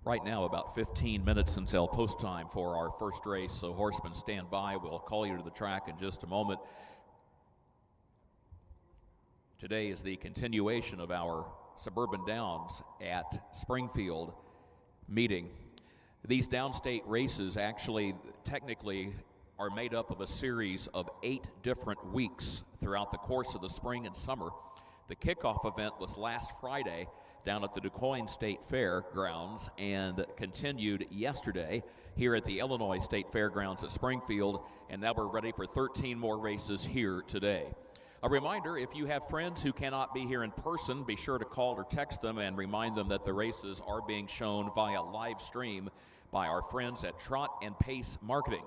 Right now, about 15 minutes until post time for our first race, so horsemen stand by. We'll call you to the track in just a moment. Today is the continuation of our Suburban Downs at Springfield meeting. These downstate races actually technically are made up of a series of 8 different weeks throughout the course of the spring and summer. The kickoff event was last Friday down at the DuQuoin State Fairgrounds and continued yesterday here at the Illinois State Fairgrounds at Springfield, and now we're ready for 13 more races here today. A reminder, if you have friends who cannot be here in person, be sure to call or text them and remind them that the races are being shown via live stream by our friends at Trot and Pace Marketing.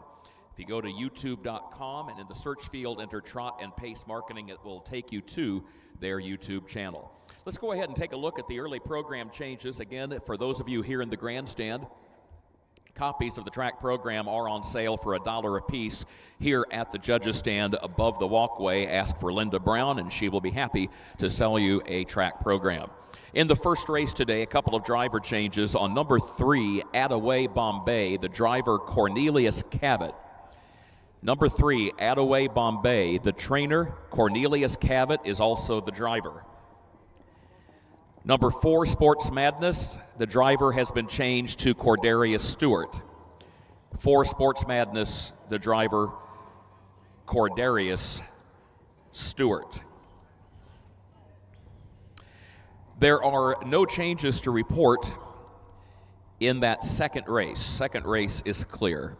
If you go to youtube.com and in the search field enter Trot and Pace Marketing, it will take you to their YouTube channel. Let's go ahead and take a look at the early program changes. Again, for those of you here in the grandstand, copies of the track program are on sale for $1 a piece here at the judges stand above the walkway. Ask for Linda Brown and she will be happy to sell you a track program. In the first race today, a couple of driver changes. On number 3, Attaway Bombay, the driver Cornelius Cavett. Number 3, Attaway Bombay, the trainer Cornelius Cavett is also the driver. Number 4, Sports Madness, the driver has been changed to Cordarius Stewart. 4, Sports Madness, the driver Cordarius Stewart. There are no changes to report in that second race. Second race is clear.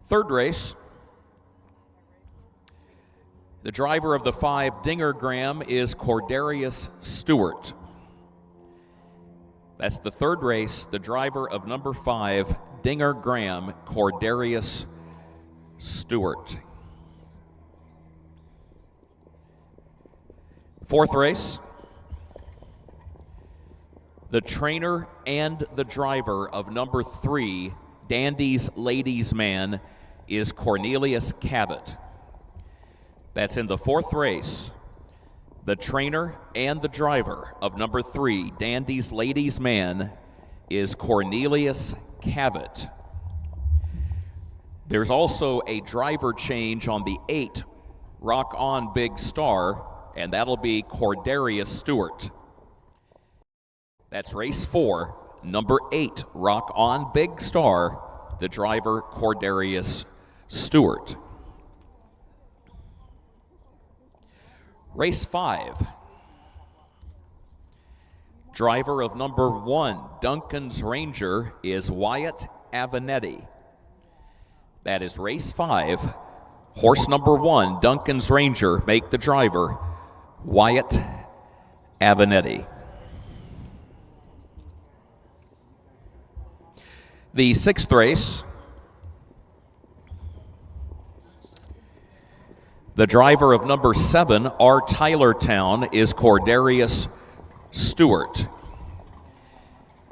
Third race, the driver of the 5 Dinger Graham is Cordarius Stewart. That's the third race. The driver of number 5 Dinger Graham, Cordarius Stewart. Fourth race, the trainer and the driver of number 3 Dandy's Ladies Man is Cornelius Cavett. That's in the fourth race. The trainer and the driver of number 3, Dandy's Ladies Man, is Cornelius Cavett. There's also a driver change on the 8, Rock On Big Star, and that'll be Cordarius Stewart. That's race 4, number 8, Rock On Big Star, the driver Cordarius Stewart. Race 5, driver of number 1, Duncan's Ranger, is Wyatt Avenetti. That is race 5. Horse number 1, Duncan's Ranger, make the driver Wyatt Avenetti. The 6th race, the driver of number 7, R. Tylertown, is Cordarius Stewart.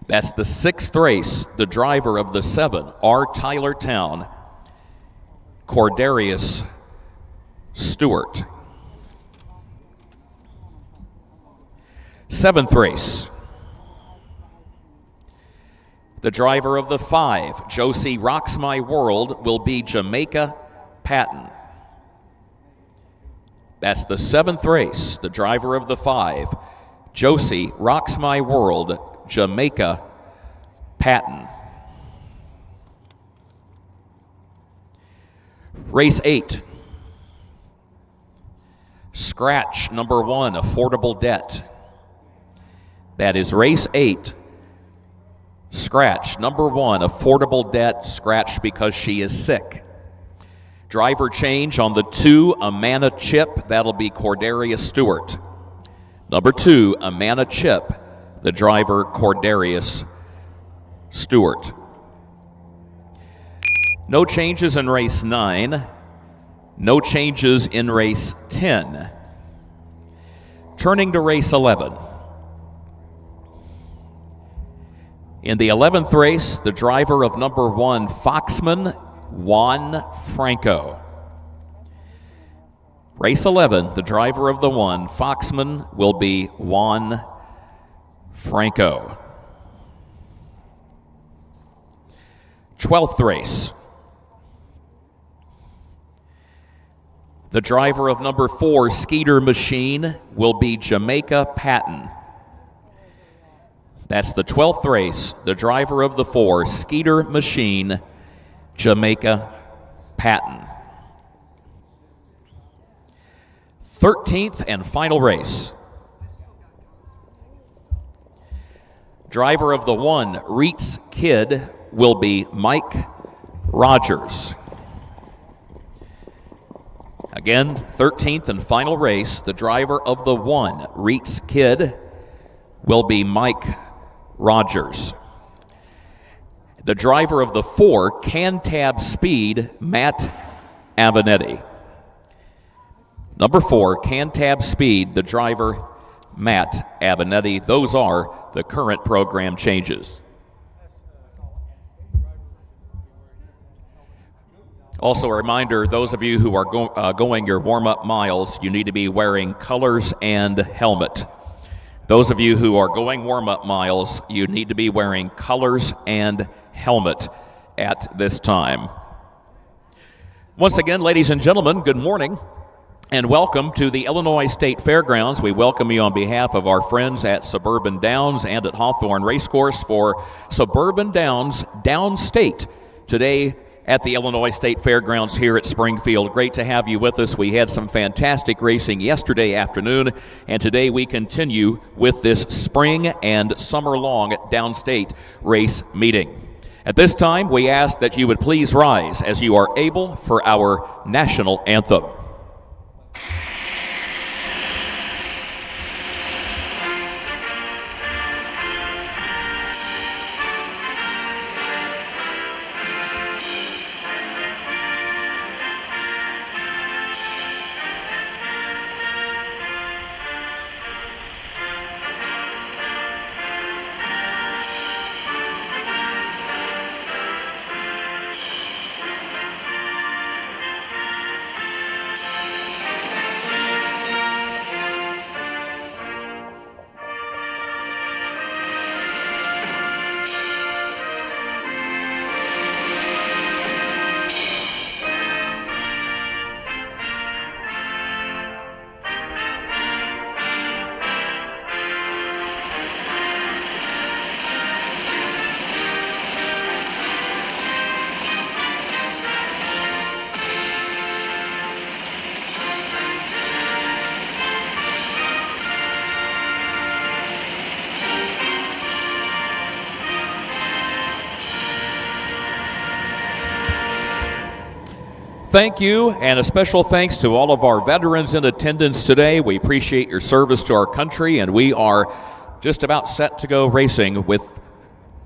That's the 6th race. The driver of the 7, R. Tylertown, Cordarius Stewart. 7th race, the driver of the 5, Josie Rocks My World, will be Jamaica Patton. That's the 7th race. The driver of the 5, Josie Rocks My World, Jamaica Patton. Race 8, scratch number 1, Affordable Debt. That is race 8. Scratch number 1, Affordable Debt, scratch because she is sick. Driver change on the 2, Amana Chip, that'll be Cordarius Stewart. Number 2, Amana Chip, the driver Cordarius Stewart. No changes in race 9. No changes in race 10. Turning to race 11. In the 11th race, the driver of number 1, Foxman, Juan Franco. Race 11, the driver of the 1, Foxman, will be Juan Franco. 12th race. The driver of number 4, Skeeter Machine, will be Jamaica Patton. That's the 12th race. The driver of the 4, Skeeter Machine, Jamaica Patton. 13th and final race. Driver of the 1, Reitz Kid, will be Mike Rogers. Again, 13th and final race. The driver of the 1, Reitz Kid, will be Mike Rogers. The driver of the 4, Cantab Speed, Matt Avenetti. Number 4, Cantab Speed, the driver, Matt Avenetti. Those are the current program changes. Also a reminder, those of you who are going your warm-up miles, you need to be wearing colors and helmet. Those of you who are going warm-up miles, you need to be wearing colors and helmet at this time. Once again, ladies and gentlemen, good morning and welcome to the Illinois State Fairgrounds. We welcome you on behalf of our friends at Suburban Downs and at Hawthorne Racecourse for Suburban Downs Downstate today at the Illinois State Fairgrounds here at Springfield. Great to have you with us. We had some fantastic racing yesterday afternoon, and today we continue with this spring and summer-long downstate race meeting. At this time, we ask that you would please rise as you are able for our national anthem. Thank you, and a special thanks to all of our veterans in attendance today. We appreciate your service to our country, and we are just about set to go racing with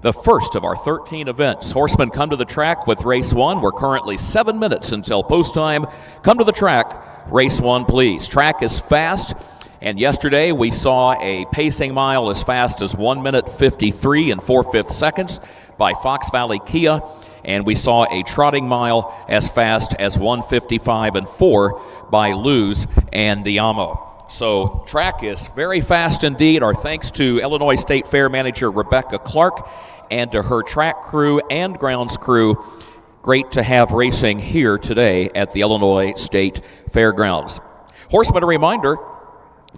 the first of our 13 events. Horsemen, come to the track with race 1. We're currently 7 minutes until post time. Come to the track, race 1, please. Track is fast, and yesterday we saw a pacing mile as fast as 1 minute 53 and 4/5 seconds by Fox Valley Kia. And we saw a trotting mile as fast as 1:55 and 4 by Luz and Diamo. So track is very fast indeed. Our thanks to Illinois State Fair Manager Rebecca Clark and to her track crew and grounds crew. Great to have racing here today at the Illinois State Fairgrounds. Horseman, a reminder,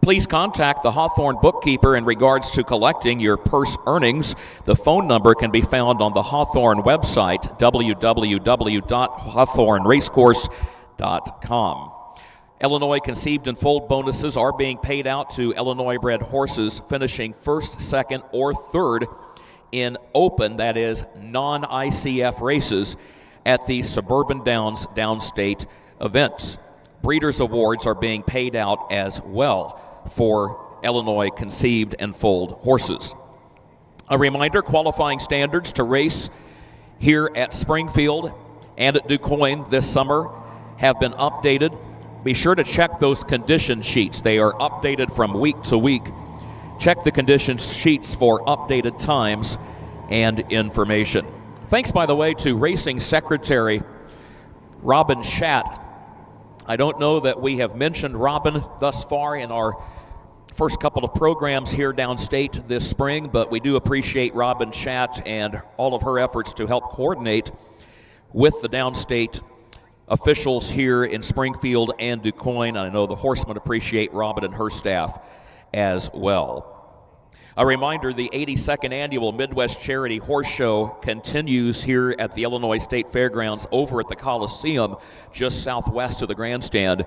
please contact the Hawthorne bookkeeper in regards to collecting your purse earnings. The phone number can be found on the Hawthorne website, www.hawthorneracecourse.com. Illinois Conceived and Foaled bonuses are being paid out to Illinois-bred horses finishing first, second, or third in open, that is, non-ICF races at the Suburban Downs Downstate events. Breeders' awards are being paid out as well for Illinois Conceived and Foaled horses. A reminder, qualifying standards to race here at Springfield and at DuQuoin this summer have been updated. Be sure to check those condition sheets. They are updated from week to week. Check the condition sheets for updated times and information. Thanks, by the way, to Racing Secretary Robin Schatt. I don't know that we have mentioned Robin thus far in our first couple of programs here downstate this spring, but we do appreciate Robin Schatt and all of her efforts to help coordinate with the downstate officials here in Springfield and DuQuoin. I know the horsemen appreciate Robin and her staff as well. A reminder, the 82nd Annual Midwest Charity Horse Show continues here at the Illinois State Fairgrounds over at the Coliseum just southwest of the grandstand.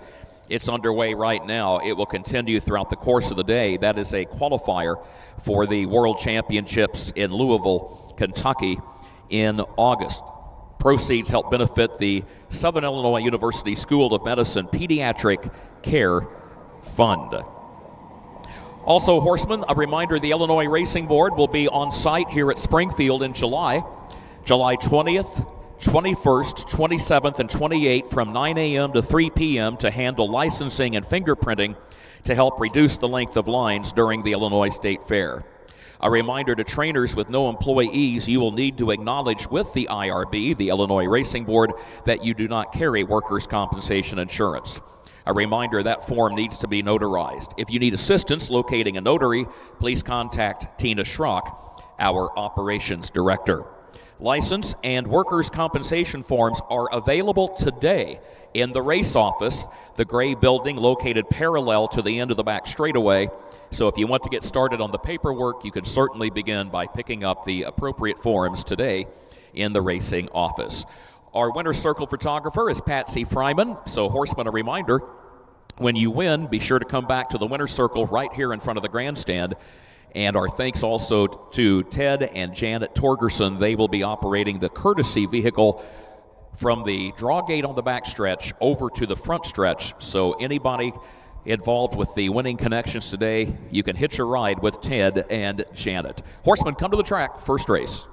It's underway right now. It will continue throughout the course of the day. That is a qualifier for the World Championships in Louisville, Kentucky in August. Proceeds help benefit the Southern Illinois University School of Medicine Pediatric Care Fund. Also, horsemen, a reminder, the Illinois Racing Board will be on site here at Springfield in July 20th, 21st, 27th, and 28th from 9 a.m. to 3 p.m. to handle licensing and fingerprinting to help reduce the length of lines during the Illinois State Fair. A reminder to trainers with no employees, you will need to acknowledge with the IRB, the Illinois Racing Board, that you do not carry workers' compensation insurance. A reminder, that form needs to be notarized. If you need assistance locating a notary, please contact Tina Schrock, our operations director. License and workers' compensation forms are available today in the race office, the gray building located parallel to the end of the back straightaway. So if you want to get started on the paperwork, you can certainly begin by picking up the appropriate forms today in the racing office. Our winner's circle photographer is Patsy Fryman. So horseman, a reminder, when you win, be sure to come back to the winner's circle right here in front of the grandstand. And our thanks also to Ted and Janet Torgerson. They will be operating the courtesy vehicle from the draw gate on the back stretch over to the front stretch. So anybody involved with the winning connections today, you can hitch a ride with Ted and Janet. Horsemen, come to the track, first race.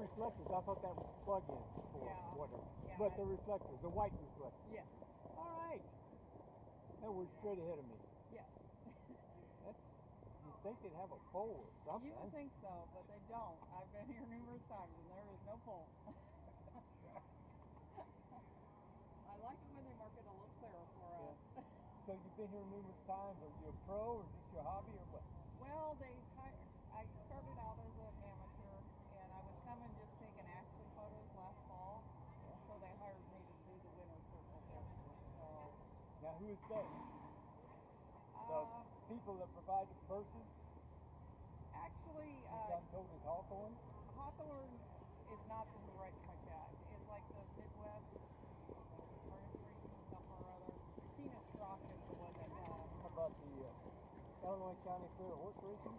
Reflectors. I thought that was plug-ins for water. Yeah, but the reflectors, the white reflectors. Yes. All right. That was straight ahead of me. Yes. You'd think they'd have a pole or something. You would think so, but they don't. I've been here numerous times and there is no pole. I like it when they mark it a little clearer for us. So you've been here numerous times. Are you a pro or is this your hobby or what? Well, I started out as an amateur and I was coming just taking action photos last fall. So they hired me to do the winner's circle pictures. So now who is that? The people that provide the purses? Actually, which I'm told is Hawthorne? Hawthorne is not the who writes my check. It's like the Midwest Furniture something or other. Tina Schrock is the one that How about the Illinois County Fair Horse Racing?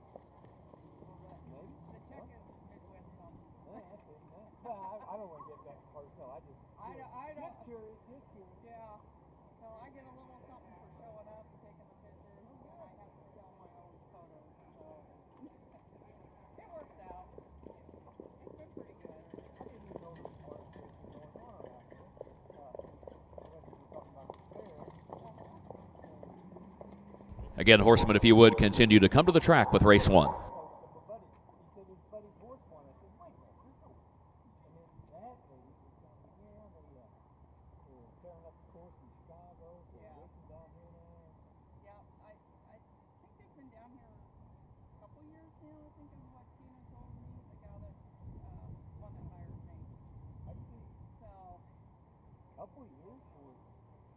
Maybe? The check is Midwest something. Yeah, that's it. Yeah. I don't want to get that personal. I don't. Just curious. Yeah. So I get a little something for showing up and taking the pictures, and I have to sell my own photos. So it works out. It's been pretty good. I didn't even know there was horse racing going on around here. Unless you were talking about the fair. Again, horsemen, if you would, continue to come to the track with race one. Yeah, I think they've been down here a couple years now, I think is what Tina told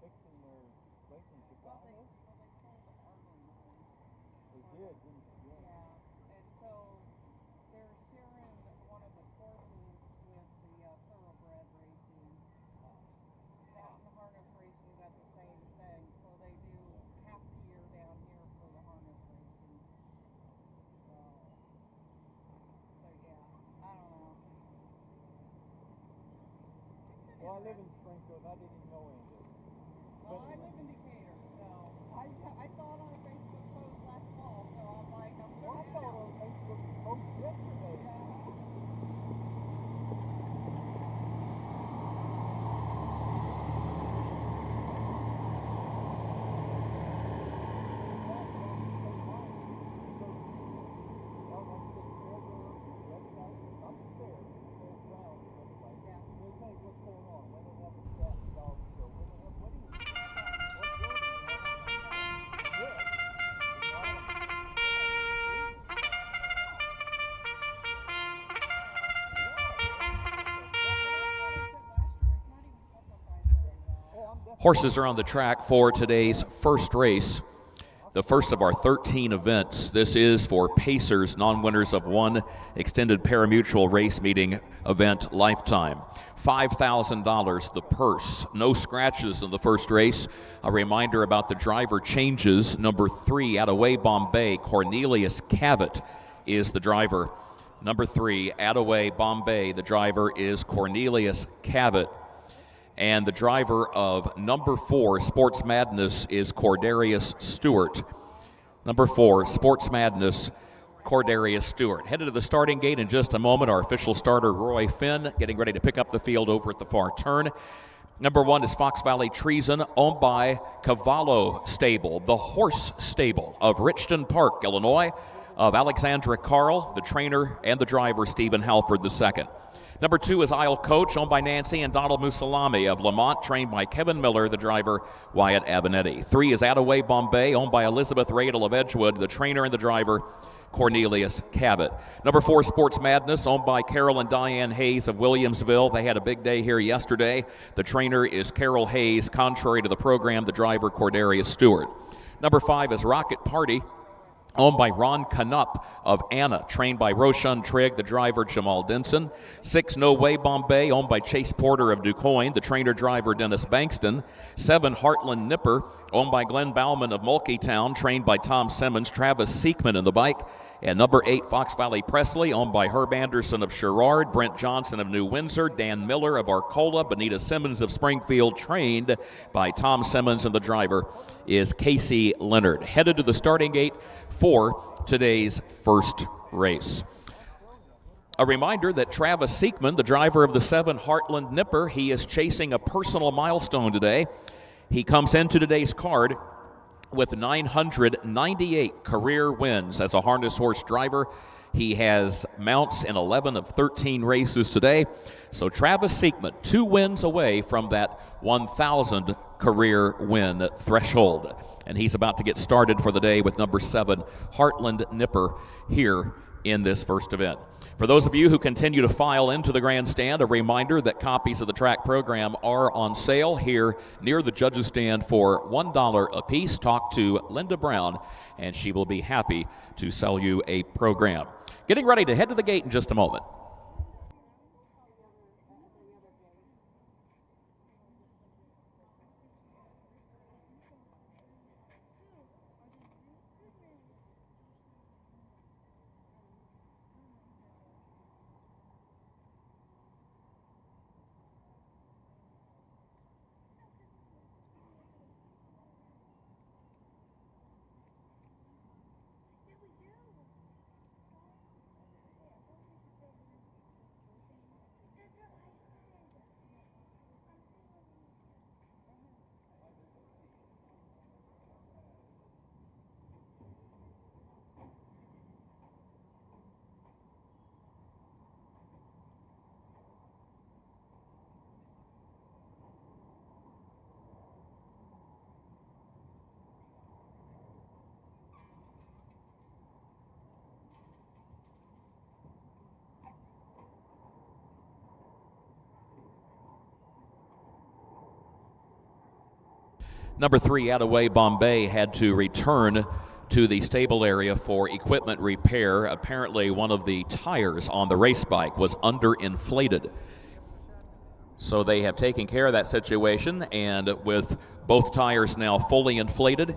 fixing their racing to Well, Tahoe? they sold the Arlington. They did, didn't they? Yeah. Yeah, and so they're sharing one of the courses with the thoroughbred racing. Mountain harness racing got the same thing, so they do half the year down here for the harness racing. So yeah, I don't know. Well, I live in Springfield. I didn't even know any of this. Well, I live in Decatur, so I saw it on a Facebook post last fall, so I'm like, I'm Well, I going saw it on Facebook post yesterday. Horses are on the track for today's first race, the first of our 13 events. This is for Pacers, non-winners of one extended parimutuel race meeting event lifetime. $5,000 the purse. No scratches in the first race. A reminder about the driver changes. Number 3, Attaway Bombay, Cornelius Cavett is the driver. Number 3, Attaway Bombay, the driver is Cornelius Cavett. And the driver of number 4, Sports Madness, is Cordarius Stewart. Number 4, Sports Madness, Cordarius Stewart. Headed to the starting gate in just a moment. Our official starter, Roy Finn, getting ready to pick up the field over at the far turn. Number 1 is Fox Valley Treason, owned by Cavallo Stable, the horse stable of Richton Park, Illinois, of Alexandra Carl, the trainer, and the driver, Stephen Halford II. Number 2 is Isle Coach, owned by Nancy and Donald Musalami of Lamont, trained by Kevin Miller, the driver, Wyatt Avenatti. 3 is Attaway Bombay, owned by Elizabeth Radel of Edgewood, the trainer and the driver, Cornelius Cavett. Number 4, Sports Madness, owned by Carol and Diane Hayes of Williamsville. They had a big day here yesterday. The trainer is Carol Hayes. Contrary to the program, the driver, Cordarius Stewart. Number 5 is Rocket Party, owned by Ron Canup of Anna, trained by Roshan Trigg, the driver, Jamal Denson. 6, No Way Bombay, owned by Chase Porter of DuQuoin, the trainer-driver, Dennis Bankston. 7, Heartland Nipper, owned by Glenn Bauman of Mulkeytown, trained by Tom Simmons, Travis Seekman in the bike. And number 8, Fox Valley Presley, owned by Herb Anderson of Sherrard, Brent Johnson of New Windsor, Dan Miller of Arcola, Benita Simmons of Springfield, trained by Tom Simmons, and the driver is Casey Leonard. Headed to the starting gate for today's first race. A reminder that Travis Seekman, the driver of the 7 Heartland Nipper, he is chasing a personal milestone today. He comes into today's card with 998 career wins as a harness horse driver. He has mounts in 11 of 13 races today. So Travis Seekman, 2 wins away from that 1,000 career win threshold. And he's about to get started for the day with number 7, Heartland Nipper, here in this first event. For those of you who continue to file into the grandstand, a reminder that copies of the track program are on sale here near the judges' stand for $1 a piece. Talk to Linda Brown, and she will be happy to sell you a program. Getting ready to head to the gate in just a moment. Number 3, Attaway Bombay, had to return to the stable area for equipment repair. Apparently, one of the tires on the race bike was underinflated. So they have taken care of that situation, and with both tires now fully inflated,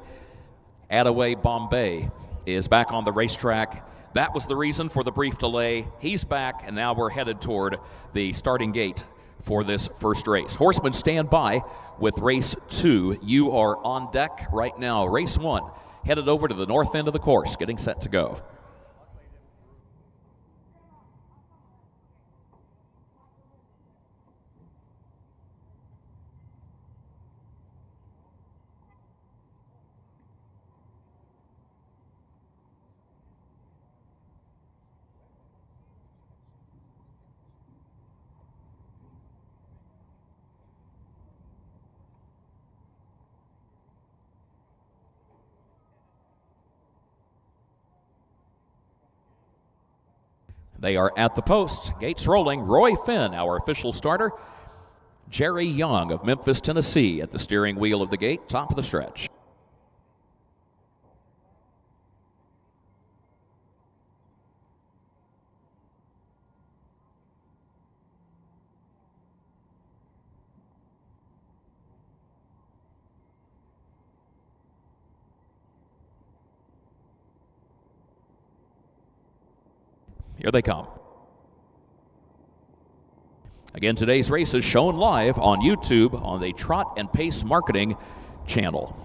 Attaway Bombay is back on the racetrack. That was the reason for the brief delay. He's back, and now we're headed toward the starting gate for this first race. Horsemen, stand by with race 2. You are on deck right now. Race 1 headed over to the north end of the course, getting set to go. They are at the post. Gates rolling. Roy Finn, our official starter. Jerry Young of Memphis, Tennessee, at the steering wheel of the gate, top of the stretch. Here they come. Again, today's race is shown live on YouTube on the Trot and Pace Marketing channel.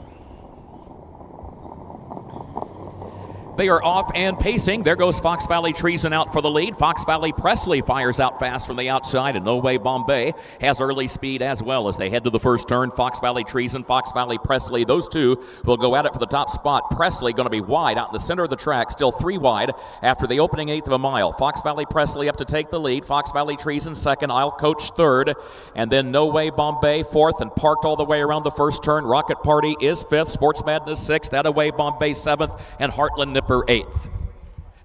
They are off and pacing. There goes Fox Valley Treason out for the lead. Fox Valley Presley fires out fast from the outside, and No Way Bombay has early speed as well as they head to the first turn. Fox Valley Treason, Fox Valley Presley, those two will go at it for the top spot. Presley going to be wide out in the center of the track, still 3 wide after the opening 1/8 of a mile. Fox Valley Presley up to take the lead. Fox Valley Treason second, I'll Coach third, and then No Way Bombay fourth and parked all the way around the first turn. Rocket Party is fifth, Sports Madness sixth, Attaway Bombay seventh, and Heartland Nipper 8th.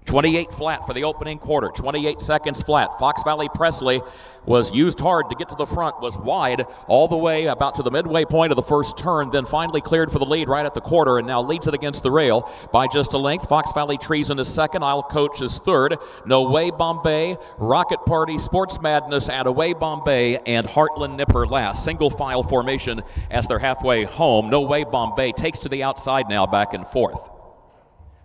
28 flat for the opening quarter, 28 seconds flat. Fox Valley Presley was used hard to get to the front, was wide all the way about to the midway point of the first turn, then finally cleared for the lead right at the quarter and now leads it against the rail by just a length. Fox Valley Treason is second, I'll Coach is third. No Way Bombay, Rocket Party, Sports Madness, Attaway Bombay, and Heartland Nipper last. Single file formation as they're halfway home. No Way Bombay takes to the outside now back and forth.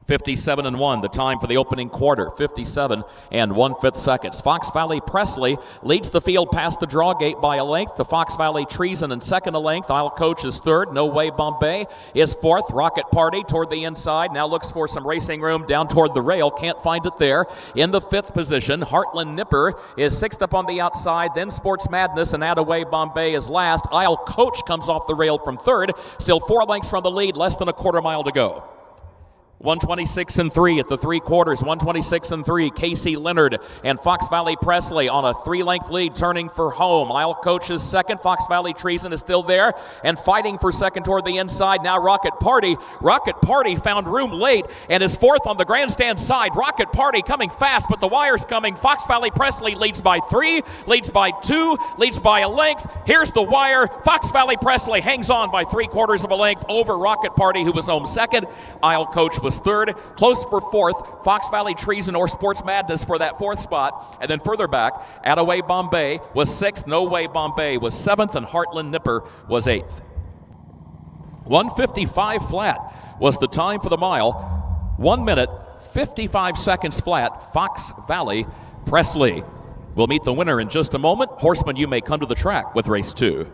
57-1, the time for the opening quarter, 57 1/5 seconds. Fox Valley Presley leads the field past the draw gate by a length. The Fox Valley Treason in second a length. I'll Coach is third. No Way Bombay is fourth. Rocket Party toward the inside. Now looks for some racing room down toward the rail. Can't find it there. In the fifth position, Heartland Nipper is sixth up on the outside. Then Sports Madness and Attaway Bombay is last. I'll Coach comes off the rail from third. Still 4 lengths from the lead, less than a quarter mile to go. 126-3 at the 3 quarters. 126-3. Casey Leonard and Fox Valley Presley on a 3-length lead, turning for home. I'll Coach is second. Fox Valley Treason is still there and fighting for second toward the inside. Now Rocket Party. Rocket Party found room late and is fourth on the grandstand side. Rocket Party coming fast, but the wire's coming. Fox Valley Presley leads by 3, leads by 2, leads by a length. Here's the wire. Fox Valley Presley hangs on by 3/4 of a length over Rocket Party, who was home second. I'll Coach was third, close for fourth. Fox Valley Treason or Sports Madness for that fourth spot. And then further back, Attaway Bombay was sixth, No Way Bombay was seventh, and Heartland Nipper was eighth. 1:55 flat was the time for the mile. 1 minute, 55 seconds flat. Fox Valley Presley will meet the winner in just a moment. Horsemen, you may come to the track with race 2.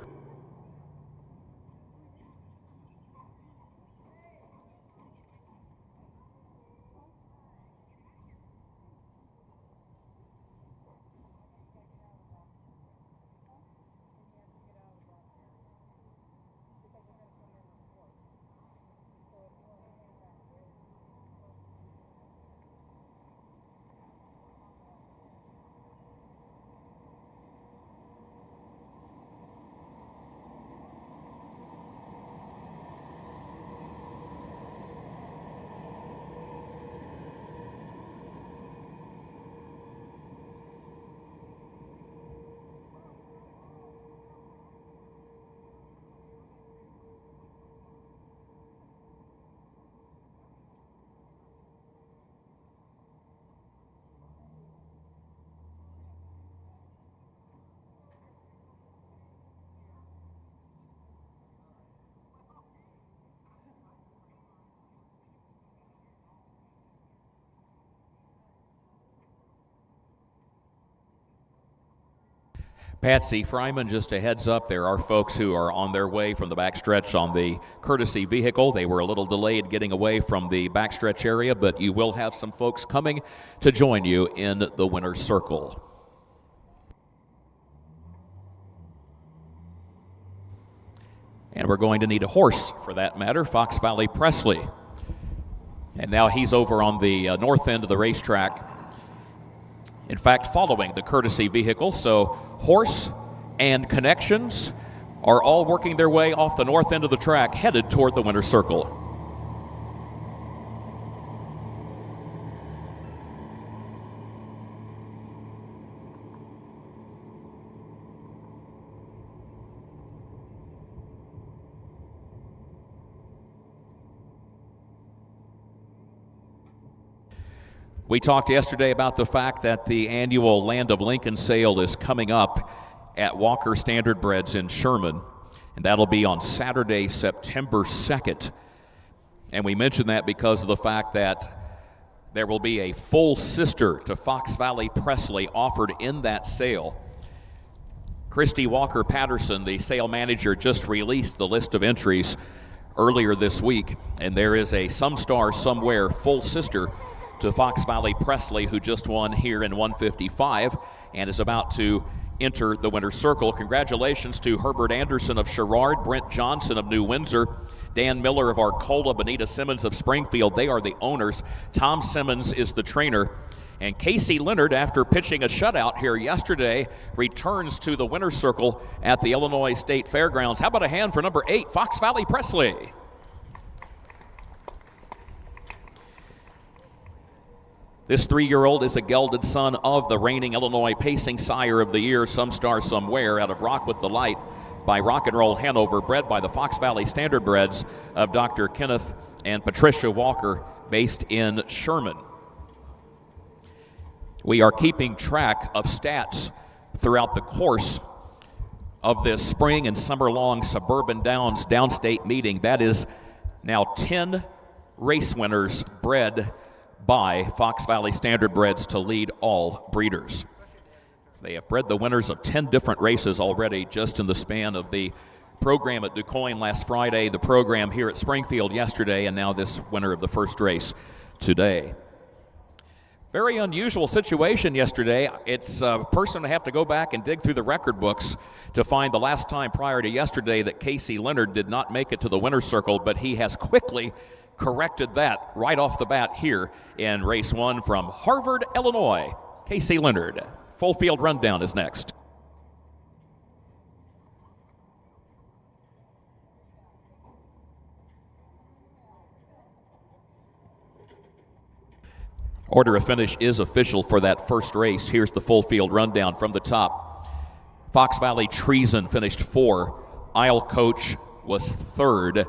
Patsy Fryman, just a heads up, there are folks who are on their way from the backstretch on the courtesy vehicle. They were a little delayed getting away from the backstretch area, but you will have some folks coming to join you in the winner's circle. And we're going to need a horse for that matter, Fox Valley Presley. And now he's over on the north end of the racetrack. In fact, following the courtesy vehicle, so horse and connections are all working their way off the north end of the track, headed toward the winner's circle. We talked yesterday about the fact that the annual Land of Lincoln sale is coming up at Walker Standardbreds in Sherman, and that'll be on Saturday, September 2nd. And we mentioned that because of the fact that there will be a full sister to Fox Valley Presley offered in that sale. Christy Walker Patterson, the sale manager, just released the list of entries earlier this week, and there is a Some Star Somewhere full sister to Fox Valley Presley, who just won here in 155 and is about to enter the winner's circle. Congratulations to Herbert Anderson of Sherrard, Brent Johnson of New Windsor, Dan Miller of Arcola, Benita Simmons of Springfield. They are the owners. Tom Simmons is the trainer. And Casey Leonard, after pitching a shutout here yesterday, returns to the winner's circle at the Illinois State Fairgrounds. How about a hand for number 8, Fox Valley Presley? This 3-year-old is a gelded son of the reigning Illinois Pacing Sire of the Year, Some Star Somewhere, out of Rock with the Light by Rock and Roll Hanover, bred by the Fox Valley Standardbreds of Dr. Kenneth and Patricia Walker, based in Sherman. We are keeping track of stats throughout the course of this spring and summer-long Suburban Downs downstate meeting. That is now 10 race winners bred by Fox Valley Standardbreds to lead all breeders. They have bred the winners of 10 different races already just in the span of the program at DuQuoin last Friday, the program here at Springfield yesterday, and now this winner of the first race today. Very unusual situation yesterday. It's a person to have to go back and dig through the record books to find the last time prior to yesterday that Casey Leonard did not make it to the winner's circle, but he has quickly corrected that right off the bat here in race 1 from Harvard, Illinois. Casey Leonard. Full field rundown is next. Order of finish is official for that first race. Here's the full field rundown from the top. Fox Valley Treason finished 4. Isle Coach was 3rd.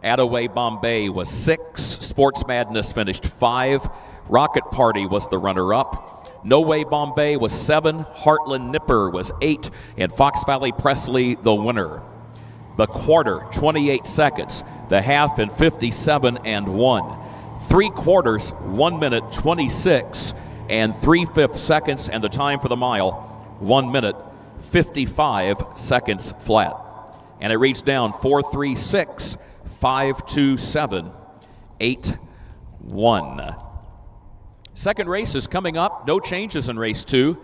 Attaway Bombay was 6. Sports Madness finished 5. Rocket Party was the runner-up. No Way Bombay was 7. Heartland Nipper was 8. And Fox Valley Presley the winner. The quarter, 28 seconds. The half in 57 and 1. 3 quarters, 1 minute, 26 and 3/5 seconds. And the time for the mile, 1 minute, 55 seconds flat. And it reads down 4:36. 5:27, 8:1. Second race is coming up. No changes in race 2.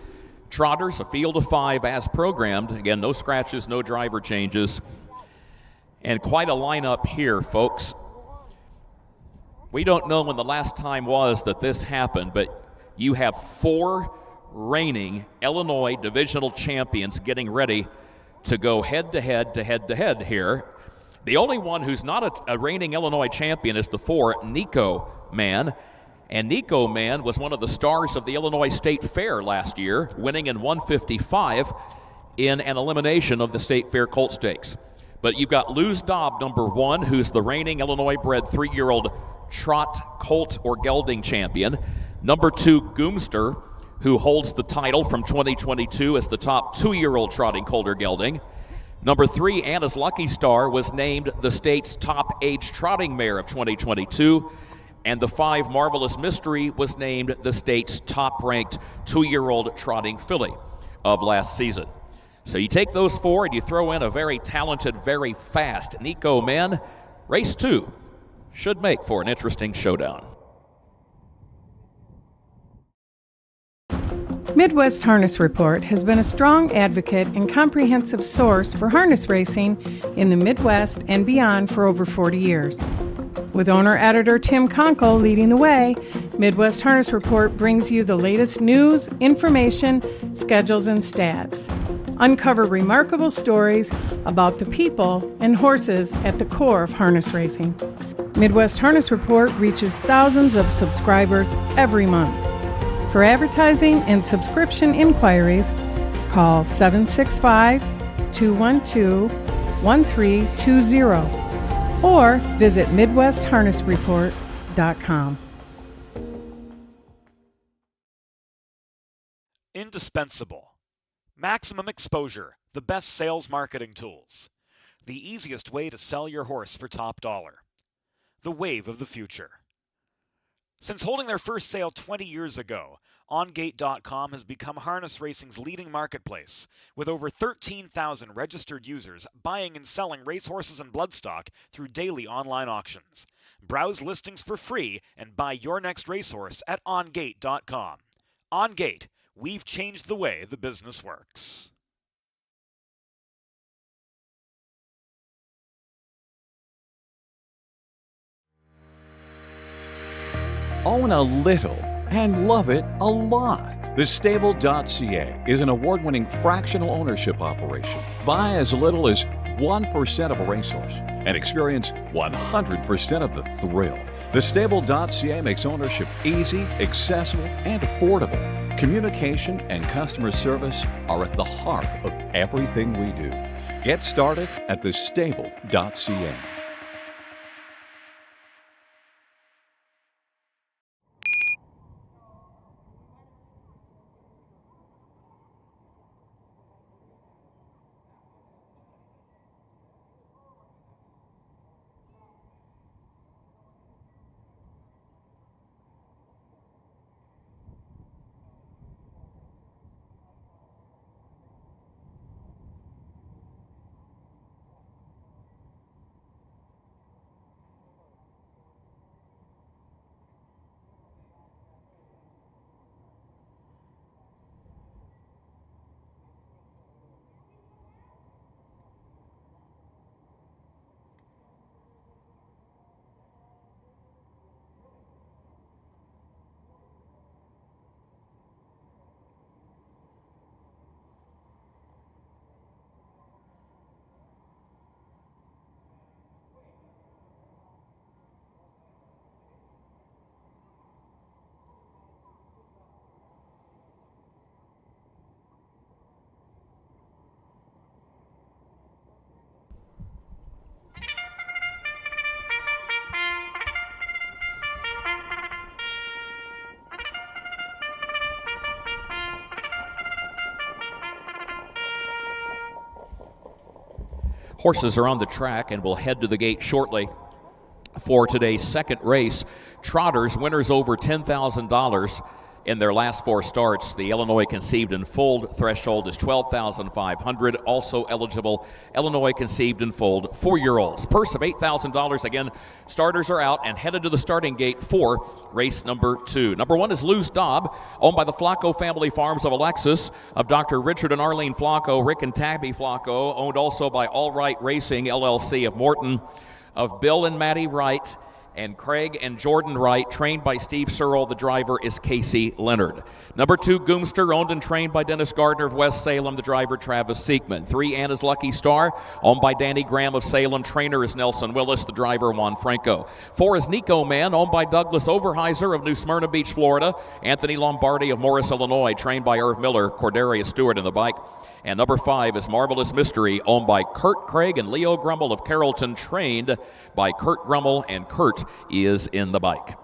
Trotters, a field of 5 as programmed. Again, no scratches, no driver changes. And quite a lineup here, folks. We don't know when the last time was that this happened, but you have 4 reigning Illinois divisional champions getting ready to go head-to-head to head-to-head here. The only one who's not a reigning Illinois champion is the 4, Nico Man. And Nico Man was one of the stars of the Illinois State Fair last year, winning in 155 in an elimination of the State Fair Colt Stakes. But you've got Luz Dobb, number 1, who's the reigning Illinois-bred 3-year-old trot, colt, or gelding champion. Number 2, Goomster, who holds the title from 2022 as the top 2-year-old trotting colt or gelding. Number 3, Anna's Lucky Star, was named the state's top age trotting mare of 2022. And the 5, Marvelous Mystery, was named the state's top-ranked 2-year-old trotting filly of last season. So you take those four and you throw in a very talented, very fast Nico man. Race 2 should make for an interesting showdown. Midwest Harness Report has been a strong advocate and comprehensive source for harness racing in the Midwest and beyond for over 40 years. With owner-editor Tim Conkle leading the way, Midwest Harness Report brings you the latest news, information, schedules, and stats. Uncover remarkable stories about the people and horses at the core of harness racing. Midwest Harness Report reaches thousands of subscribers every month. For advertising and subscription inquiries, call 765-212-1320 or visit MidwestHarnessReport.com. Indispensable. Maximum exposure, the best sales marketing tools. The easiest way to sell your horse for top dollar. The wave of the future. Since holding their first sale 20 years ago, OnGate.com has become harness racing's leading marketplace, with over 13,000 registered users buying and selling racehorses and bloodstock through daily online auctions. Browse listings for free and buy your next racehorse at OnGate.com. OnGate, we've changed the way the business works. Own a little and love it a lot. TheStable.ca is an award-winning fractional ownership operation. Buy as little as 1% of a racehorse and experience 100% of the thrill. TheStable.ca makes ownership easy, accessible, and affordable. Communication and customer service are at the heart of everything we do. Get started at TheStable.ca. Horses are on the track and will head to the gate shortly for today's second race. Trotters, winners over $10,000 in their last four starts. The Illinois Conceived and Foaled threshold is $12,500. Also eligible, Illinois Conceived and Foaled 4-year-olds. Purse of $8,000. Again, starters are out and headed to the starting gate for race number 2. Number 1 is Loose Daub, owned by the Flacco family farms of Alexis, of Dr. Richard and Arlene Flacco, Rick and Tabby Flacco, owned also by All Right Racing, LLC of Morton, of Bill and Maddie Wright, and Craig and Jordan Wright, trained by Steve Searle. The driver is Casey Leonard. Number 2, Goomster, owned and trained by Dennis Gardner of West Salem. The driver, Travis Siekman. 3, Anna's Lucky Star, owned by Danny Graham of Salem. Trainer is Nelson Willis. The driver, Juan Franco. 4 is Nico Man, owned by Douglas Overheiser of New Smyrna Beach, Florida. Anthony Lombardi of Morris, Illinois, trained by Irv Miller. Cordarius Stewart in the bike. And number 5 is Marvelous Mystery, owned by Kurt Craig and Leo Grummel of Carrollton, trained by Kurt Grummel, and Kurt is in the bike.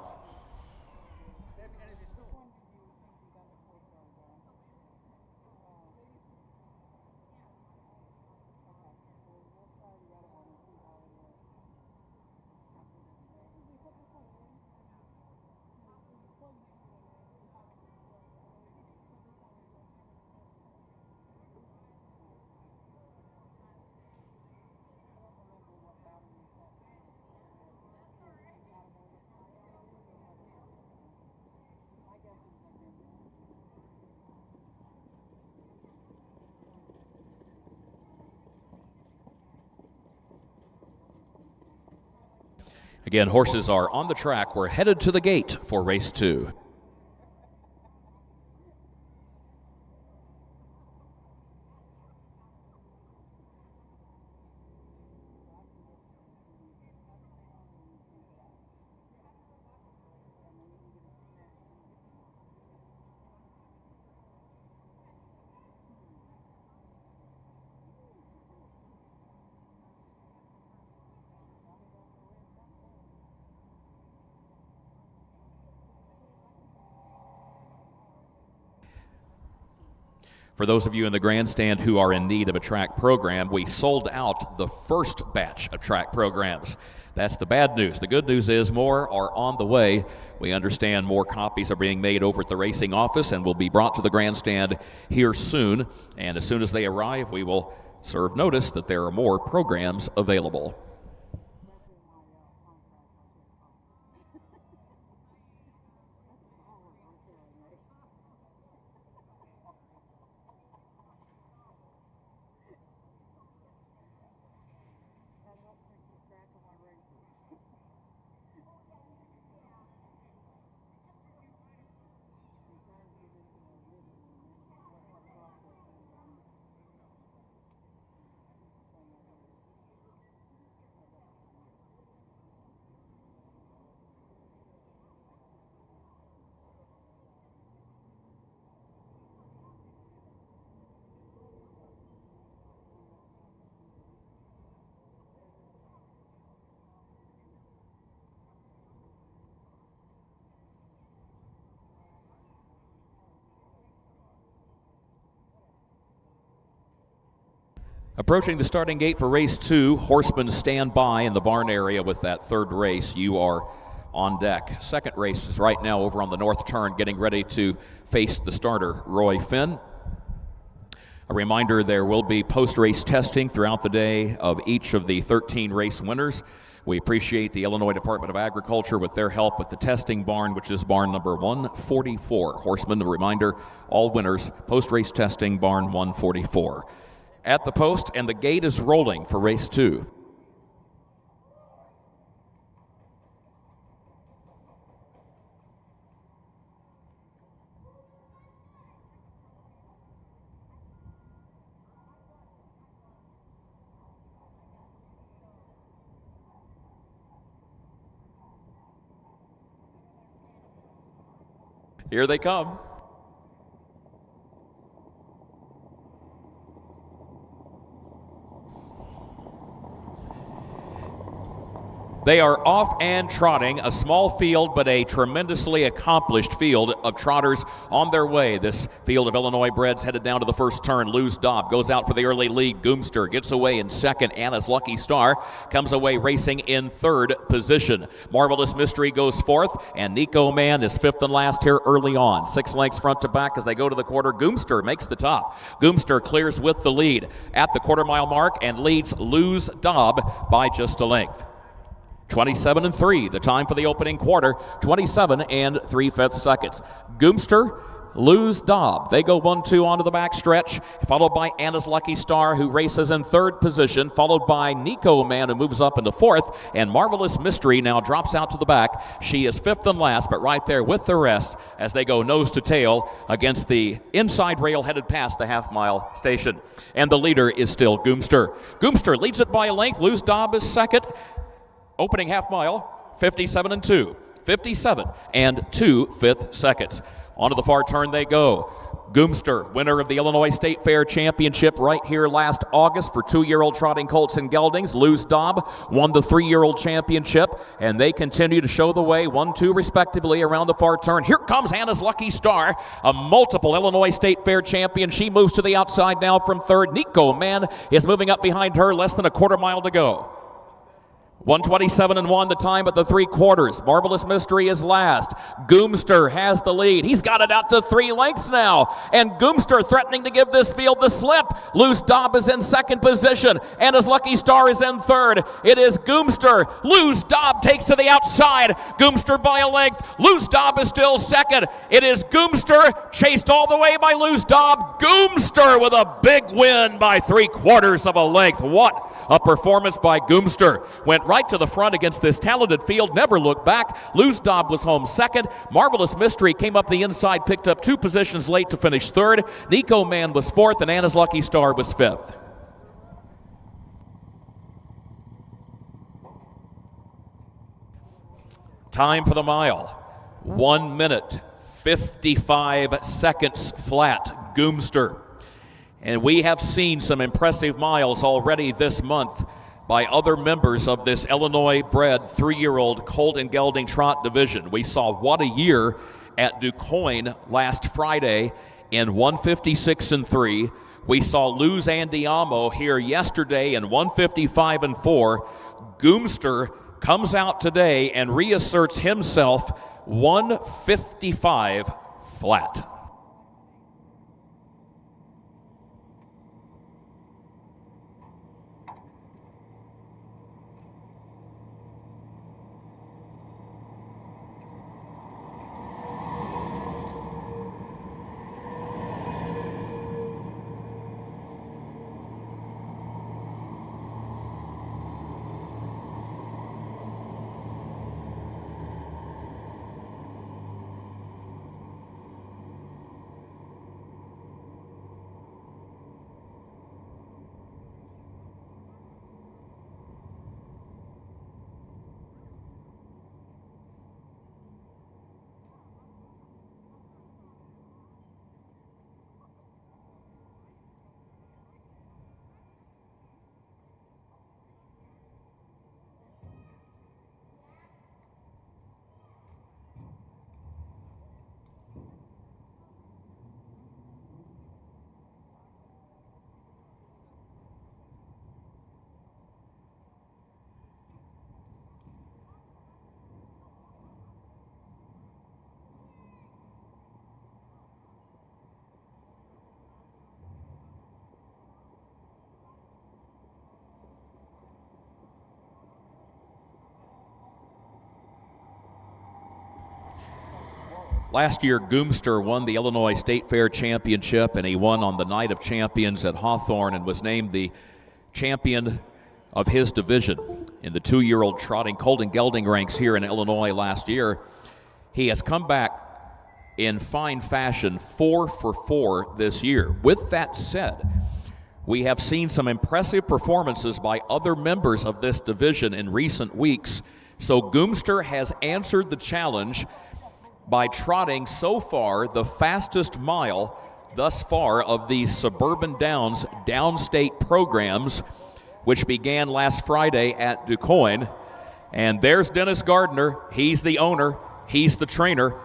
Again, horses are on the track. We're headed to the gate for race 2. For those of you in the grandstand who are in need of a track program, we sold out the first batch of track programs. That's the bad news. The good news is more are on the way. We understand more copies are being made over at the racing office and will be brought to the grandstand here soon. And as soon as they arrive, we will serve notice that there are more programs available. Approaching the starting gate for race 2, horsemen stand by in the barn area with that third race. You are on deck. Second race is right now over on the north turn, getting ready to face the starter, Roy Finn. A reminder, there will be post-race testing throughout the day of each of the 13 race winners. We appreciate the Illinois Department of Agriculture with their help with the testing barn, which is barn number 144. Horsemen, a reminder, all winners, post-race testing, barn 144. At the post, and the gate is rolling for race 2. Here they come. They are off and trotting, a small field but a tremendously accomplished field of trotters on their way. This field of Illinois breds headed down to the first turn. Luz Daub goes out for the early lead. Goomster gets away in second. Anna's Lucky Star comes away racing in third position. Marvelous Mystery goes fourth, and Nico Man is fifth and last here early on. 6 lengths front to back as they go to the quarter. Goomster makes the top. Goomster clears with the lead at the quarter-mile mark and leads Luz Daub by just a length. 27-3, the time for the opening quarter, 27 3/5 seconds. Goomster, Luz Daub, they go 1-2 onto the back stretch, followed by Anna's Lucky Star, who races in third position, followed by Nico Man, who moves up into fourth, and Marvelous Mystery now drops out to the back. She is fifth and last, but right there with the rest as they go nose to tail against the inside rail headed past the half-mile station. And the leader is still Goomster. Goomster leads it by a length. Luz Daub is second. Opening half mile, 57-2. 57 2/5 seconds. Onto the far turn they go. Goomster, winner of the Illinois State Fair Championship right here last August for 2-year-old trotting colts and geldings. Luz Daub won the 3-year-old championship, and they continue to show the way, 1-2 respectively around the far turn. Here comes Anna's Lucky Star, a multiple Illinois State Fair champion. She moves to the outside now from third. Nico Man is moving up behind her, less than a quarter mile to go. 1:27-1 the time at the 3/4. Marvelous Mystery is last. Goomster has the lead. He's got it out to 3 lengths now. And Goomster threatening to give this field the slip. Luz Daub is in second position. And his Lucky Star is in third. It is Goomster. Luz Daub takes to the outside. Goomster by a length. Luz Daub is still second. It is Goomster chased all the way by Luz Daub. Goomster with a big win by 3/4 of a length. What a performance by Goomster. Went right to the front against this talented field, never looked back. Lose Dobb was home second. Marvelous Mystery came up the inside, picked up 2 positions late to finish third. Nico Man was fourth, and Anna's Lucky Star was fifth. Time for the mile. 1 minute, 55 seconds flat, Goomster. And we have seen some impressive miles already this month by other members of this Illinois-bred 3-year-old colt and gelding trot division. We saw What a Year at DuQuoin last Friday in 156 and 3. We saw Luz Andiamo here yesterday in 155 and 4. Goomster comes out today and reasserts himself 155 flat. Last year, Goomster won the Illinois State Fair Championship, and he won on the Night of Champions at Hawthorne and was named the champion of his division in the 2-year-old trotting colt and gelding ranks here in Illinois last year. He has come back in fine fashion, 4 for 4 this year. With that said, we have seen some impressive performances by other members of this division in recent weeks, so Goomster has answered the challenge by trotting so far the fastest mile thus far of these Suburban Downs downstate programs, which began last Friday at DuQuoin. And there's Dennis Gardner. He's the owner. He's the trainer.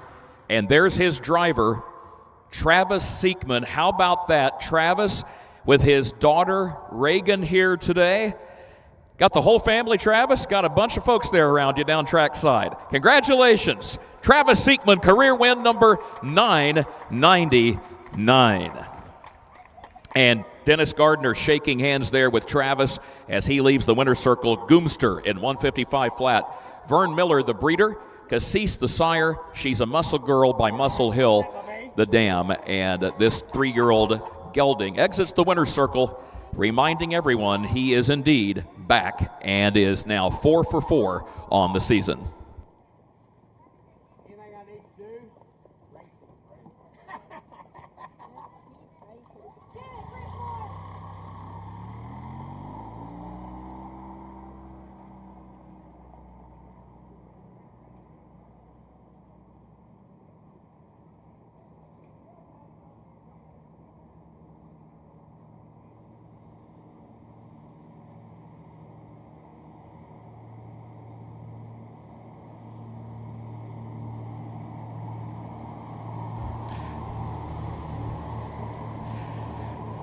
And there's his driver, Travis Siekman. How about that? Travis with his daughter Reagan here today. Got the whole family, Travis? Got a bunch of folks there around you down track side. Congratulations. Travis Siekman, career win number 999. And Dennis Gardner shaking hands there with Travis as he leaves the winner's circle. Goomster in 155 flat. Vern Miller, the breeder. Cassis, the sire. She's a Muscle Girl by Muscle Hill, the dam. And this 3-year-old gelding exits the winner's circle, reminding everyone he is indeed back and is now 4 for 4 on the season.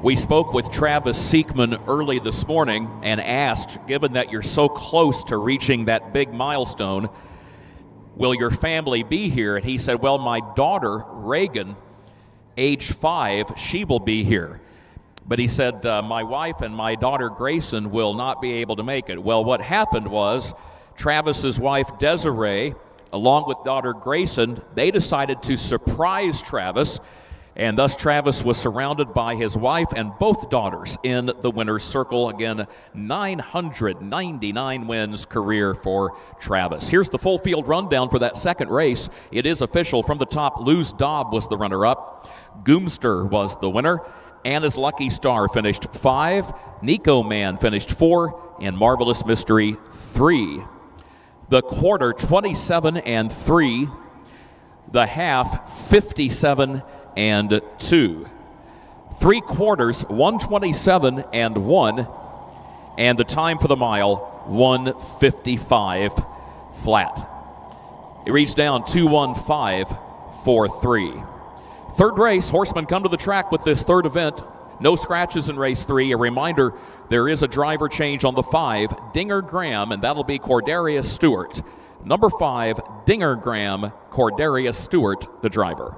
We spoke with Travis Siekman early this morning and asked, given that you're so close to reaching that big milestone, will your family be here? And he said, well, my daughter, Reagan, age 5, she will be here. But he said, my wife and my daughter, Grayson, will not be able to make it. Well, what happened was Travis's wife, Desiree, along with daughter Grayson, they decided to surprise Travis And thus Travis was surrounded by his wife and both daughters in the winner's circle. Again, 999 wins career for Travis. Here's the full field rundown for that second race. It is official from the top. Luz Daub was the runner-up. Goomster was the winner. Anna's Lucky Star finished 5. Nico Man finished 4. And Marvelous Mystery 3. The quarter, 27-3. The half, 57-2. 3 quarters, 127-1. And the time for the mile, 1:55 flat. It reached down 2:15.43. Third race, horsemen come to the track with this third event. No scratches in race 3. A reminder, there is a driver change on the 5, Dinger Graham, and that'll be Cordarius Stewart. Number 5, Dinger Graham, Cordarius Stewart, the driver.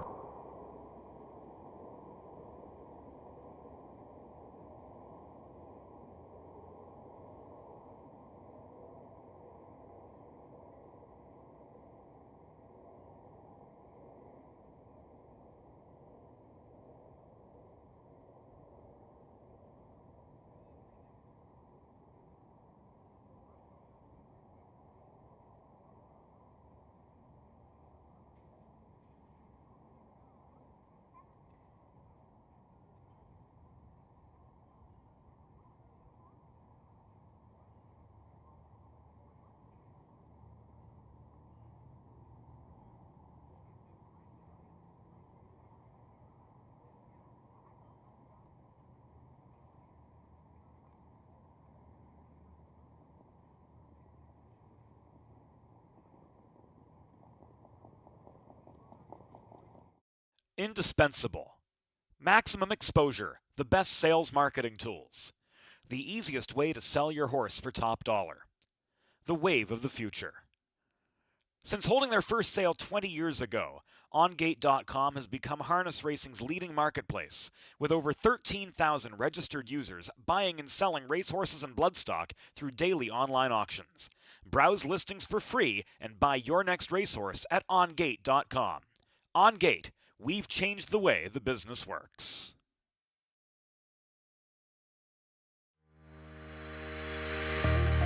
Indispensable. Maximum exposure, the best sales marketing tools. The easiest way to sell your horse for top dollar. The wave of the future. Since holding their first sale 20 years ago, OnGate.com has become harness racing's leading marketplace, with over 13,000 registered users buying and selling racehorses and bloodstock through daily online auctions. Browse listings for free and buy your next racehorse at OnGate.com. OnGate, we've changed the way the business works.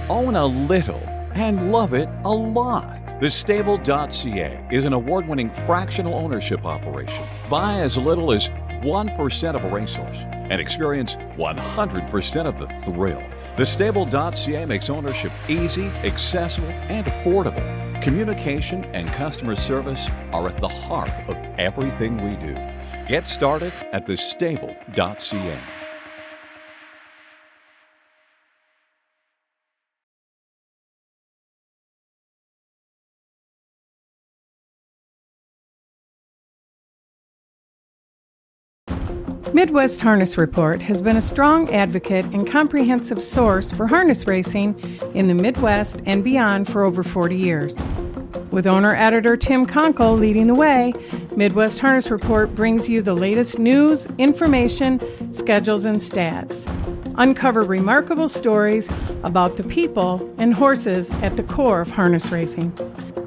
Own a little and love it a lot. TheStable.ca is an award-winning fractional ownership operation. Buy as little as 1% of a racehorse and experience 100% of the thrill. TheStable.ca makes ownership easy, accessible, and affordable. Communication and customer service are at the heart of everything we do. Get started at TheStable.ca. Midwest Harness Report has been a strong advocate and comprehensive source for harness racing in the Midwest and beyond for over 40 years. With owner-editor Tim Conkle leading the way, Midwest Harness Report brings you the latest news, information, schedules, and stats. Uncover remarkable stories about the people and horses at the core of harness racing.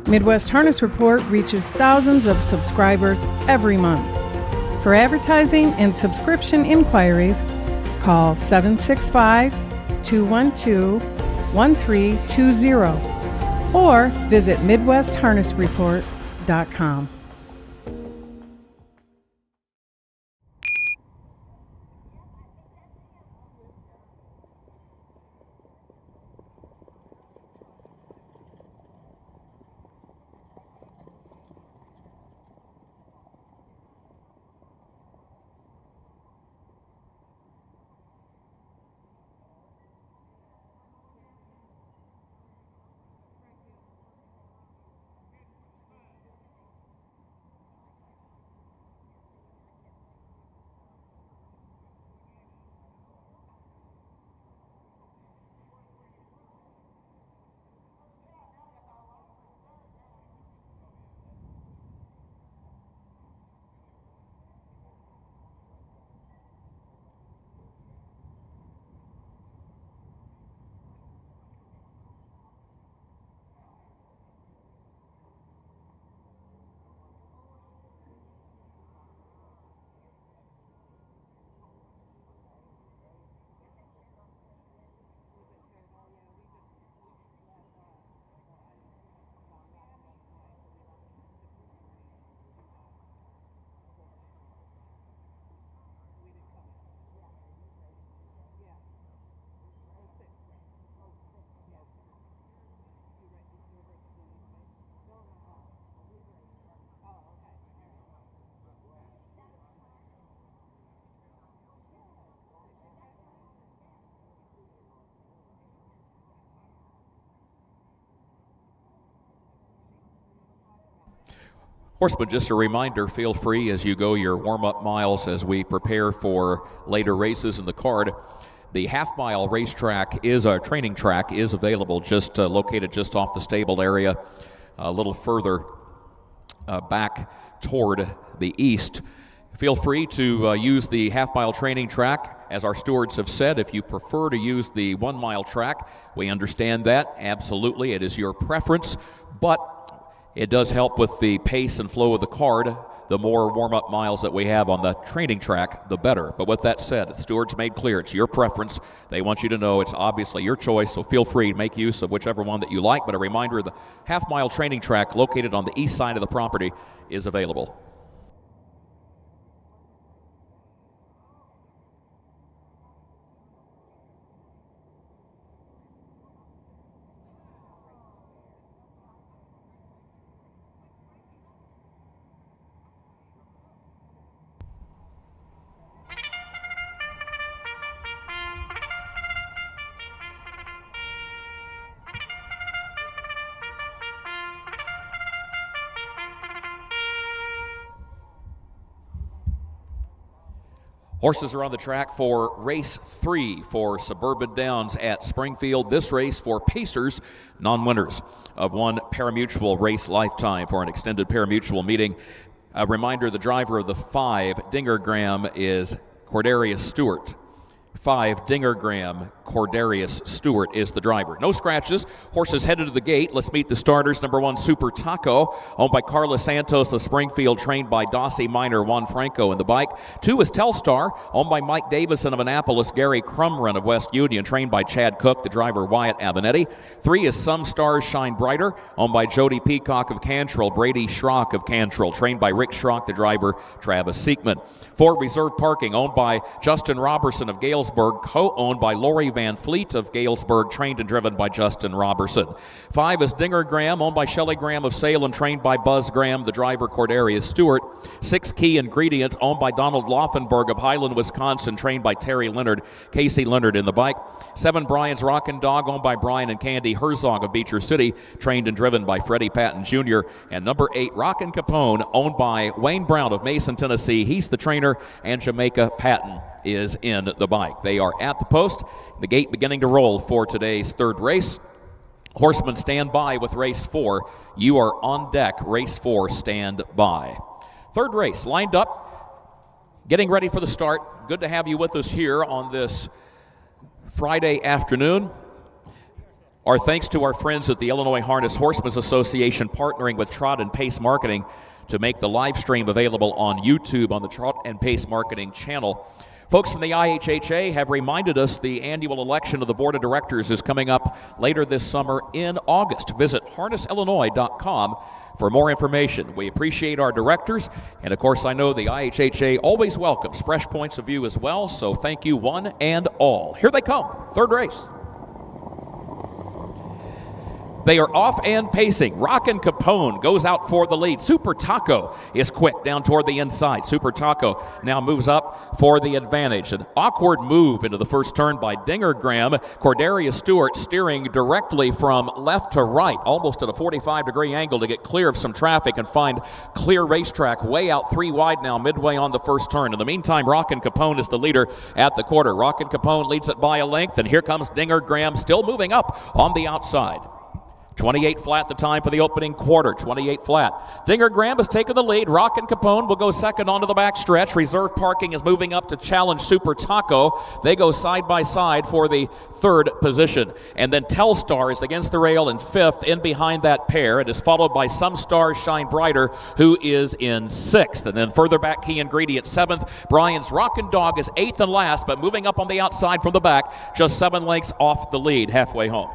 Midwest Harness Report reaches thousands of subscribers every month. For advertising and subscription inquiries, call 765-212-1320 or visit MidwestHarnessReport.com. Horsemen, just a reminder, feel free as you go your warm-up miles as we prepare for later races in the card. The half-mile racetrack training track is available, just located just off the stable area, a little further back toward the east. Feel free to use the half-mile training track. As our stewards have said, if you prefer to use the 1-mile track, we understand that. Absolutely, it is your preference, but it does help with the pace and flow of the card. The more warm-up miles that we have on the training track, the better. But with that said, the stewards made clear it's your preference. They want you to know it's obviously your choice, so feel free to make use of whichever one that you like. But a reminder, the half-mile training track located on the east side of the property is available. Horses are on the track for race 3 for Suburban Downs at Springfield. This race for Pacers, non-winners of one parimutuel race lifetime for an extended parimutuel meeting. A reminder, the driver of the 5 Dinger Graham is Cordarius Stewart. 5 Dinger Graham, Cordarius Stewart is the driver. No scratches. Horses headed to the gate. Let's meet the starters. Number 1, Super Taco, owned by Carlos Santos of Springfield, trained by Dossie Minor, Juan Franco in the bike. 2 is Telstar, owned by Mike Davison of Annapolis, Gary Crumrun of West Union, trained by Chad Cook, the driver Wyatt Avenetti. 3 is Some Stars Shine Brighter, owned by Jody Peacock of Cantrell, Brady Schrock of Cantrell, trained by Rick Schrock, the driver Travis Seekman. 4, Reserve Parking, owned by Justin Robertson of Galesburg, co-owned by Lori Van Fleet of Galesburg, trained and driven by Justin Robertson. 5 is Dinger Graham, owned by Shelley Graham of Salem, trained by Buzz Graham, the driver Cordarius Stewart. 6 Key Ingredients, owned by Donald Laufenberg of Highland, Wisconsin, trained by Terry Leonard, Casey Leonard in the bike. 7 Brian's Rockin' Dog, owned by Brian and Candy Herzog of Beecher City, trained and driven by Freddie Patton Jr. And number 8, Rockin' Capone, owned by Wayne Brown of Mason, Tennessee. He's the trainer, and Jamaica Patton is in the bike. They are at the post. The gate beginning to roll for today's 3rd race. Horsemen, stand by with race 4. You are on deck. Race 4, stand by. 3rd race lined up, getting ready for the start. Good to have you with us here on this Friday afternoon. Our thanks to our friends at the Illinois Harness Horsemen's Association, partnering with Trot and Pace Marketing to make the live stream available on YouTube on the Trot and Pace Marketing channel. Folks from the IHHA have reminded us the annual election of the Board of Directors is coming up later this summer in August. Visit harnessillinois.com for more information. We appreciate our directors, and of course I know the IHHA always welcomes fresh points of view as well, so thank you one and all. Here they come, 3rd race. They are off and pacing. Rockin' Capone goes out for the lead. Super Taco is quick down toward the inside. Super Taco now moves up for the advantage. An awkward move into the first turn by Dinger Graham. Cordarius Stewart steering directly from left to right, almost at a 45-degree angle to get clear of some traffic and find clear racetrack way out 3 wide now, midway on the first turn. In the meantime, Rockin' Capone is the leader at the quarter. Rockin' Capone leads it by a length, and here comes Dinger Graham still moving up on the outside. 28 flat the time for the opening quarter, 28 flat. Dinger Graham has taken the lead. Rockin' Capone will go second onto the back stretch. Reserve Parking is moving up to challenge Super Taco. They go side by side for the 3rd position. And then Telstar is against the rail in 5th, in behind that pair. It is followed by Some Stars Shine Brighter, who is in 6th. And then further back, Key Ingredient 7th. Brian's Rockin' Dog is 8th and last, but moving up on the outside from the back, just 7 lengths off the lead halfway home.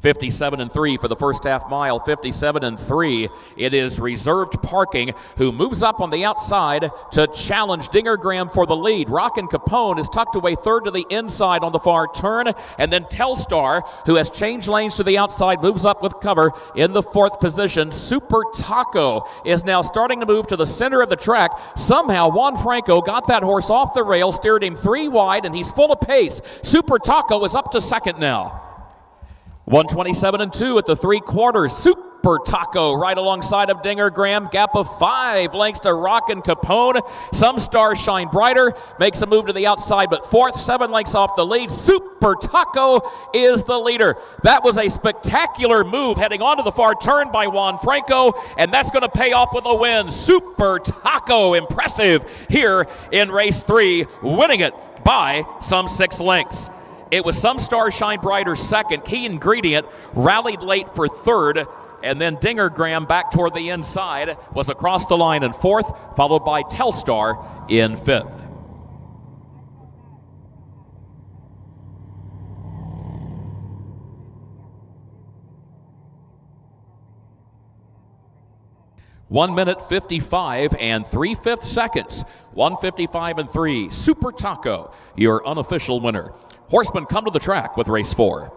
57-3 for the first half mile, 57-3. It is Reserved Parking who moves up on the outside to challenge Dinger Graham for the lead. Rockin' Capone is tucked away 3rd to the inside on the far turn, and then Telstar, who has changed lanes to the outside, moves up with cover in the 4th position. Super Taco is now starting to move to the center of the track. Somehow Juan Franco got that horse off the rail, steered him 3 wide, and he's full of pace. Super Taco is up to 2nd now. 127-2 at the 3/4. Super Taco right alongside of Dinger Graham. Gap of 5 lengths to Rockin' Capone. Some Stars Shine Brighter makes a move to the outside, but fourth, 7 lengths off the lead. Super Taco is the leader. That was a spectacular move heading onto the far turn by Juan Franco, and that's going to pay off with a win. Super Taco, impressive here in race 3, winning it by some 6 lengths. It was Some Stars Shine Brighter second. Key Ingredient rallied late for third, and then Dinger Graham back toward the inside was across the line in fourth, followed by Telstar in fifth. One minute 55 and 3/5 seconds. 1:55 and 3. Super Taco, your unofficial winner. Horsemen come to the track with race 4.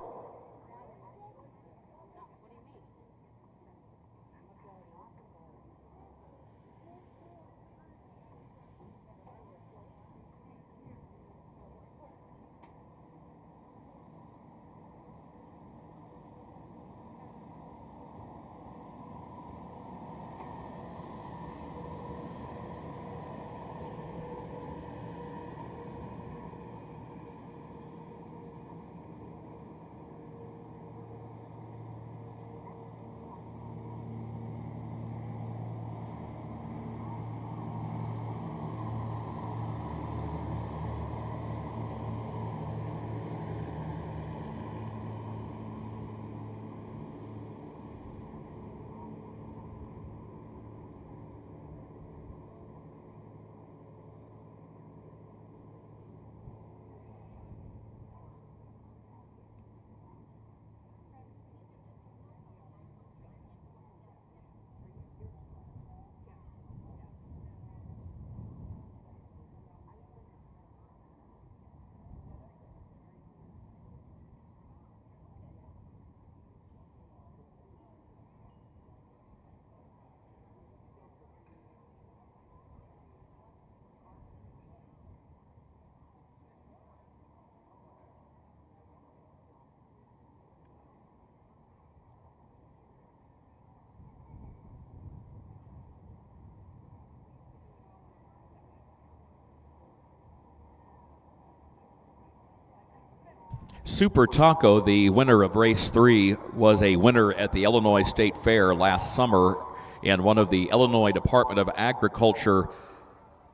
Super Taco, the winner of race 3, was a winner at the Illinois State Fair last summer in one of the Illinois Department of Agriculture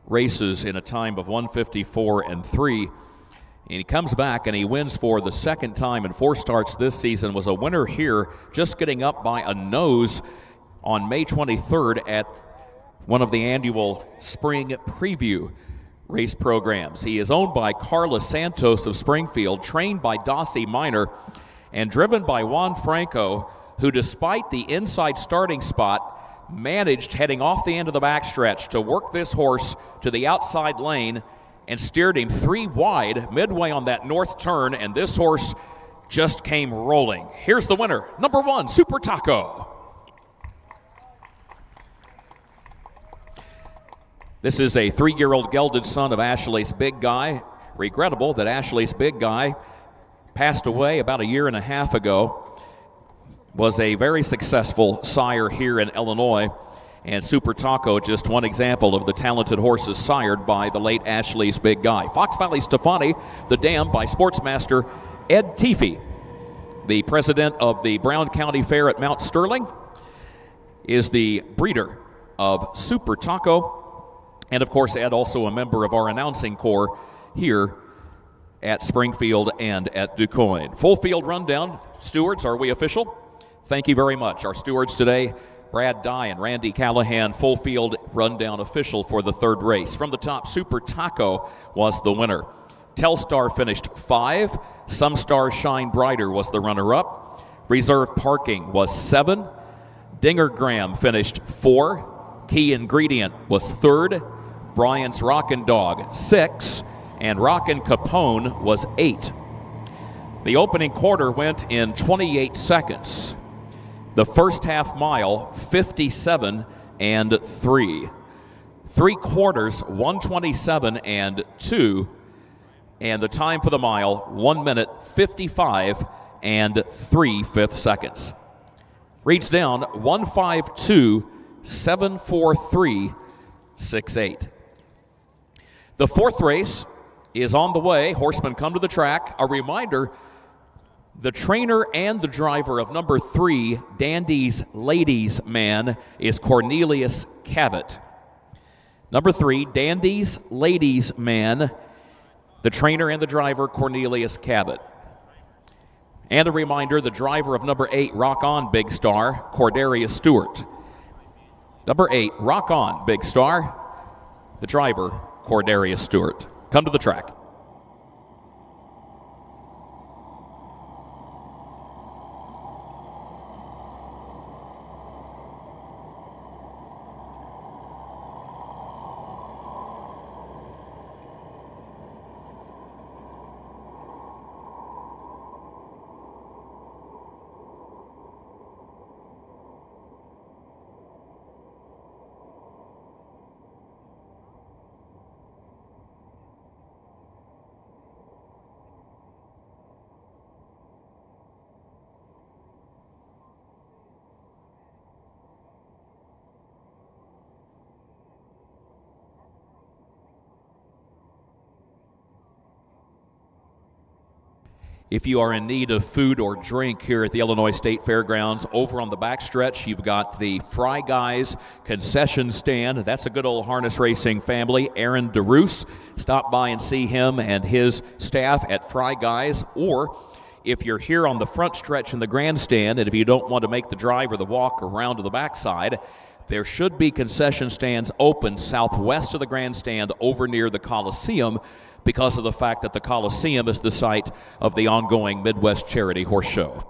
races in a time of 1:54 and 3. And he comes back and he wins for the second time in 4 starts this season. Was a winner here, just getting up by a nose on May 23rd at one of the annual spring preview race programs. He is owned by Carlos Santos of Springfield, trained by Dossie Minor, and driven by Juan Franco, who, despite the inside starting spot, managed, heading off the end of the backstretch, to work this horse to the outside lane and steered him 3 wide midway on that north turn, and this horse just came rolling. Here's the winner, number 1, Super Taco. This is a 3-year-old gelded son of Ashley's Big Guy. Regrettable that Ashley's Big Guy passed away about a year and a half ago. Was a very successful sire here in Illinois. And Super Taco, just one example of the talented horses sired by the late Ashley's Big Guy. Fox Valley Stefani, the dam by Sportsmaster Ed Teefy. The president of the Brown County Fair at Mount Sterling is the breeder of Super Taco. And, of course, Ed, also a member of our announcing corps here at Springfield and at DuQuoin. Full field rundown. Stewards, are we official? Thank you very much. Our stewards today, Brad Dye and Randy Callahan, full field rundown official for the 3rd race. From the top, Super Taco was the winner. Telstar finished 5. Some Stars Shine Brighter was the runner-up. Reserve Parking was 7. Dinger Graham finished 4. Key Ingredient was 3rd. Bryant's Rockin' Dog 6, and Rockin' Capone was 8. The opening quarter went in 28 seconds. The first half mile, 57 and 3. 3 quarters, 127 and 2. And the time for the mile, 1 minute, 55 and 3/5 seconds. Reads down 152-743-68. The fourth race is on the way. Horsemen come to the track. A reminder, the trainer and the driver of number 3, Dandy's Ladies Man, is Cornelius Cavett. Number 3, Dandy's Ladies Man, the trainer and the driver, Cornelius Cavett. And a reminder, the driver of number 8, Rock On Big Star, Cordarius Stewart. Number 8, Rock On Big Star, the driver, Cordarius Stewart. Come to the track. If you are in need of food or drink here at the Illinois State Fairgrounds, over on the backstretch, you've got the Fry Guys concession stand. That's a good old harness racing family. Aaron DeRoos, stop by and see him and his staff at Fry Guys. Or if you're here on the front stretch in the grandstand, and if you don't want to make the drive or the walk around to the backside, there should be concession stands open southwest of the grandstand over near the Coliseum, because of the fact that the Coliseum is the site of the ongoing Midwest Charity Horse Show.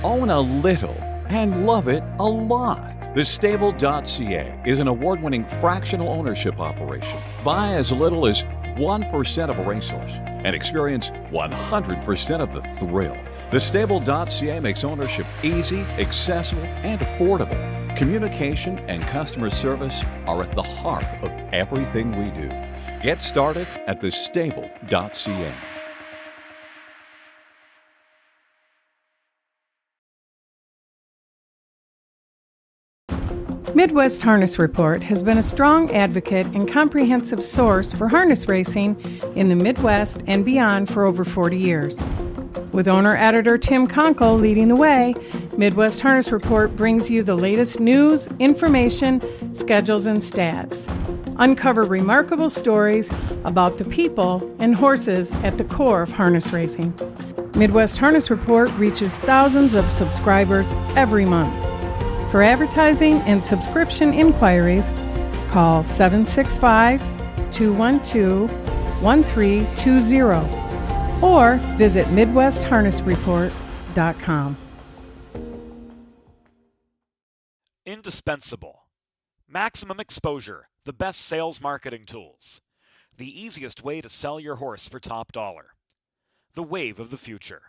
Own a little and love it a lot. TheStable.ca is an award-winning fractional ownership operation. Buy as little as 1% of a racehorse and experience 100% of the thrill. TheStable.ca makes ownership easy, accessible, and affordable. Communication and customer service are at the heart of everything we do. Get started at TheStable.ca. Midwest Harness Report has been a strong advocate and comprehensive source for harness racing in the Midwest and beyond for over 40 years. With owner-editor Tim Conkle leading the way, Midwest Harness Report brings you the latest news, information, schedules, and stats. Uncover remarkable stories about the people and horses at the core of harness racing. Midwest Harness Report reaches thousands of subscribers every month. For advertising and subscription inquiries, call 765-212-1320 or visit MidwestHarnessReport.com. Indispensable. Maximum exposure, the best sales marketing tools. The easiest way to sell your horse for top dollar. The wave of the future.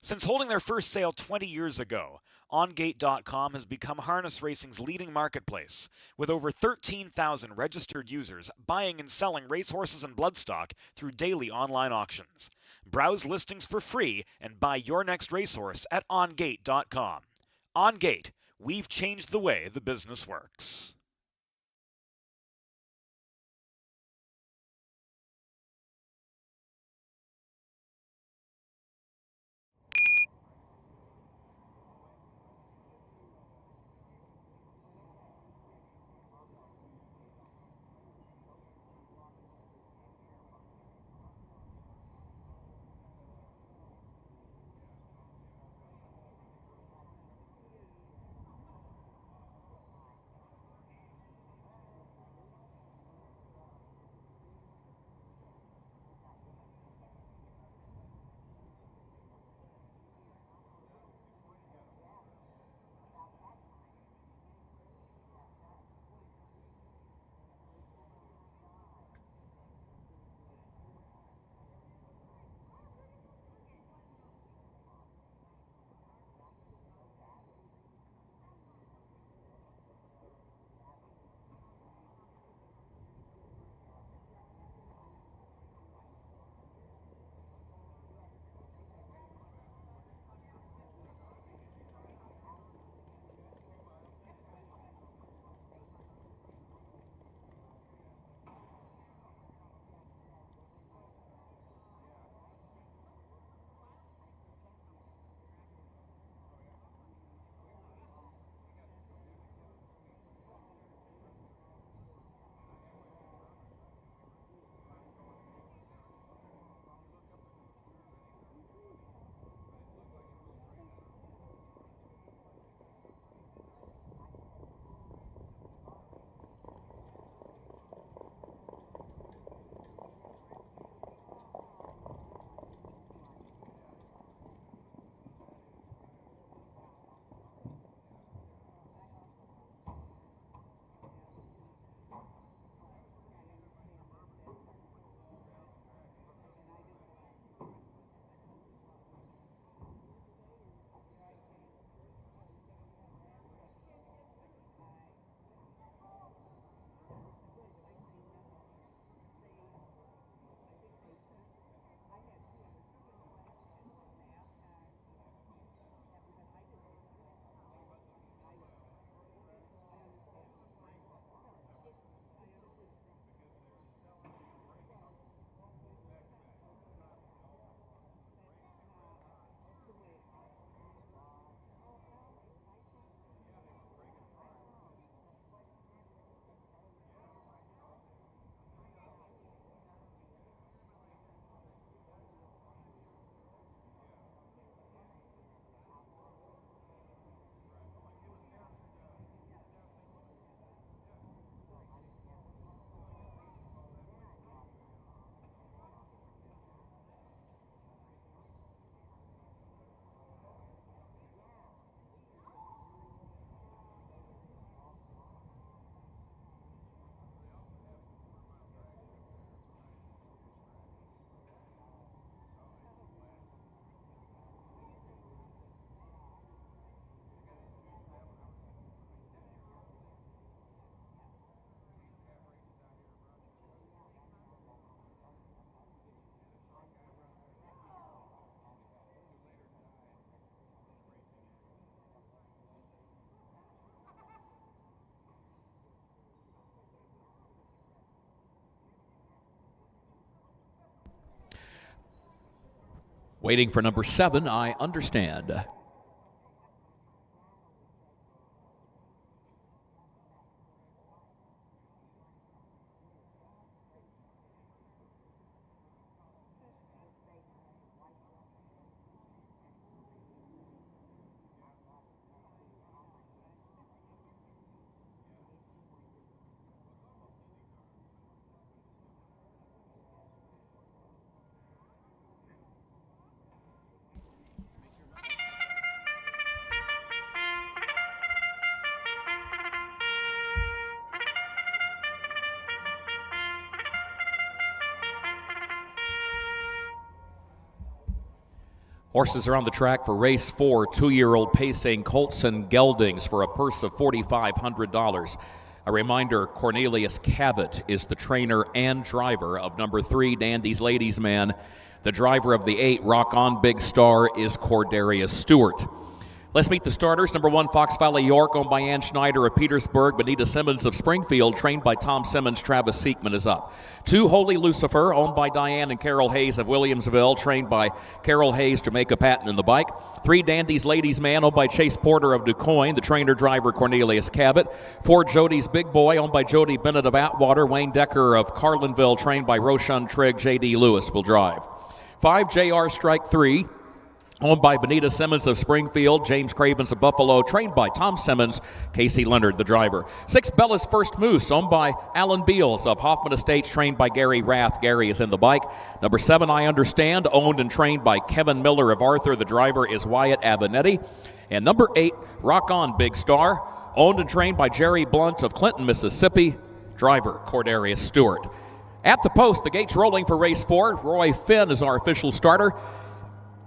Since holding their first sale 20 years ago, OnGate.com has become harness racing's leading marketplace, with over 13,000 registered users buying and selling racehorses and bloodstock through daily online auctions. Browse listings for free and buy your next racehorse at OnGate.com. OnGate, we've changed the way the business works. Waiting for number 7, I Understand. Horses are on the track for race 4, 2-year-old pacing Colts and Geldings for a purse of $4,500. A reminder, Cornelius Cavett is the trainer and driver of number 3, Dandy's Ladies Man. The driver of the 8, Rock On Big Star, is Cordarius Stewart. Let's meet the starters. Number 1, Fox Valley York, owned by Ann Schneider of Petersburg. Benita Simmons of Springfield, trained by Tom Simmons. Travis Seekman is up. 2, Holy Lucifer, owned by Diane and Carol Hayes of Williamsville, trained by Carol Hayes, Jamaica Patton in the bike. 3, Dandy's Ladies Man, owned by Chase Porter of DuQuoin. The trainer-driver Cornelius Cavett. 4, Jody's Big Boy, owned by Jody Bennett of Atwater. Wayne Decker of Carlinville, trained by Roshan Trigg. J.D. Lewis will drive. 5, JR Strike 3, owned by Benita Simmons of Springfield, James Cravens of Buffalo, trained by Tom Simmons, Casey Leonard, the driver. 6, Bella's First Moose, owned by Alan Beals of Hoffman Estates, trained by Gary Rath. Gary is in the bike. Number 7, I Understand, owned and trained by Kevin Miller of Arthur. The driver is Wyatt Avenetti. And number 8, Rock On Big Star, owned and trained by Jerry Blunt of Clinton, Mississippi. Driver, Cordarius Stewart. At the post, the gates rolling for race 4. Roy Finn is our official starter.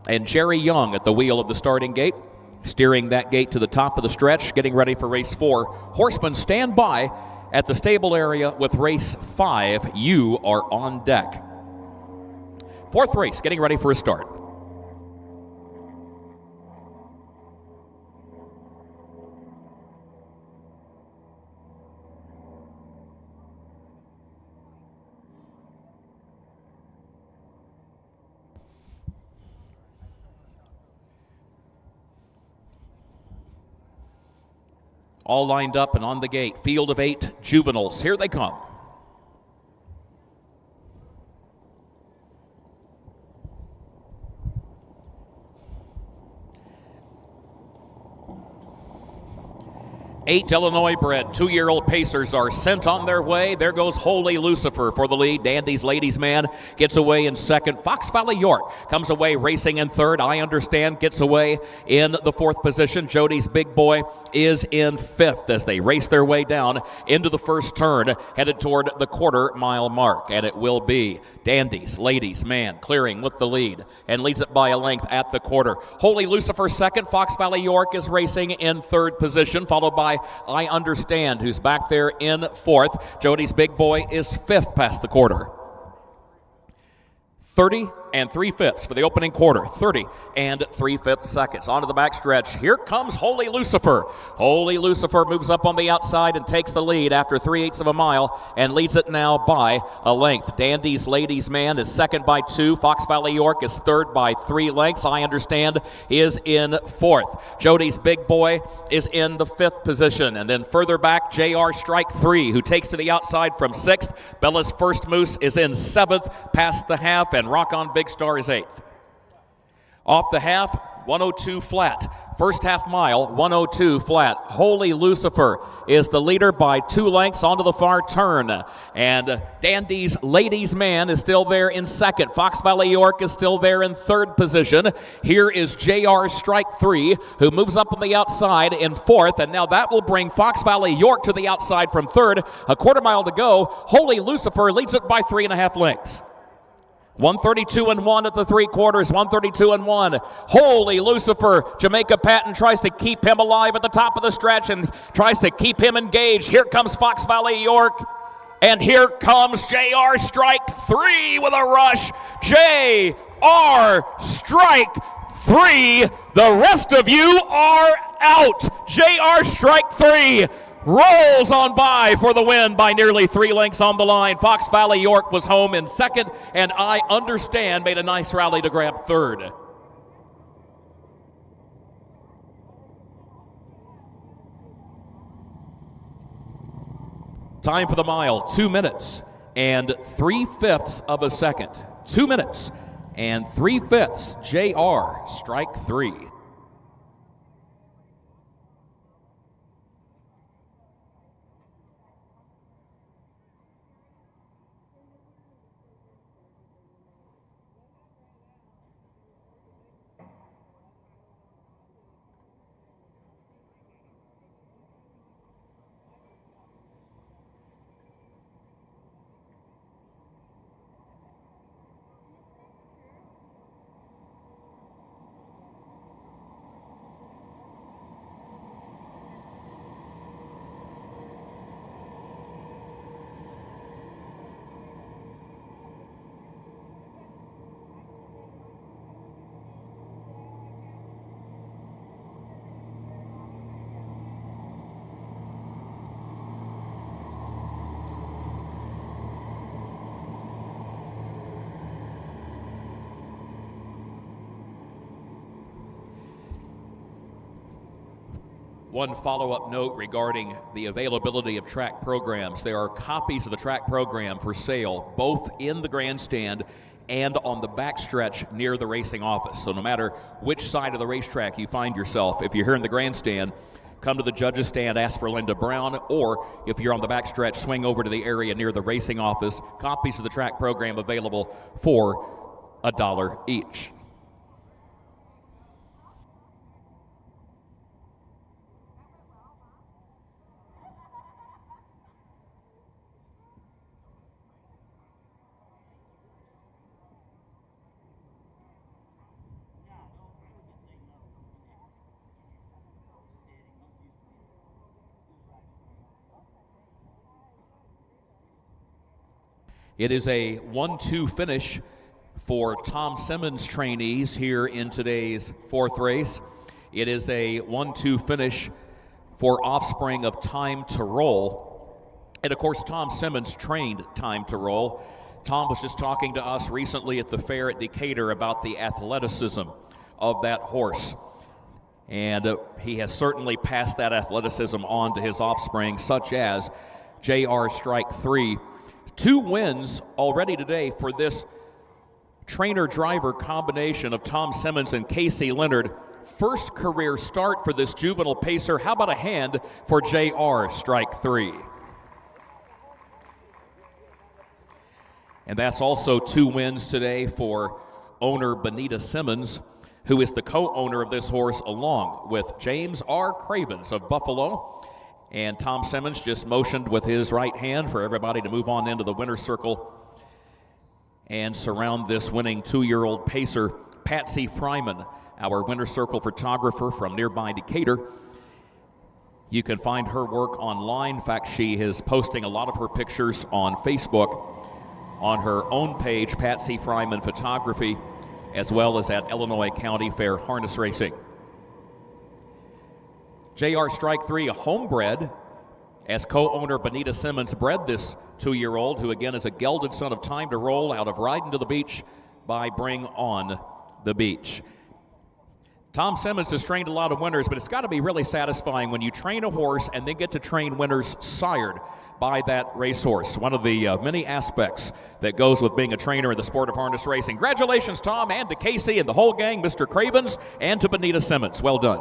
And Jerry Young at the wheel of the starting gate, steering that gate to the top of the stretch, getting ready for race 4. Horsemen, stand by at the stable area with race 5. You are on deck. 4th race, getting ready for a start. All lined up and on the gate. Field of 8 juveniles. Here they come. Eight Illinois-bred 2-year-old pacers are sent on their way. There goes Holy Lucifer for the lead. Dandy's Ladies Man gets away in 2nd. Fox Valley York comes away racing in 3rd. I Understand gets away in the 4th position. Jody's Big Boy is in 5th as they race their way down into the first turn, headed toward the quarter-mile mark. And it will be Dandy's Ladies Man clearing with the lead and leads it by a length at the quarter. Holy Lucifer 2nd. Fox Valley York is racing in 3rd position, followed by I Understand, who's back there in 4th. Jody's Big Boy is 5th past the quarter. 30 and 3/5 for the opening quarter. 30 and 3/5 seconds. Onto the backstretch. Here comes Holy Lucifer. Holy Lucifer moves up on the outside and takes the lead after 3/8 of a mile and leads it now by a length. Dandy's Ladies Man is 2nd by 2. Fox Valley York is 3rd by 3 lengths. I Understand is in 4th. Jody's Big Boy is in the 5th position. And then further back, JR Strike 3, who takes to the outside from 6th. Bella's First Moose is in 7th past the half, and Rock On Big Star is 8th. Off the half, 102 flat. First half mile, 102 flat. Holy Lucifer is the leader by 2 lengths onto the far turn. And Dandy's Ladies Man is still there in 2nd. Fox Valley York is still there in 3rd position. Here is JR Strike 3, who moves up on the outside in 4th. And now that will bring Fox Valley York to the outside from 3rd. A quarter mile to go. Holy Lucifer leads it by 3.5 lengths. 132-1 at the 3/4, 132-1. Holy Lucifer, Jamaica Patton tries to keep him alive at the top of the stretch and tries to keep him engaged. Here comes Fox Valley York, and here comes JR Strike 3 with a rush. JR Strike 3. The rest of you are out. JR Strike 3 rolls on by for the win by nearly 3 lengths on the line. Fox Valley York was home in 2nd, and I Understand made a nice rally to grab 3rd. Time for the mile, 2 minutes and 3/5 of a second. 2 minutes and 3/5. JR, strike 3. One follow-up note regarding the availability of track programs. There are copies of the track program for sale, both in the grandstand and on the backstretch near the racing office. So no matter which side of the racetrack you find yourself, if you're here in the grandstand, come to the judges' stand, ask for Linda Brown, or if you're on the backstretch, swing over to the area near the racing office. Copies of the track program available for $1 each. It is a 1-2 finish for Tom Simmons trainees here in today's fourth race. It is a 1-2 finish for offspring of Time to Roll. And of course, Tom Simmons trained Time to Roll. Tom was just talking to us recently at the fair at Decatur about the athleticism of that horse. And he has certainly passed that athleticism on to his offspring, such as JR Strike 3. 2 wins already today for this trainer-driver combination of Tom Simmons and Casey Leonard. First career start for this juvenile pacer. How about a hand for JR Strike 3? And that's also 2 wins today for owner Benita Simmons, who is the co-owner of this horse along with James R. Cravens of Buffalo. And Tom Simmons just motioned with his right hand for everybody to move on into the winner's circle and surround this winning 2-year-old pacer. Patsy Fryman, our winner's circle photographer from nearby Decatur. You can find her work online. In fact, she is posting a lot of her pictures on Facebook on her own page, Patsy Fryman Photography, as well as at Illinois County Fair Harness Racing. JR Strike 3, a homebred, as co-owner Benita Simmons bred this 2-year-old, who again is a gelded son of Time to Roll out of Riding to the Beach by Bring On the Beach. Tom Simmons has trained a lot of winners, but it's got to be really satisfying when you train a horse and then get to train winners sired by that racehorse. One of the many aspects that goes with being a trainer in the sport of harness racing. Congratulations, Tom, and to Casey and the whole gang, Mr. Cravens, and to Benita Simmons. Well done.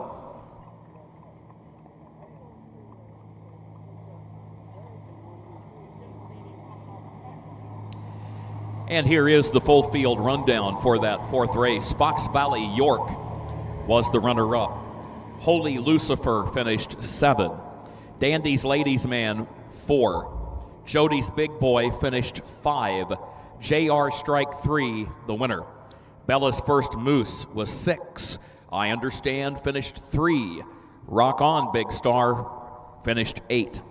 And here is the full field rundown for that fourth race. Fox Valley York was the runner-up. Holy Lucifer finished 7. Dandy's Ladies Man 4. Jody's Big Boy finished 5. JR Strike 3, the winner. Bella's First Moose was 6. I Understand finished 3. Rock On Big Star finished 8.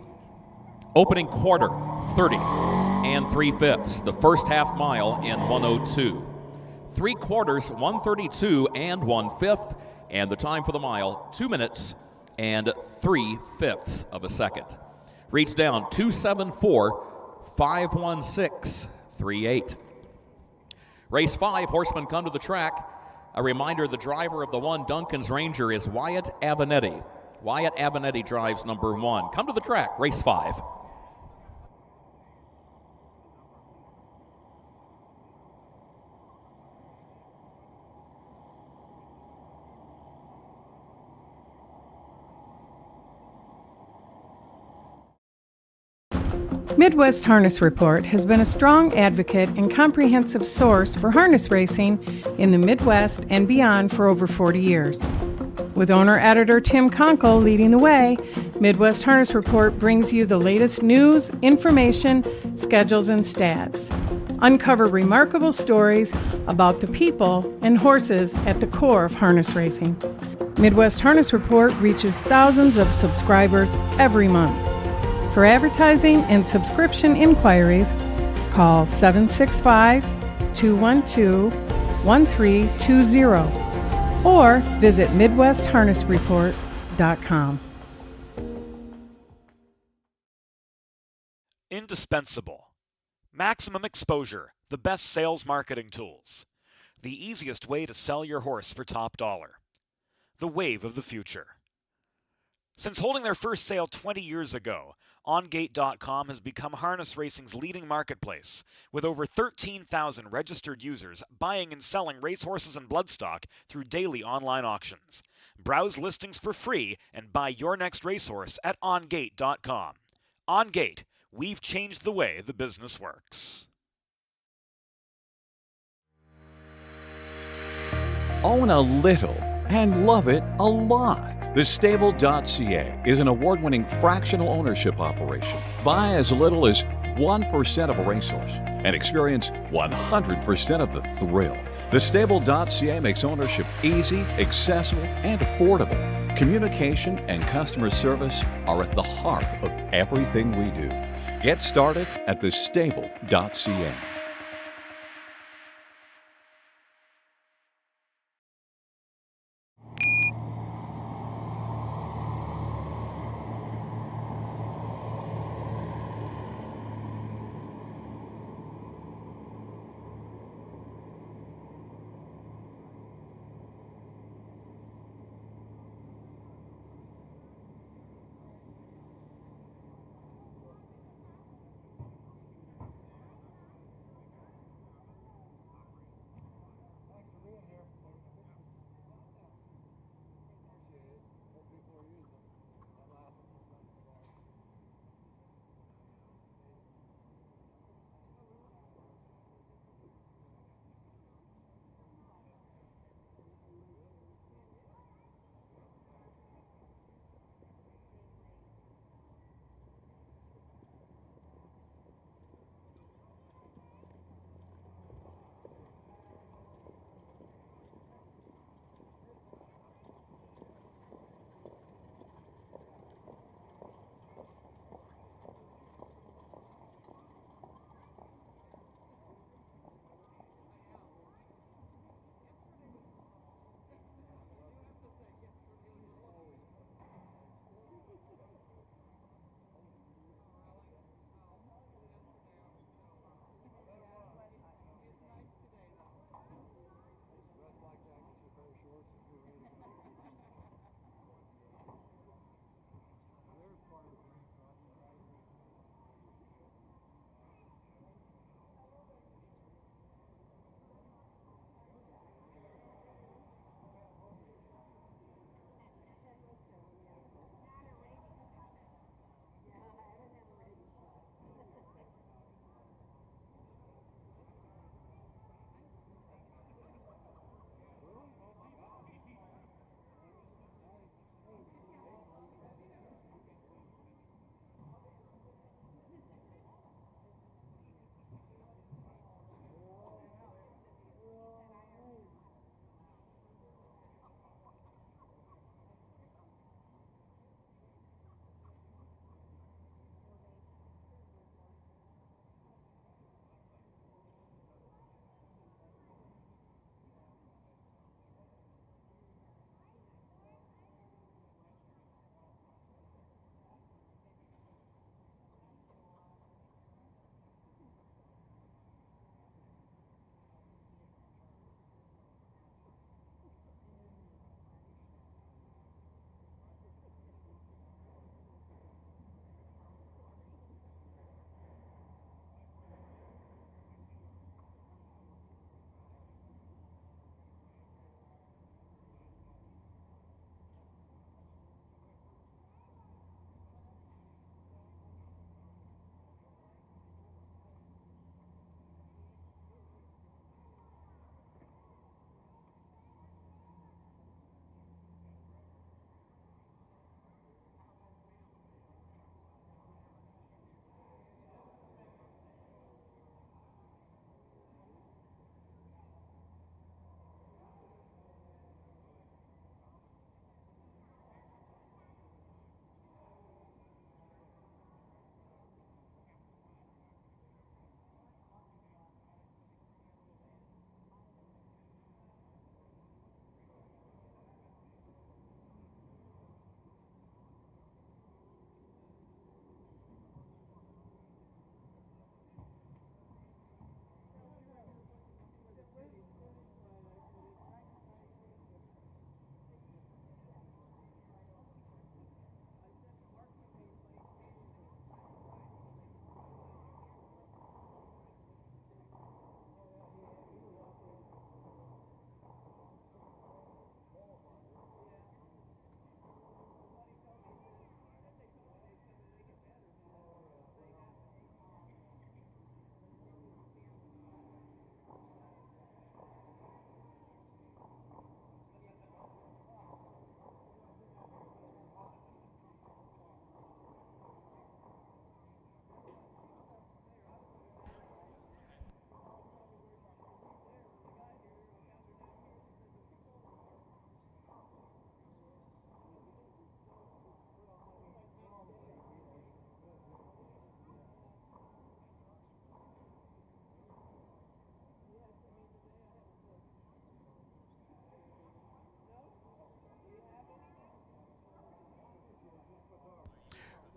Opening quarter, 30 and 3/5. The first half mile in 1:02. 3 quarters, 1:32 and 1/5. And the time for the mile, 2 minutes and 3/5 of a second. Reads down 2:74, 5:16.38. Race 5, horsemen come to the track. A reminder, the driver of the 1 Duncan's Ranger is Wyatt Avenatti. Wyatt Avenatti drives number 1. Come to the track, race 5. Midwest Harness Report has been a strong advocate and comprehensive source for harness racing in the Midwest and beyond for over 40 years. With owner-editor Tim Conkle leading the way, Midwest Harness Report brings you the latest news, information, schedules, and stats. Uncover remarkable stories about the people and horses at the core of harness racing. Midwest Harness Report reaches thousands of subscribers every month. For advertising and subscription inquiries, call 765-212-1320 or visit MidwestHarnessReport.com. Indispensable. Maximum exposure, the best sales marketing tools. The easiest way to sell your horse for top dollar. The wave of the future. Since holding their first sale 20 years ago, OnGate.com has become harness racing's leading marketplace, with over 13,000 registered users buying and selling racehorses and bloodstock through daily online auctions. Browse listings for free and buy your next racehorse at OnGate.com. OnGate, we've changed the way the business works. Own a little and love it a lot. TheStable.ca is an award-winning fractional ownership operation. Buy as little as 1% of a racehorse and experience 100% of the thrill. TheStable.ca makes ownership easy, accessible, and affordable. Communication and customer service are at the heart of everything we do. Get started at TheStable.ca.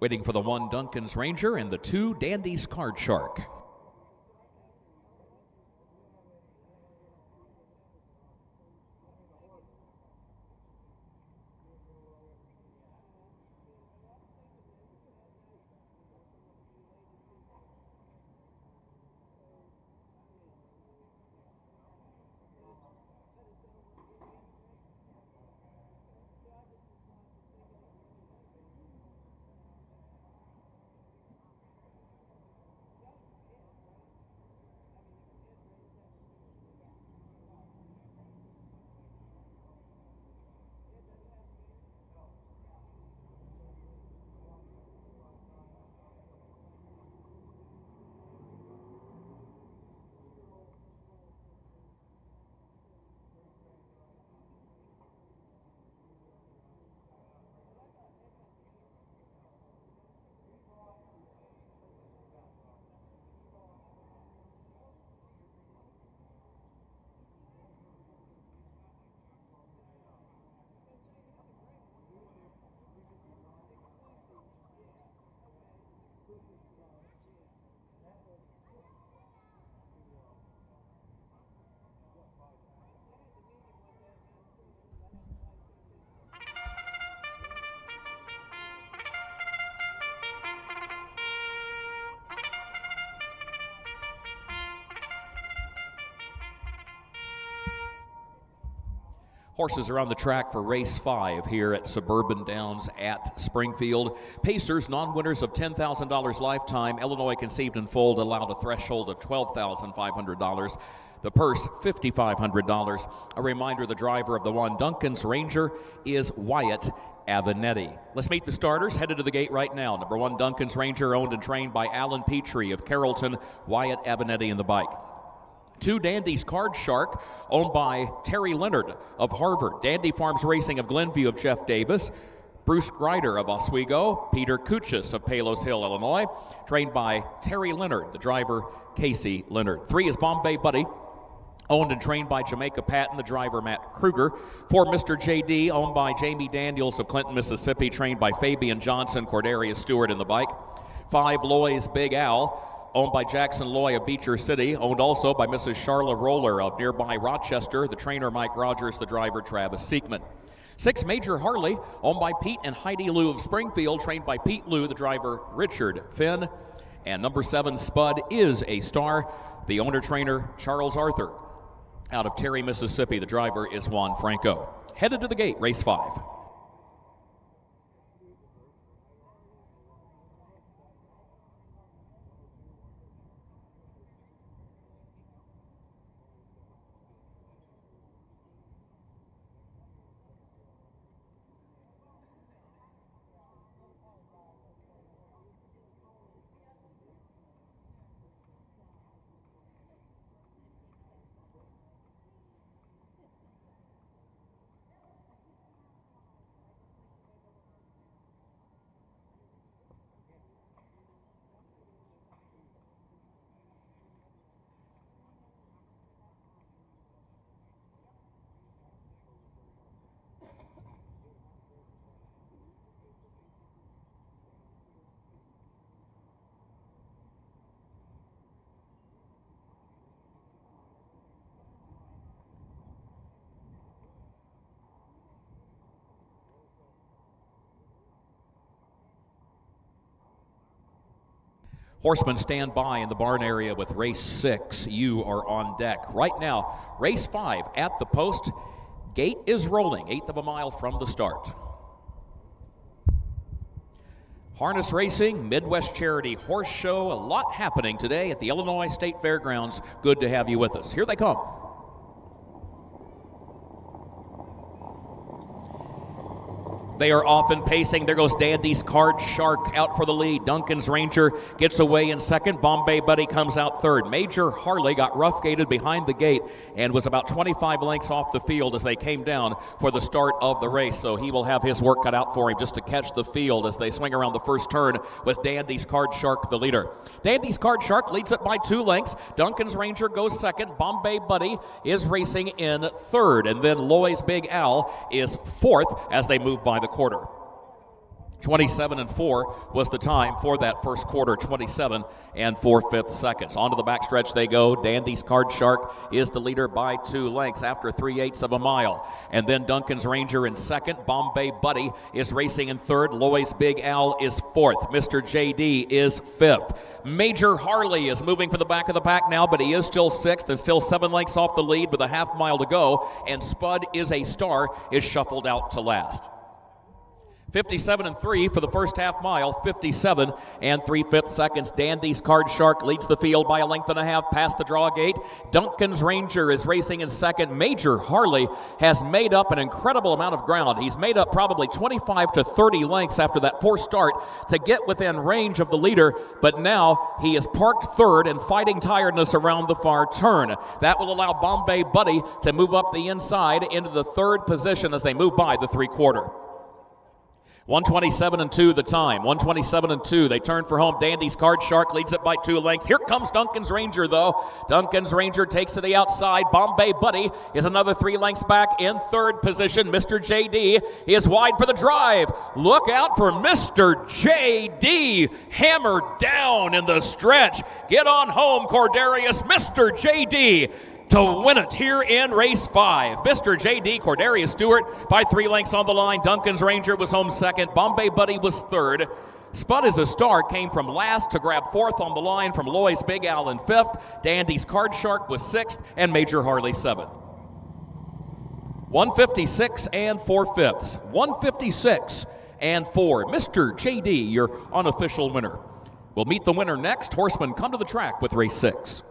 Waiting for the 1 Duncan's Ranger and the 2 Dandy's Card Shark. Horses are on the track for race 5 here at Suburban Downs at Springfield. Pacers, non-winners of $10,000 lifetime. Illinois Conceived and Foaled allowed a threshold of $12,500. The purse, $5,500. A reminder, the driver of the 1 Duncan's Ranger is Wyatt Avenatti. Let's meet the starters, headed to the gate right now. Number 1 Duncan's Ranger, owned and trained by Alan Petrie of Carrollton. Wyatt Avenatti in the bike. 2 Dandy's Card Shark, owned by Terry Leonard of Harvard. Dandy Farms Racing of Glenview of Jeff Davis. Bruce Grider of Oswego. Peter Kuchis of Palos Hill, Illinois. Trained by Terry Leonard, the driver Casey Leonard. 3 is Bombay Buddy, owned and trained by Jamaica Patton, the driver Matt Kruger. 4 Mr. JD, owned by Jamie Daniels of Clinton, Mississippi, trained by Fabian Johnson, Cordarius Stewart in the bike. 5 Loy's Big Al, owned by Jackson Loy of Beecher City, owned also by Mrs. Charla Roller of nearby Rochester, the trainer Mike Rogers, the driver Travis Seekman. 6 Major Harley, owned by Pete and Heidi Lou of Springfield, trained by Pete Lou, the driver Richard Finn. And number 7 Spud is a star, the owner-trainer Charles Arthur. Out of Terry, Mississippi, the driver is Juan Franco. Headed to the gate, race 5. Horsemen stand by in the barn area with race 6. You are on deck. Right now, race 5 at the post. Gate is rolling, 1/8 of a mile from the start. Harness Racing, Midwest Charity Horse Show. A lot happening today at the Illinois State Fairgrounds. Good to have you with us. Here they come. They are off and pacing. There goes Dandy's Card Shark out for the lead. Duncan's Ranger gets away in second. Bombay Buddy comes out third. Major Harley got rough gated behind the gate and was about 25 lengths off the field as they came down for the start of the race. So he will have his work cut out for him just to catch the field as they swing around the first turn with Dandy's Card Shark the leader. Dandy's Card Shark leads it by 2 lengths. Duncan's Ranger goes second. Bombay Buddy is racing in third. And then Loy's Big Al is fourth as they move by the quarter. 27 and 4 was the time for that first quarter, 27 and 4/5 seconds. Onto the backstretch they go. Dandy's Card Shark is the leader by 2 lengths after 3/8 of a mile. And then Duncan's Ranger in second. Bombay Buddy is racing in third. Loy's Big Al is fourth. Mr. JD is fifth. Major Harley is moving for the back of the pack now, but he is still sixth and still 7 lengths off the lead with a half mile to go. And Spud is a Star is shuffled out to last. 57 and 3 for the first half mile, 57 and 3/5 seconds. Dandy's Card Shark leads the field by a length and a half past the draw gate. Duncan's Ranger is racing in second. Major Harley has made up an incredible amount of ground. He's made up probably 25 to 30 lengths after that poor start to get within range of the leader, but now he is parked third and fighting tiredness around the far turn. That will allow Bombay Buddy to move up the inside into the third position as they move by the 3/4. 127 and 2 the time. 127 and 2. They turn for home. Dandy's Card Shark leads it by 2 lengths. Here comes Duncan's Ranger, though. Duncan's Ranger takes to the outside. Bombay Buddy is another 3 lengths back in third position. Mr. JD is wide for the drive. Look out for Mr. JD. Hammered down in the stretch. Get on home, Cordarius. Mr. JD to win it here in race 5. Mr. J.D. Cordarius Stewart by 3 lengths on the line. Duncan's Ranger was home second. Bombay Buddy was third. Spud is a Star came from last to grab fourth on the line from Loy's Big Al in fifth. Dandy's Card Shark was sixth and Major Harley seventh. 156 and 4/5. 156 and 4. Mr. J.D., your unofficial winner. We'll meet the winner next. Horsemen come to the track with race 6.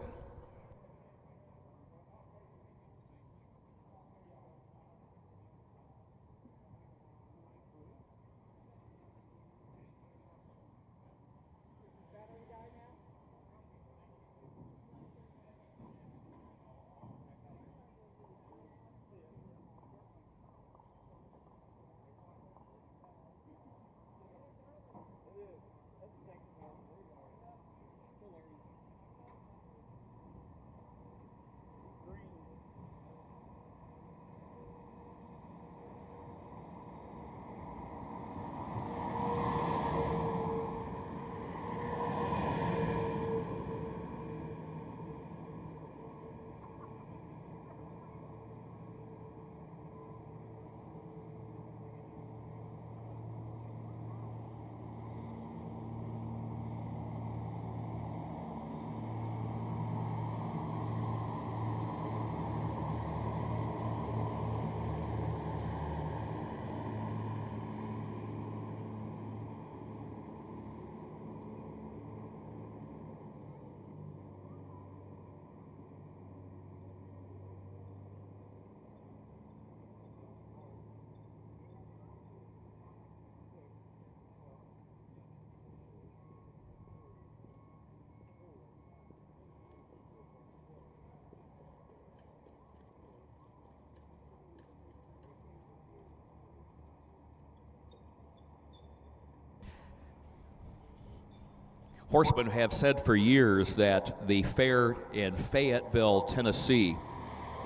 Horsemen have said for years that the fair in Fayetteville, Tennessee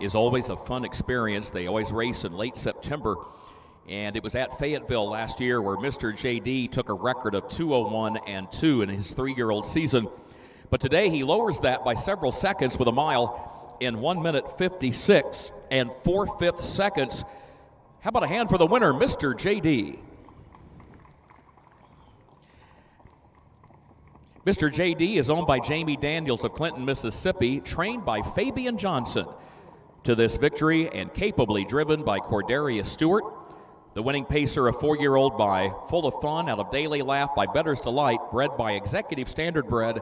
is always a fun experience. They always race in late September, and it was at Fayetteville last year where Mr. JD took a record of 2:01 and 2 in his 3-year-old season. But today he lowers that by several seconds with a mile in 1 minute 56 and 4/5 seconds. How about a hand for the winner, Mr. JD? Mr. JD is owned by Jamie Daniels of Clinton, Mississippi, trained by Fabian Johnson to this victory and capably driven by Cordarius Stewart. The winning pacer, a 4-year-old by Full of Fun out of Daily Laugh by Better's Delight, bred by Executive Standard Bred,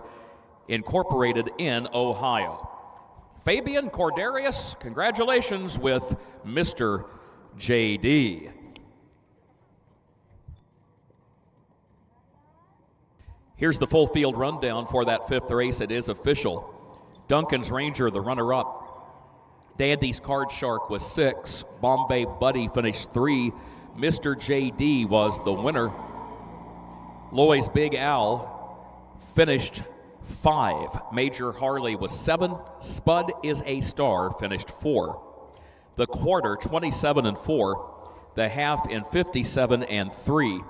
incorporated in Ohio. Fabian, Cordarius, congratulations with Mr. JD. Here's the full field rundown for that 5th race. It is official. Duncan's Ranger, the runner-up. Dandy's Card Shark was 6. Bombay Buddy finished 3. Mr. JD was the winner. Loy's Big Al finished 5. Major Harley was 7. Spud is a Star, finished 4. The quarter, 27 and 4. The half in 57 and 3.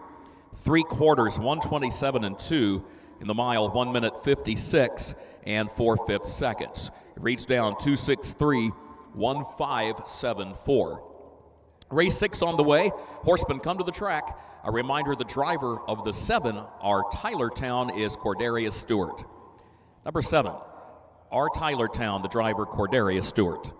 3 quarters, 127 and 2 in the mile, 1 minute 56 and 4/5 seconds. It reads down 263, 1574. Race 6 on the way. Horsemen come to the track. A reminder, the driver of the 7, our Tylertown, is Cordarius Stewart. Number 7, our Tylertown, the driver, Cordarius Stewart.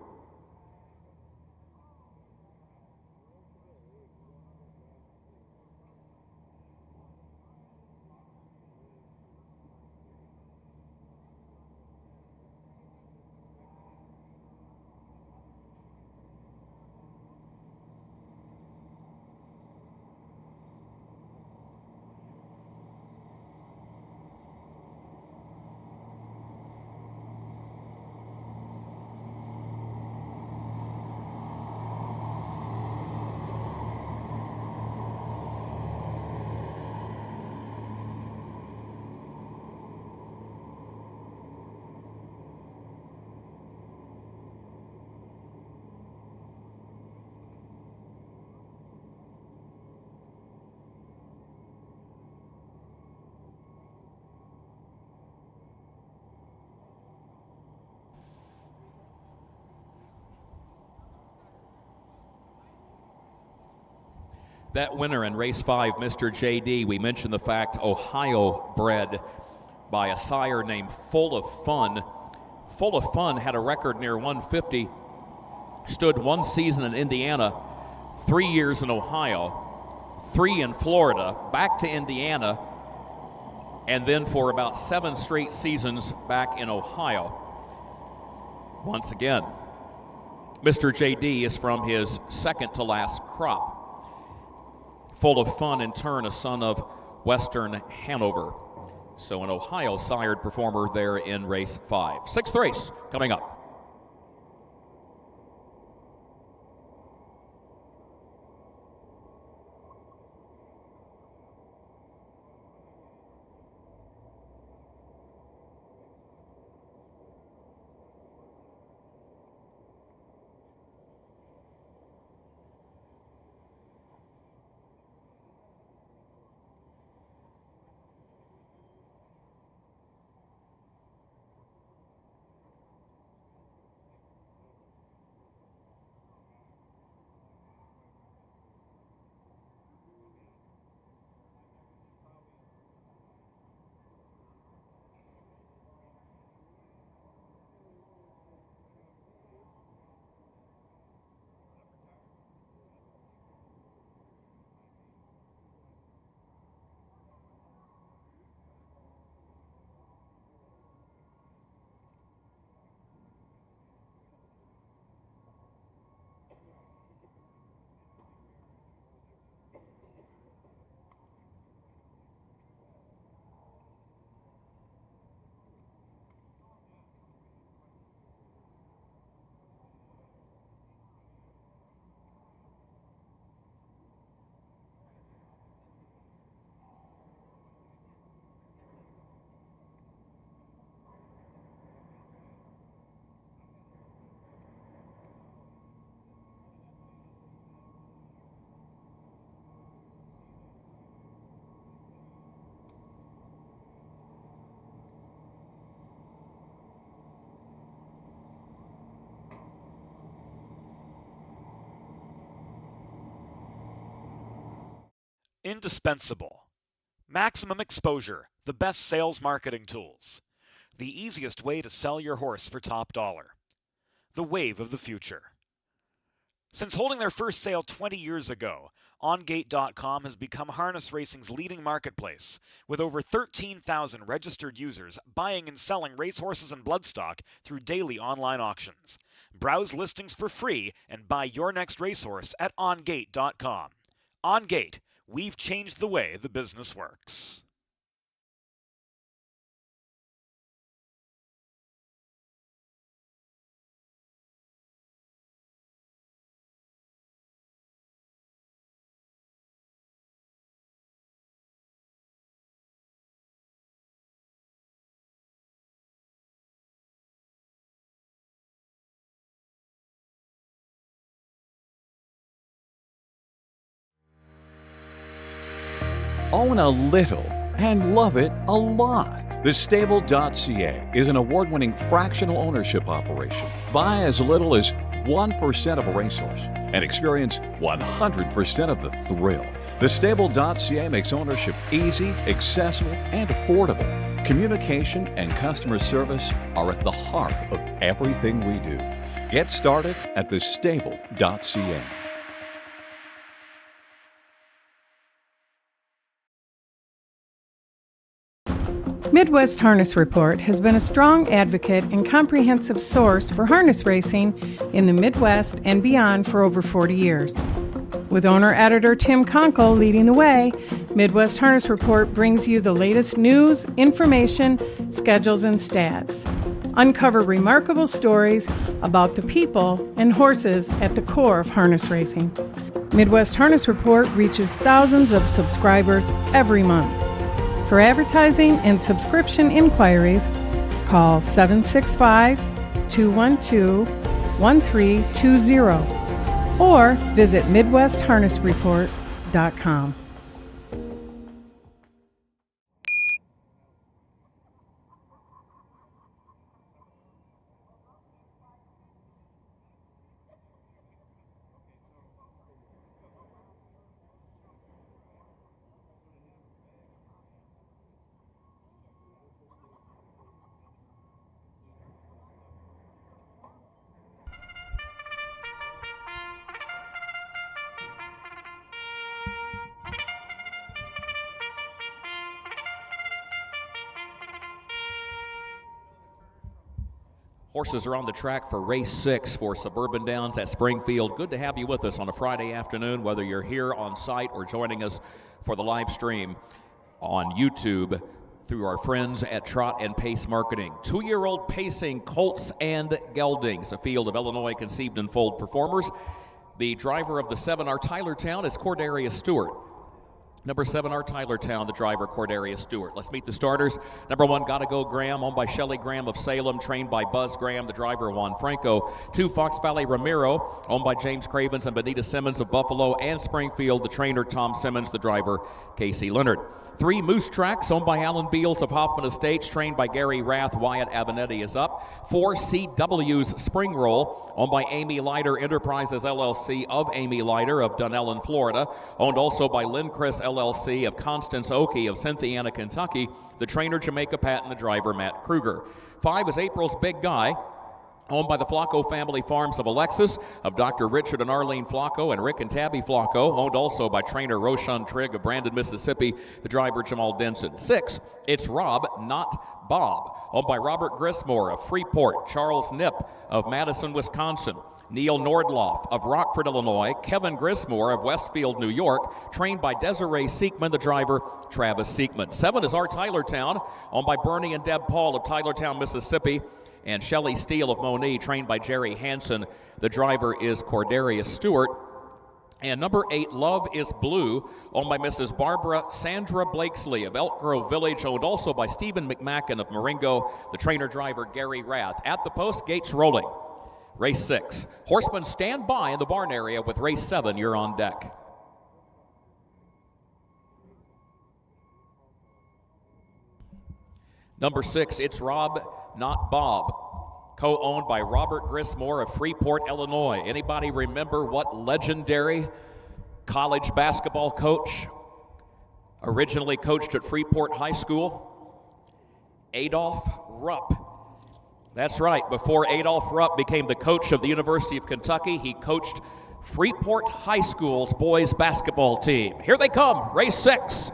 That winner in race 5, Mr. JD, we mentioned the fact Ohio bred by a sire named Full of Fun. Full of Fun had a record near 150, stood 1 season in Indiana, 3 years in Ohio, 3 in Florida, back to Indiana, and then for about 7 straight seasons back in Ohio. Once again, Mr. JD is from his second to last crop. Full of Fun, in turn, a son of Western Hanover. So an Ohio sired performer there in race 5. 6th race coming up. Indispensable. Maximum exposure, the best sales marketing tools. The easiest way to sell your horse for top dollar. The wave of the future. Since holding their first sale 20 years ago, OnGate.com has become harness racing's leading marketplace, with over 13,000 registered users buying and selling racehorses and bloodstock through daily online auctions. Browse listings for free and buy your next racehorse at OnGate.com. OnGate, we've changed the way the business works. Own a little and love it a lot. Thestable.ca is an award-winning fractional ownership operation. Buy as little as 1% of a racehorse and experience 100% of the thrill. Thestable.ca makes ownership easy, accessible, and affordable. Communication and customer service are at the heart of everything we do. Get started at thestable.ca. Midwest Harness Report has been a strong advocate and comprehensive source for harness racing in the Midwest and beyond for over 40 years. With owner-editor Tim Conkle leading the way, Midwest Harness Report brings you the latest news, information, schedules, and stats. Uncover remarkable stories about the people and horses at the core of harness racing. Midwest Harness Report reaches thousands of subscribers every month. For advertising and subscription inquiries, call 765-212-1320 or visit MidwestHarnessReport.com. Horses are on the track for race 6 for Suburban Downs at Springfield. Good to have you with us on a Friday afternoon, whether you're here on site or joining us for the live stream on YouTube through our friends at Trot and Pace Marketing. 2-year-old pacing colts and geldings, a field of Illinois conceived and foaled performers. The driver of the 7R Tylertown is Cordarius Stewart. Number 7R Tylertown, the driver, Cordarius Stewart. Let's meet the starters. Number 1, Gotta Go Graham, owned by Shelley Graham of Salem, trained by Buzz Graham, the driver, Juan Franco. 2, Fox Valley Ramiro, owned by James Cravens and Benita Simmons of Buffalo and Springfield, the trainer, Tom Simmons, the driver, Casey Leonard. 3, Moose Tracks, owned by Alan Beals of Hoffman Estates, trained by Gary Rath. Wyatt Avenetti is up. 4, CW's Spring Roll, owned by Amy Leiter Enterprises LLC of Amy Leiter of Dunellen, Florida, owned also by Lynn Chris LLC of Constance Oakey of Cynthiana, Kentucky, the trainer Jamaica Patton, the driver Matt Kruger. 5 is April's Big Guy, owned by the Flacco family farms of Alexis, of Dr. Richard and Arlene Flacco and Rick and Tabby Flacco, owned also by trainer Roshan Trigg of Brandon, Mississippi, the driver Jamal Denson. 6, it's Rob, Not Bob, owned by Robert Grismore of Freeport, Charles Knipp of Madison, Wisconsin, Neil Nordloff of Rockford, Illinois, Kevin Grismore of Westfield, New York, trained by Desiree Seekman, the driver Travis Seekman. 7 is our Tylertown, owned by Bernie and Deb Paul of Tylertown, Mississippi, and Shelley Steele of Monee, trained by Jerry Hansen. The driver is Cordarius Stewart. And number 8, Love is Blue, owned by Mrs. Barbara Sandra Blakesley of Elk Grove Village, owned also by Stephen McMacken of Marengo, the trainer-driver Gary Rath. At the post, gates rolling. Race 6. Horsemen stand by in the barn area with race 7. You're on deck. Number 6, it's Rob, Not Bob, co-owned by Robert Grismore of Freeport, Illinois. Anybody remember what legendary college basketball coach originally coached at Freeport High School? Adolph Rupp. That's right. Before Adolph Rupp became the coach of the University of Kentucky, he coached Freeport High School's boys basketball team. Here they come, race 6.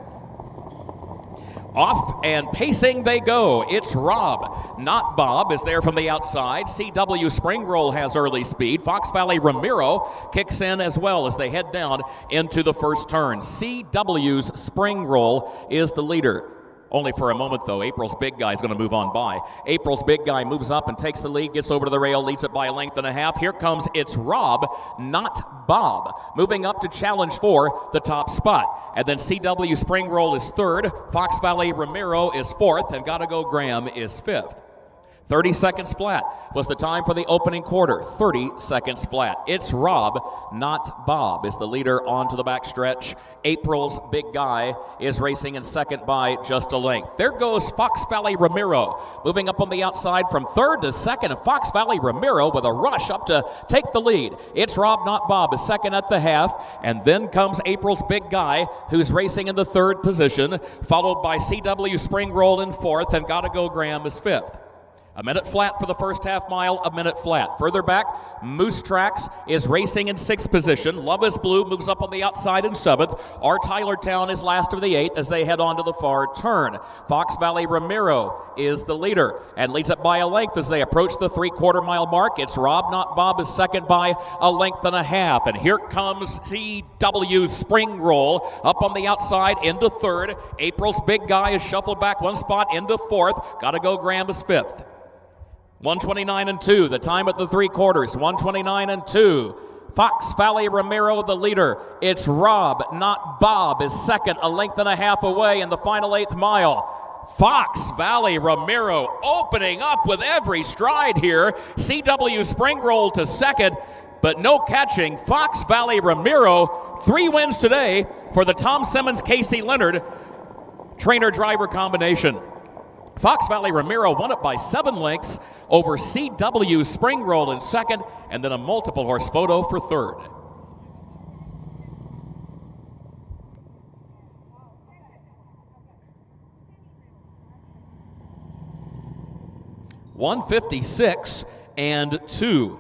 Off and pacing they go. It's Rob, Not Bob, is there from the outside. CW Spring Roll has early speed. Fox Valley Ramiro kicks in as well as they head down into the first turn. CW's Spring Roll is the leader. Only for a moment, though. April's Big Guy is going to move on by. April's Big Guy moves up and takes the lead, gets over to the rail, leads it by a length and a half. Here comes It's Rob, Not Bob, moving up to challenge for the top spot. And then CW Spring Roll is third, Fox Valley Ramiro is fourth, and Gotta Go Graham is fifth. 30 seconds flat was the time for the opening quarter. 30 seconds flat. It's Rob, not Bob, is the leader onto the backstretch. April's Big Guy is racing in second by just a length. There goes Fox Valley Ramiro, moving up on the outside from third to second, and Fox Valley Ramiro with a rush up to take the lead. It's Rob, not Bob, is second at the half, and then comes April's Big Guy, who's racing in the third position, followed by CW Spring Roll in fourth, and Gotta Go Graham is fifth. A minute flat for the first half mile, a minute flat. Further back, Moose Tracks is racing in sixth position. Love is Blue moves up on the outside in seventh. Our Tylertown is last of the eighth as they head on to the far turn. Fox Valley Ramiro is the leader and leads it by a length as they approach the 3/4 mile mark. It's Rob, not Bob, is second by a length and a half. And here comes CW Spring Roll up on the outside into third. April's Big Guy is shuffled back one spot into fourth. Gotta Go Graham is fifth. 1:29 and 2, the time at the 3/4, 1:29 and 2. Fox Valley Ramiro, the leader. It's Rob, not Bob, is second, a length and a half away in the final 8th mile. Fox Valley Ramiro opening up with every stride here. CW Spring Roll to second, but no catching. Fox Valley Ramiro, 3 wins today for the Tom Simmons Casey Leonard trainer-driver combination. Fox Valley Ramiro won it by 7 lengths over CW Spring Roll in second, and then a multiple horse photo for third. (1:56 and 2).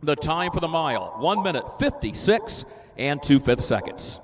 The time for the mile, 1 minute 56 and 2/5 seconds.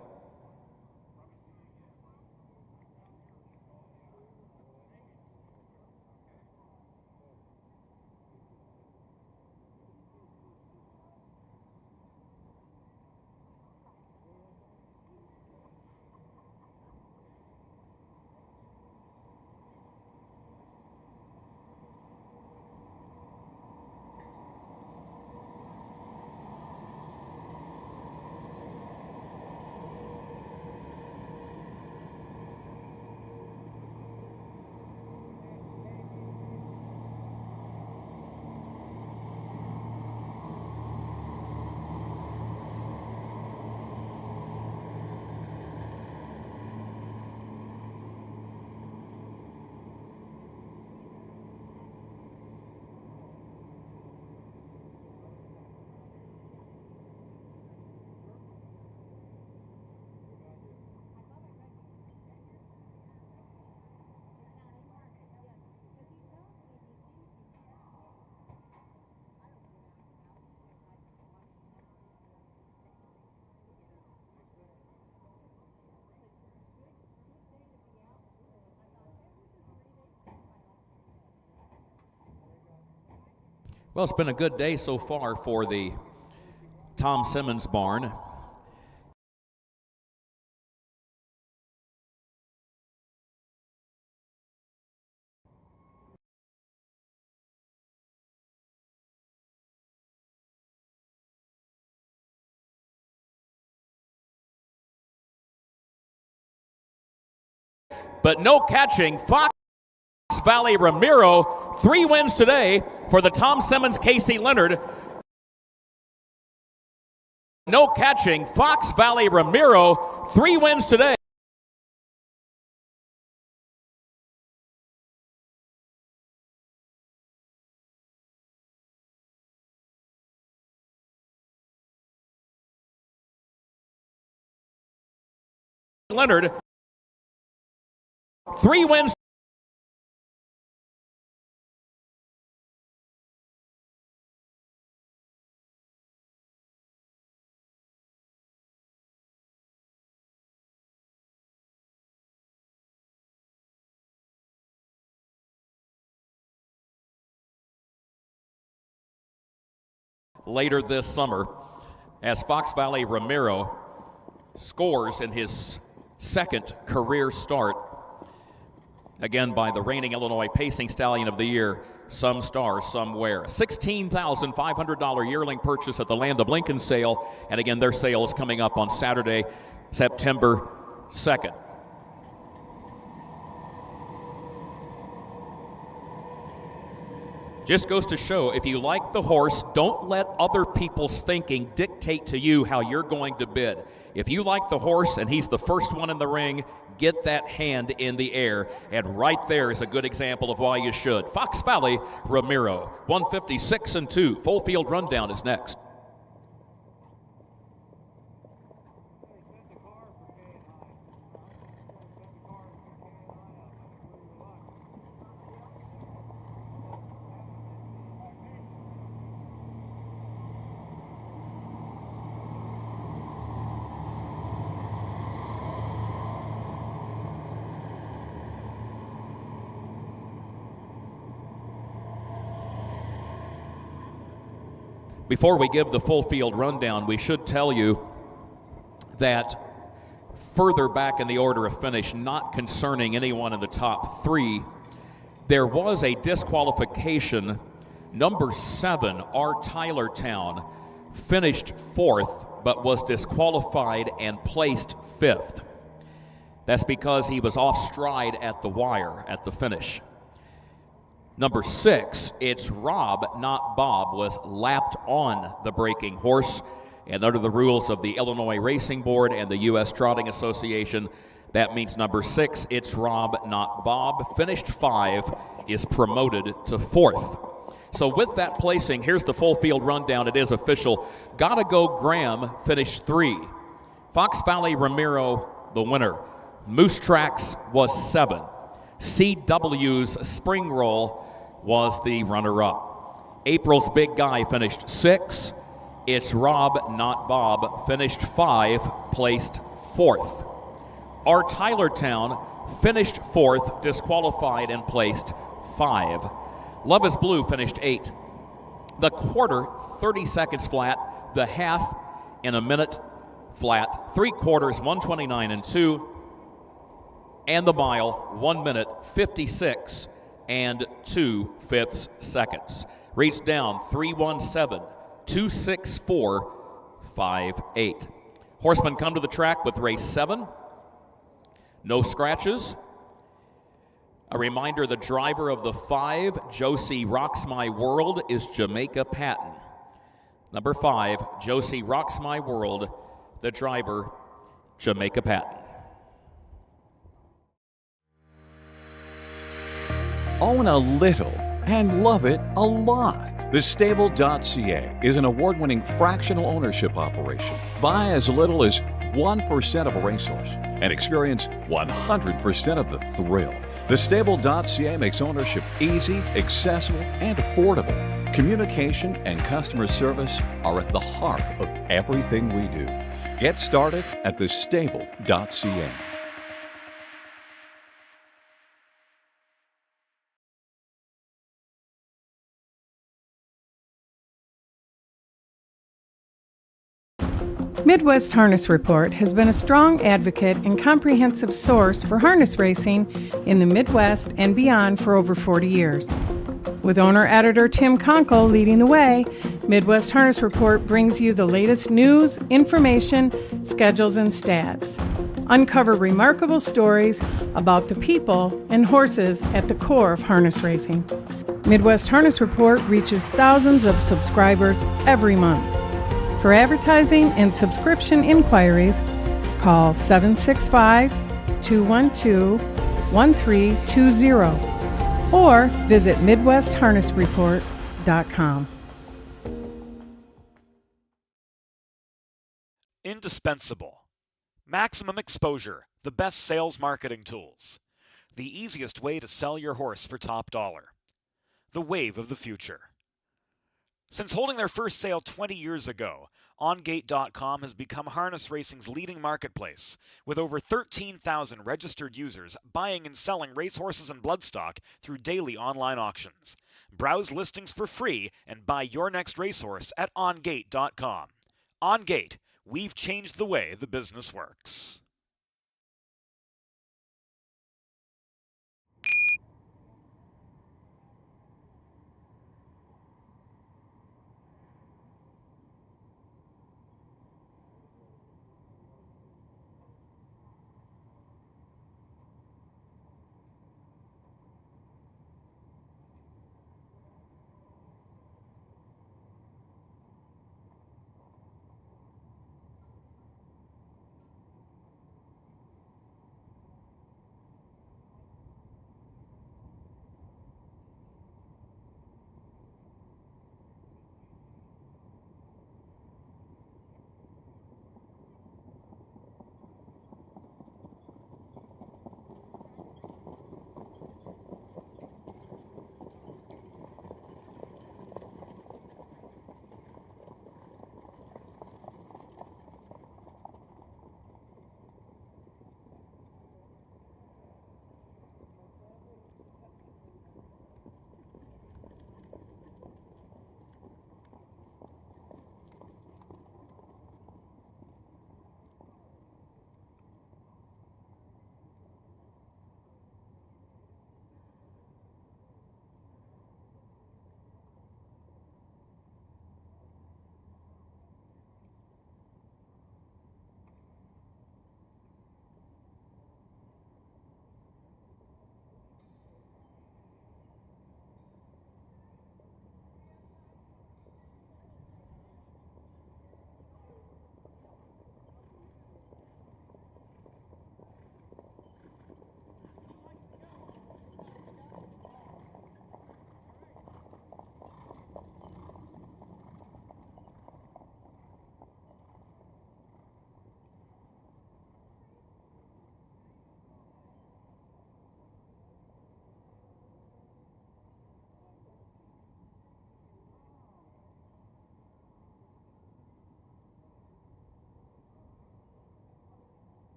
Well, it's been a good day so far for the Tom Simmons barn. But no catching. Fox Valley Ramiro, 3 wins today for the Tom Simmons Casey Leonard. No catching. Fox Valley Ramiro, 3 wins today. Leonard, 3 wins. Later this summer, as Fox Valley Ramiro scores in his second career start, again by the reigning Illinois Pacing Stallion of the Year, Some Star Somewhere. $16,500 yearling purchase at the Land of Lincoln sale, and again their sale is coming up on Saturday, September 2nd. Just goes to show, if you like the horse, don't let other people's thinking dictate to you how you're going to bid. If you like the horse and he's the first one in the ring, get that hand in the air. And right there is a good example of why you should. Fox Valley, Ramiro, 156-2. Full field rundown is next. Before we give the full field rundown, we should tell you that further back in the order of finish, not concerning anyone in the top three, there was a disqualification. Number 7, R. Tylertown, finished 4th but was disqualified and placed 5th. That's because he was off stride at the wire at the finish. Number 6, It's Rob, Not Bob, was lapped on the breaking horse. And under the rules of the Illinois Racing Board and the U.S. Trotting Association, that means number 6, It's Rob, Not Bob, finished 5, is promoted to 4th. So with that placing, here's the full field rundown. It is official. Gotta Go Graham finished 3. Fox Valley Ramiro, the winner. Moose Tracks was 7. CW's Spring Roll was the runner-up. April's Big Guy finished 6. It's Rob, Not Bob, finished 5, placed 4th. R. Tylertown finished 4th, disqualified, and placed 5. Love is Blue finished 8. The quarter, 30 seconds flat. The half, in a minute flat. 3 quarters, 1:29.2. And the mile, 1 minute, 56 and 2/5 seconds. Race down, 3:17.264.58. Horsemen come to the track with race 7. No scratches. A reminder, the driver of the 5, Josie Rocks My World, is Jamaica Patton. Number 5, Josie Rocks My World, the driver, Jamaica Patton. Own a little and love it a lot. TheStable.ca is an award-winning fractional ownership operation. Buy as little as 1% of a racehorse and experience 100% of the thrill. TheStable.ca makes ownership easy, accessible, and affordable. Communication and customer service are at the heart of everything we do. Get started at TheStable.ca. Midwest Harness Report has been a strong advocate and comprehensive source for harness racing in the Midwest and beyond for over 40 years. With owner-editor Tim Conkle leading the way, Midwest Harness Report brings you the latest news, information, schedules, and stats. Uncover remarkable stories about the people and horses at the core of harness racing. Midwest Harness Report reaches thousands of subscribers every month. For advertising and subscription inquiries, call 765-212-1320 or visit MidwestHarnessReport.com. Indispensable. Maximum exposure, the best sales marketing tools. The easiest way to sell your horse for top dollar. The wave of the future. Since holding their first sale 20 years ago, OnGate.com has become harness racing's leading marketplace, with over 13,000 registered users buying and selling racehorses and bloodstock through daily online auctions. Browse listings for free and buy your next racehorse at OnGate.com. OnGate, we've changed the way the business works.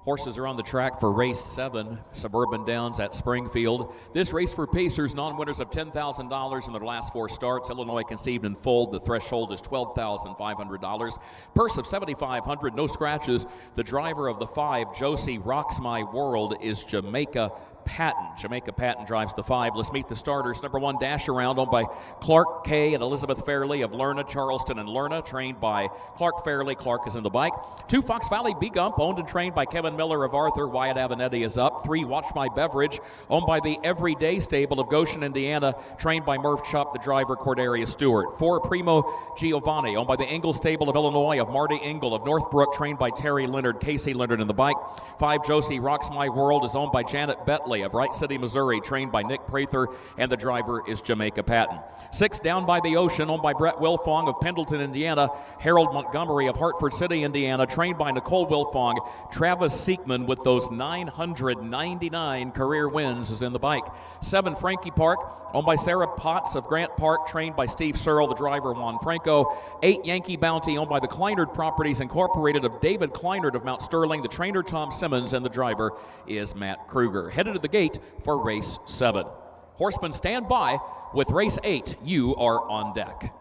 Horses are on the track for race 7, Suburban Downs at Springfield. This race for Pacers, non-winners of $10,000 in their last 4 starts. Illinois conceived in full. The threshold is $12,500. Purse of $7,500, no scratches. The driver of the 5, Josie Rocks My World, is Jamaica Patton. Jamaica Patton drives the 5. Let's meet the starters. Number 1, Dash Around, owned by Clark Kay and Elizabeth Fairley of Lerna, Charleston, and Lerna, trained by Clark Fairley. Clark is in the bike. 2, Fox Valley Big Gump, owned and trained by Kevin Miller of Arthur. Wyatt Avenatti is up. 3, Watch My Beverage, owned by the Everyday Stable of Goshen, Indiana, trained by Murph Chop, the driver, Cordelia Stewart. 4, Primo Giovanni, owned by the Engel Stable of Illinois of Marty Engel of Northbrook, trained by Terry Leonard, Casey Leonard in the bike. 5, Josie Rocks My World is owned by Janet Bentley of Wright City, Missouri, trained by Nick Prather, and the driver is Jamaica Patton. 6, Down by the Ocean, owned by Brett Wilfong of Pendleton, Indiana. Harold Montgomery of Hartford City, Indiana, trained by Nicole Wilfong. Travis Siekman, with those 999 career wins, is in the bike. 7, Frankie Park, owned by Sarah Potts of Grant Park, trained by Steve Searle, the driver, Juan Franco. 8, Yankee Bounty, owned by the Kleinert Properties Incorporated of David Kleinert of Mount Sterling, the trainer, Tom Simmons, and the driver is Matt Kruger. Headed to the gate for race 7. Horsemen, stand by. With race 8, you are on deck.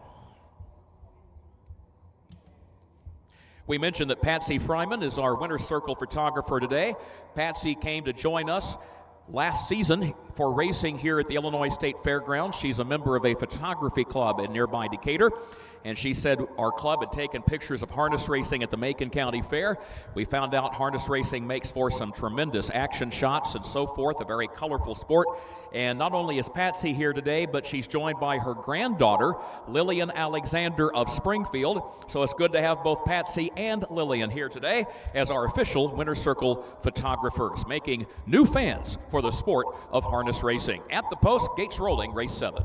We mentioned that Patsy Fryman is our Winner's Circle photographer today. Patsy came to join us last season for racing here at the Illinois State Fairgrounds. She's a member of a photography club in nearby Decatur, and she said our club had taken pictures of harness racing at the Macon County Fair. We found out harness racing makes for some tremendous action shots and so forth, a very colorful sport. And not only is Patsy here today, but she's joined by her granddaughter, Lillian Alexander of Springfield. So it's good to have both Patsy and Lillian here today as our official Winner's Circle photographers, making new fans for the sport of harness racing. At the post, gates rolling, race 7.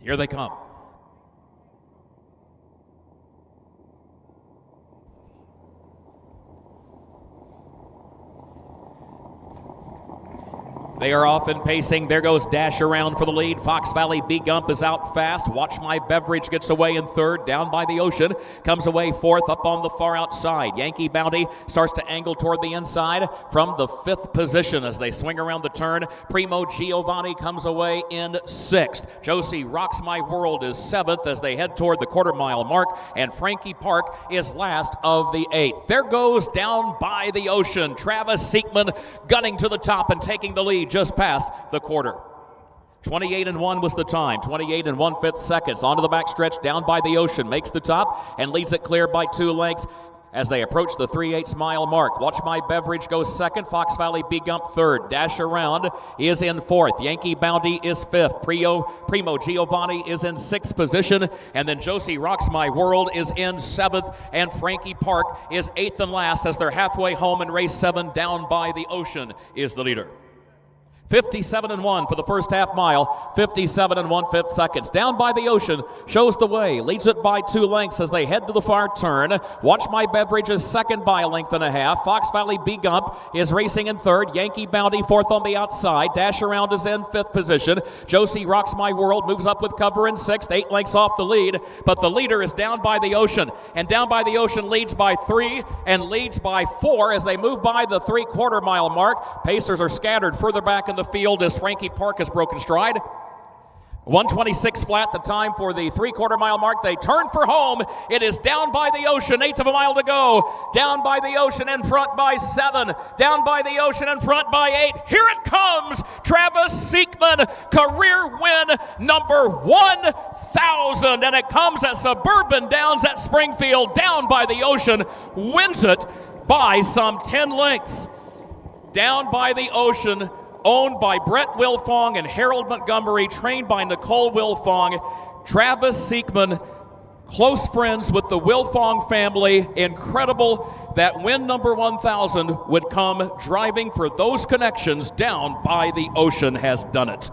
Here they come. They are off and pacing. There goes Dash Around for the lead. Fox Valley Big Gump is out fast. Watch My Beverage gets away in 3rd. Down by the Ocean comes away 4th up on the far outside. Yankee Bounty starts to angle toward the inside from the 5th position as they swing around the turn. Primo Giovanni comes away in 6th. Josie Rocks My World is 7th as they head toward the quarter-mile mark, and Frankie Park is last of the 8. There goes Down by the Ocean. Travis Siekman gunning to the top and taking the lead just past the quarter. 28-1 was the time. 28 1/5 seconds. Onto the backstretch, Down by the Ocean makes the top and leads it clear by 2 lengths as they approach the 3/8 mile mark. Watch My Beverage goes 2nd. Fox Valley Big Gump 3rd. Dash Around is in 4th. Yankee Bounty is 5th. Primo Giovanni is in 6th position. And then Josie Rocks My World is in 7th. And Frankie Park is 8th and last as they're halfway home in race 7. Down by the Ocean is the leader. 57-1 for the first half mile, 57 1/5 seconds. Down by the Ocean shows the way, leads it by 2 lengths as they head to the far turn. Watch My Beverage is 2nd by 1.5 lengths. Fox Valley Big Gump is racing in 3rd. Yankee Bounty 4th on the outside. Dash Around is in 5th position. Josie Rocks My World moves up with cover in 6th, 8 lengths off the lead, but the leader is Down by the Ocean, and Down by the Ocean leads by 3 and leads by 4 as they move by the 3/4 mile mark. Pacers are scattered further back in the field as Frankie Park has broken stride. 1:26 flat the time for the 3/4 mile mark. They turn for home. It is Down by the Ocean, 1/8 of a mile to go. Down by the Ocean in front by 7. Down by the Ocean in front by 8. Here it comes. Travis Siekman, career win number 1,000. And it comes at Suburban Downs at Springfield. Down by the Ocean wins it by some 10 lengths. Down by the Ocean, owned by Brett Wilfong and Harold Montgomery, trained by Nicole Wilfong. Travis Siekman, close friends with the Wilfong family. Incredible that win number 1,000 would come driving for those connections. Down by the Ocean has done it.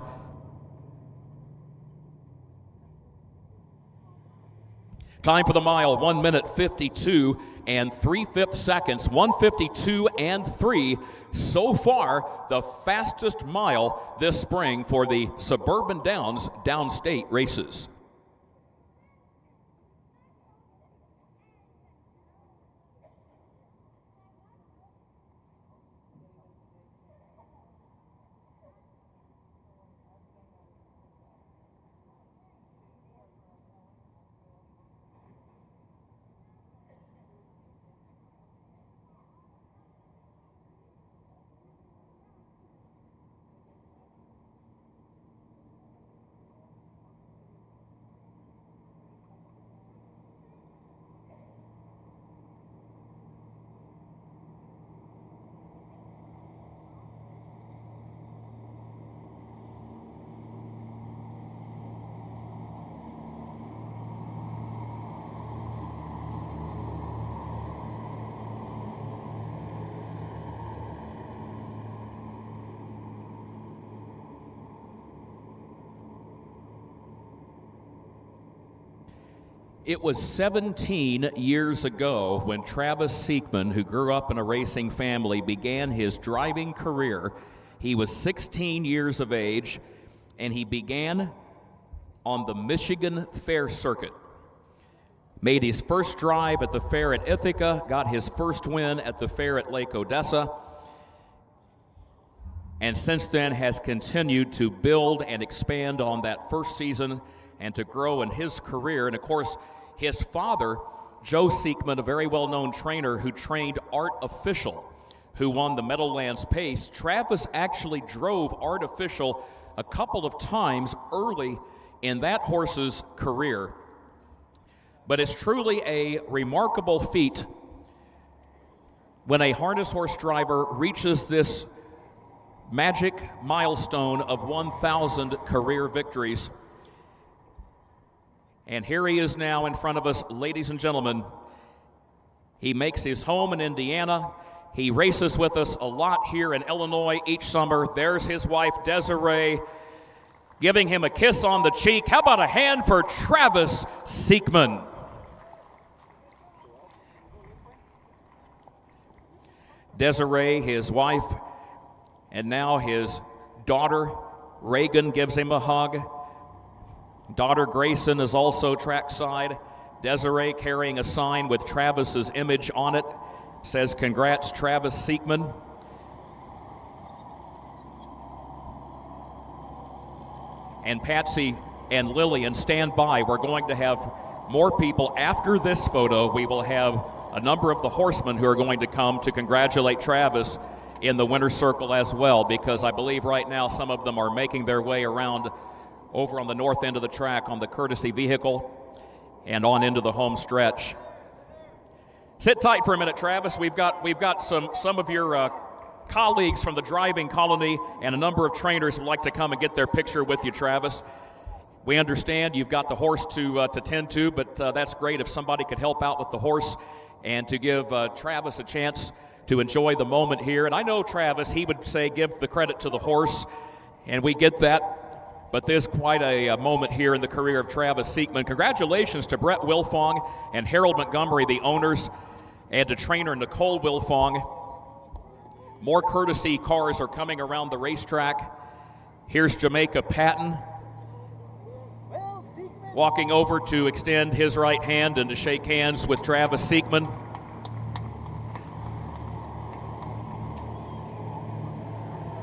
Time for the mile, 1 minute 52 and 3/5 seconds, 1:52 and 3. So far, the fastest mile this spring for the Suburban Downs downstate races. It was 17 years ago when Travis Siekman, who grew up in a racing family, began his driving career. He was 16 years of age, and he began on the Michigan Fair Circuit. Made his first drive at the fair at Ithaca, got his first win at the fair at Lake Odessa, and since then has continued to build and expand on that first season and to grow in his career. And of course, his father, Joe Siekman, a very well-known trainer who trained Art Official, who won the Meadowlands Pace. Travis actually drove Art Official a couple of times early in that horse's career. But it's truly a remarkable feat when a harness horse driver reaches this magic milestone of 1,000 career victories. And here he is now in front of us, ladies and gentlemen. He makes his home in Indiana. He races with us a lot here in Illinois each summer. There's his wife, Desiree, giving him a kiss on the cheek. How about a hand for Travis Siekman? Desiree, his wife, and now his daughter, Reagan, gives him a hug. Daughter Grayson is also trackside. Desiree carrying a sign with Travis's image on it. Says, "Congrats, Travis Siekman." And Patsy and Lillian, stand by. We're going to have more people after this photo. We will have a number of the horsemen who are going to come to congratulate Travis in the winner's circle as well, because I believe right now some of them are making their way around over on the north end of the track on the courtesy vehicle and on into the home stretch. Sit tight for a minute, Travis. We've got some of your colleagues from the driving colony and a number of trainers would like to come and get their picture with you, Travis. We understand you've got the horse to tend to, but that's great if somebody could help out with the horse and to give Travis a chance to enjoy the moment here. And I know Travis, he would say give the credit to the horse, and we get that. But there's quite a moment here in the career of Travis Siekman. Congratulations to Brett Wilfong and Harold Montgomery, the owners, and to trainer Nicole Wilfong. More courtesy cars are coming around the racetrack. Here's Jamaica Patton walking over to extend his right hand and to shake hands with Travis Siekman.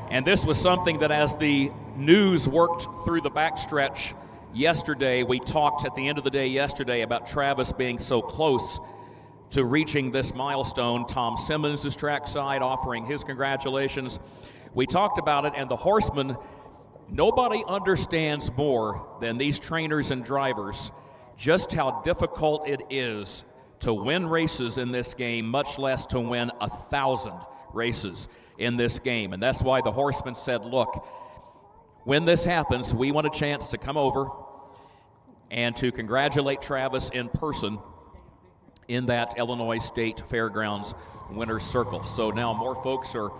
And this was something that as the news worked through the backstretch yesterday, we talked at the end of the day yesterday about Travis being so close to reaching this milestone. Tom Simmons is trackside offering his congratulations. We talked about it, and the horsemen, nobody understands more than these trainers and drivers just how difficult it is to win races in this game, much less to win 1,000 races in this game. And that's why the horsemen said, look, when this happens, we want a chance to come over and to congratulate Travis in person in that Illinois State Fairgrounds winner's circle. So now more folks are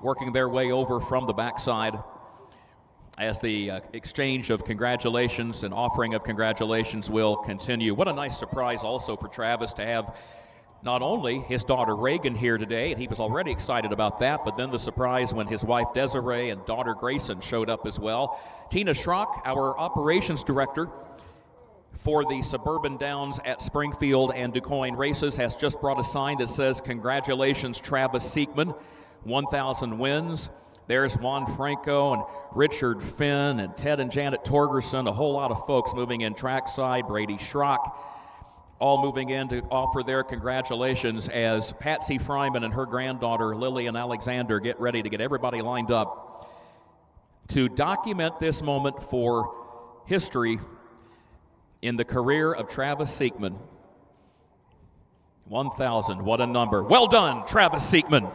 working their way over from the backside as the exchange of congratulations and offering of congratulations will continue. What a nice surprise also for Travis to have not only his daughter Reagan here today, and he was already excited about that, but then the surprise when his wife Desiree and daughter Grayson showed up as well. Tina Schrock, our operations director for the Suburban Downs at Springfield and DuQuoin races, has just brought a sign that says, "Congratulations, Travis Siekman, 1,000 wins." There's Juan Franco and Richard Finn and Ted and Janet Torgerson, a whole lot of folks moving in trackside, Brady Schrock, all moving in to offer their congratulations as Patsy Fryman and her granddaughter Lillian Alexander get ready to get everybody lined up to document this moment for history in the career of Travis Siekman. 1,000, what a number. Well done, Travis Siekman.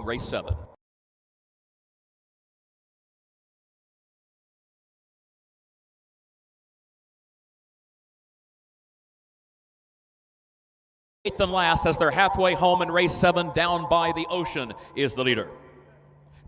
Race 7. Eighth and last as they're halfway home in race 7, Down by the Ocean is the leader.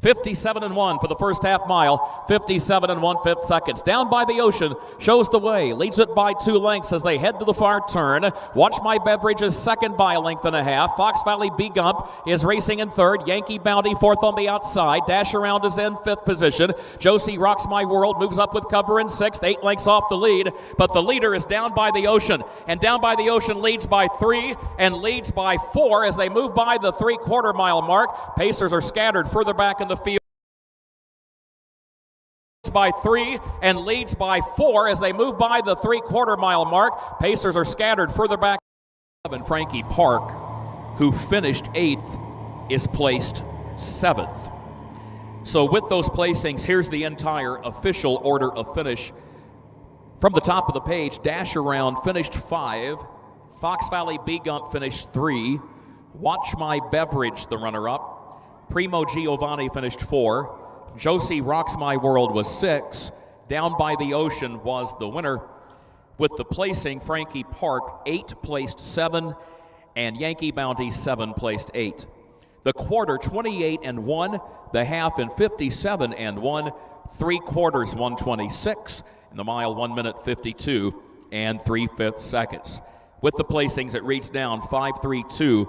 57-1 for the first half mile, 57 1/5 seconds. Down by the Ocean shows the way, leads it by 2 lengths as they head to the far turn. Watch My Beverage is second by 1.5 lengths. Fox Valley B Gump is racing in third. Yankee Bounty fourth on the outside. Dash Around is in 5th position. Josie Rocks My World moves up with cover in 6th, 8 lengths off the lead. But the leader is Down by the Ocean. And Down by the Ocean leads by 3 and leads by 4 as they move by the 3/4 mile mark. Pacers are scattered further back in the field. By 3 and leads by 4 as they move by the 3/4 mile mark. Pacers are scattered further back. Frankie Park, who finished 8th, is placed 7th. So with those placings, here's the entire official order of finish. From the top of the page, Dash Around finished 5. Fox Valley B Gump finished 3. Watch My Beverage, the runner-up. Primo Giovanni finished 4. Josie Rocks My World was 6. Down by the Ocean was the winner. With the placing, Frankie Park 8 placed 7, and Yankee Bounty 7 placed 8. The quarter 28-1, the half in 57-1, 3/4 126, and the mile 1 minute 52 3/5 seconds. With the placings, it reads down 5:32,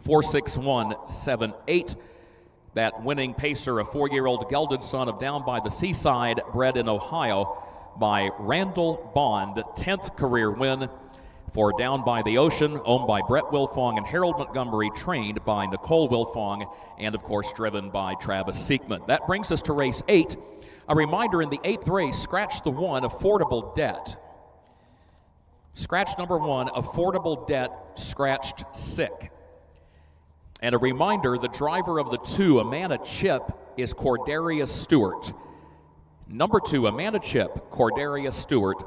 4:61, 7:8. That winning pacer, a 4-year-old gelded son of Down by the Seaside, bred in Ohio by Randall Bond. 10th career win for Down by the Ocean, owned by Brett Wilfong and Harold Montgomery, trained by Nicole Wilfong, and of course driven by Travis Siekman. That brings us to race 8. A reminder, in the 8th race, scratch the 1, Affordable Debt. Scratch number 1, Affordable Debt, scratched sick. And a reminder, the driver of the 2, Amana Chip, is Cordarius Stewart. Number 2, Amana Chip, Cordarius Stewart,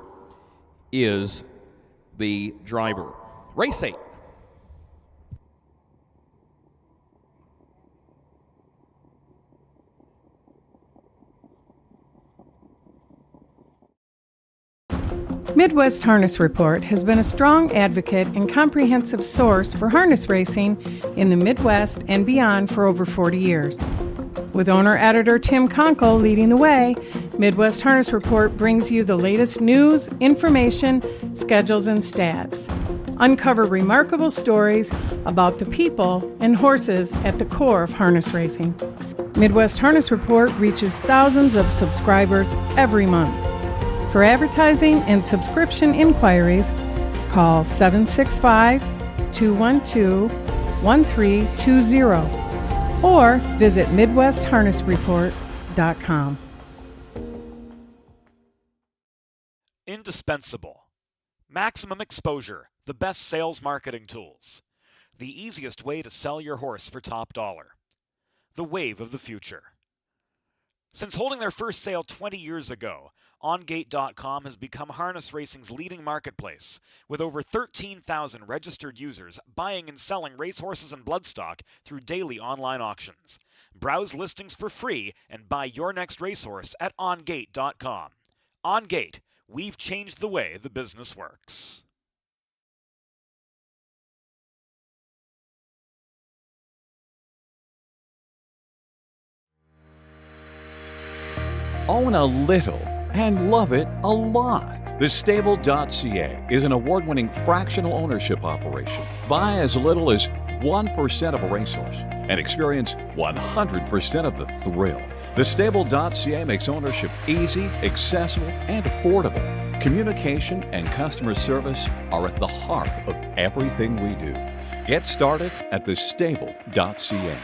is the driver. Race 8. Midwest Harness Report has been a strong advocate and comprehensive source for harness racing in the Midwest and beyond for over 40 years. With owner-editor Tim Conkle leading the way, Midwest Harness Report brings you the latest news, information, schedules, and stats. Uncover remarkable stories about the people and horses at the core of harness racing. Midwest Harness Report reaches thousands of subscribers every month. For advertising and subscription inquiries, call 765-212-1320 or visit MidwestHarnessReport.com. Indispensable. Maximum exposure, the best sales marketing tools. The easiest way to sell your horse for top dollar. The wave of the future. Since holding their first sale 20 years ago, OnGate.com has become harness racing's leading marketplace, with over 13,000 registered users buying and selling racehorses and bloodstock through daily online auctions. Browse listings for free and buy your next racehorse at OnGate.com. On Gate, we've changed the way the business works. Own a little and love it a lot. TheStable.ca is an award-winning fractional ownership operation. Buy as little as 1% of a racehorse and experience 100% of the thrill. TheStable.ca makes ownership easy, accessible, and affordable. Communication and customer service are at the heart of everything we do. Get started at TheStable.ca.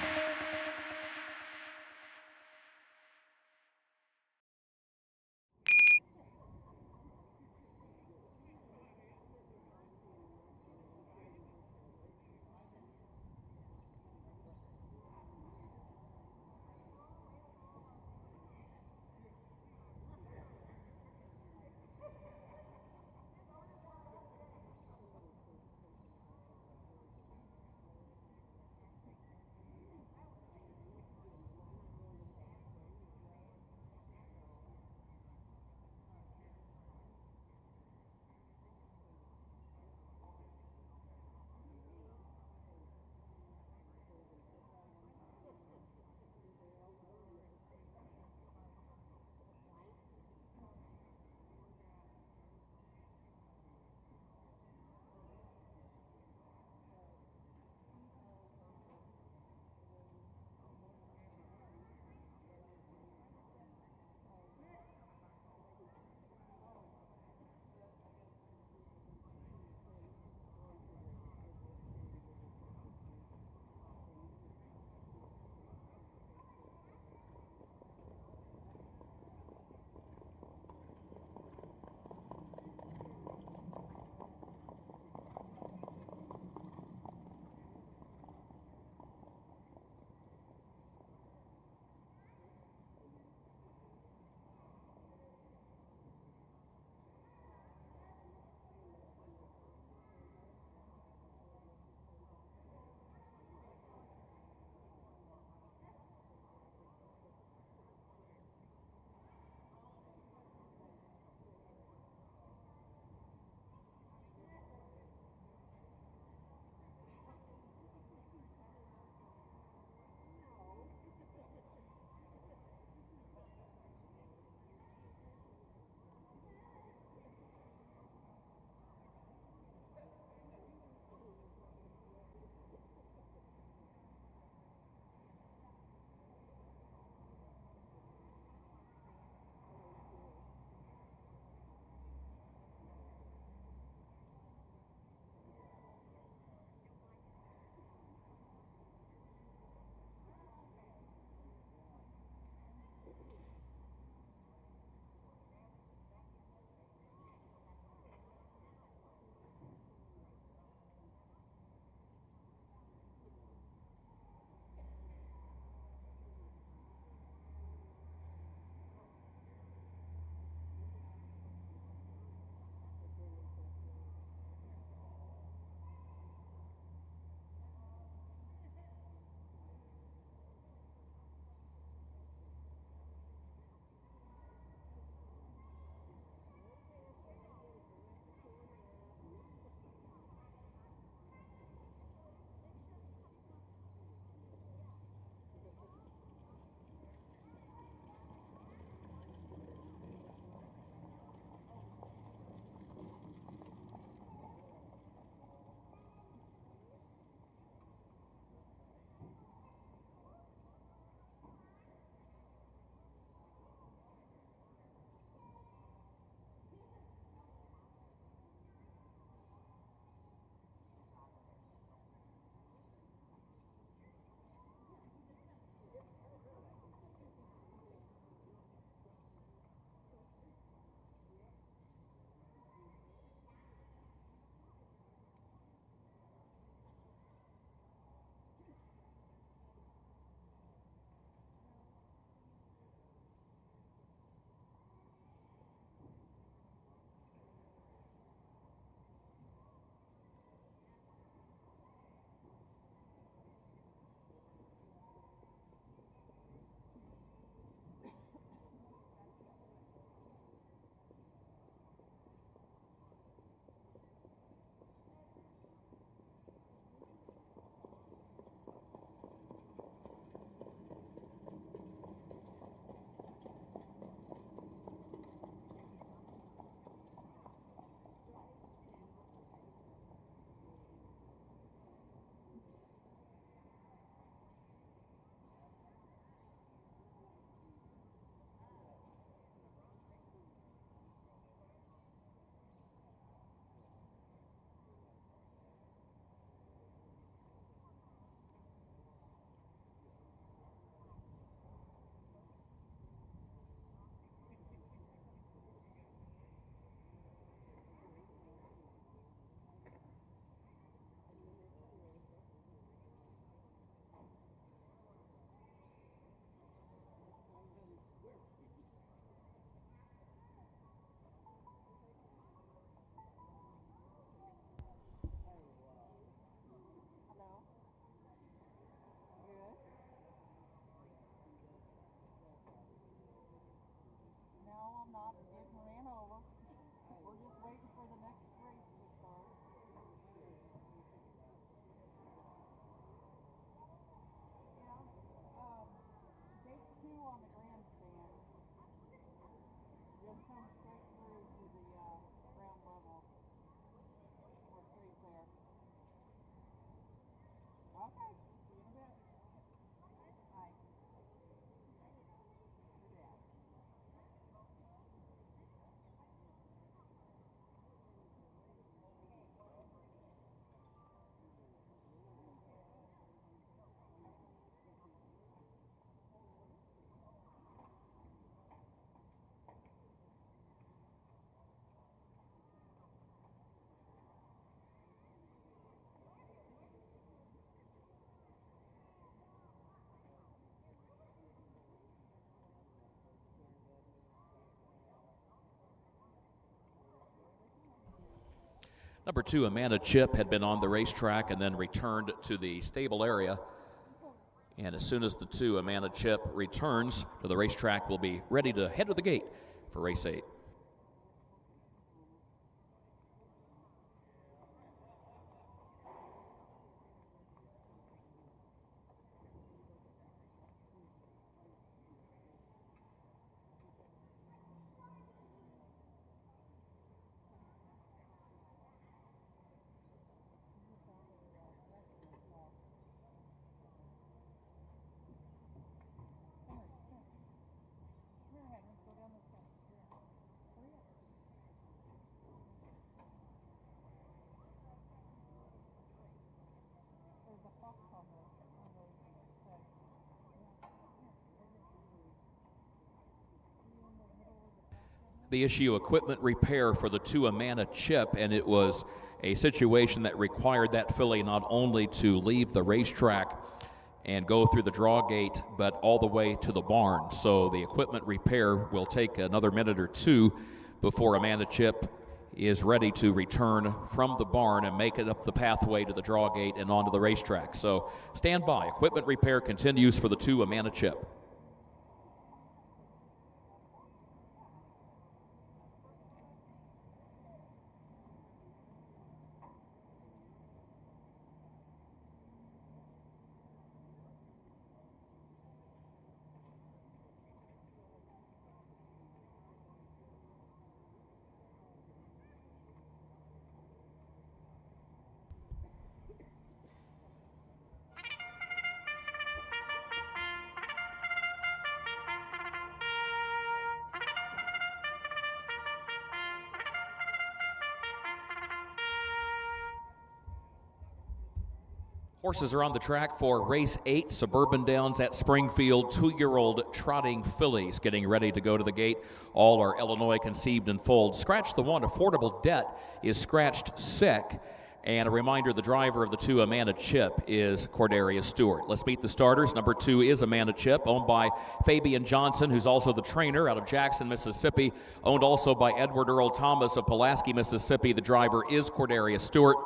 Number 2, Amanda Chip, had been on the racetrack and then returned to the stable area. And as soon as the 2, Amanda Chip, returns to the racetrack, we'll be ready to head to the gate for race 8. The issue equipment repair for the 2, Amanda Chip, and it was a situation that required that filly not only to leave the racetrack and go through the draw gate, but all the way to the barn. So the equipment repair will take another minute or 2 before Amanda Chip is ready to return from the barn and make it up the pathway to the draw gate and onto the racetrack. So stand by. Equipment repair continues for the 2, Amanda Chip. Horses are on the track for race 8, Suburban Downs at Springfield. 2-year-old trotting fillies getting ready to go to the gate. All are Illinois conceived and foaled. Scratch the 1, Affordable Debt, is scratched sick. And a reminder, the driver of the 2, Amanda Chip, is Corderia Stewart. Let's meet the starters. Number 2 is Amanda Chip, owned by Fabian Johnson, who's also the trainer out of Jackson, Mississippi. Owned also by Edward Earl Thomas of Pulaski, Mississippi. The driver is Corderia Stewart.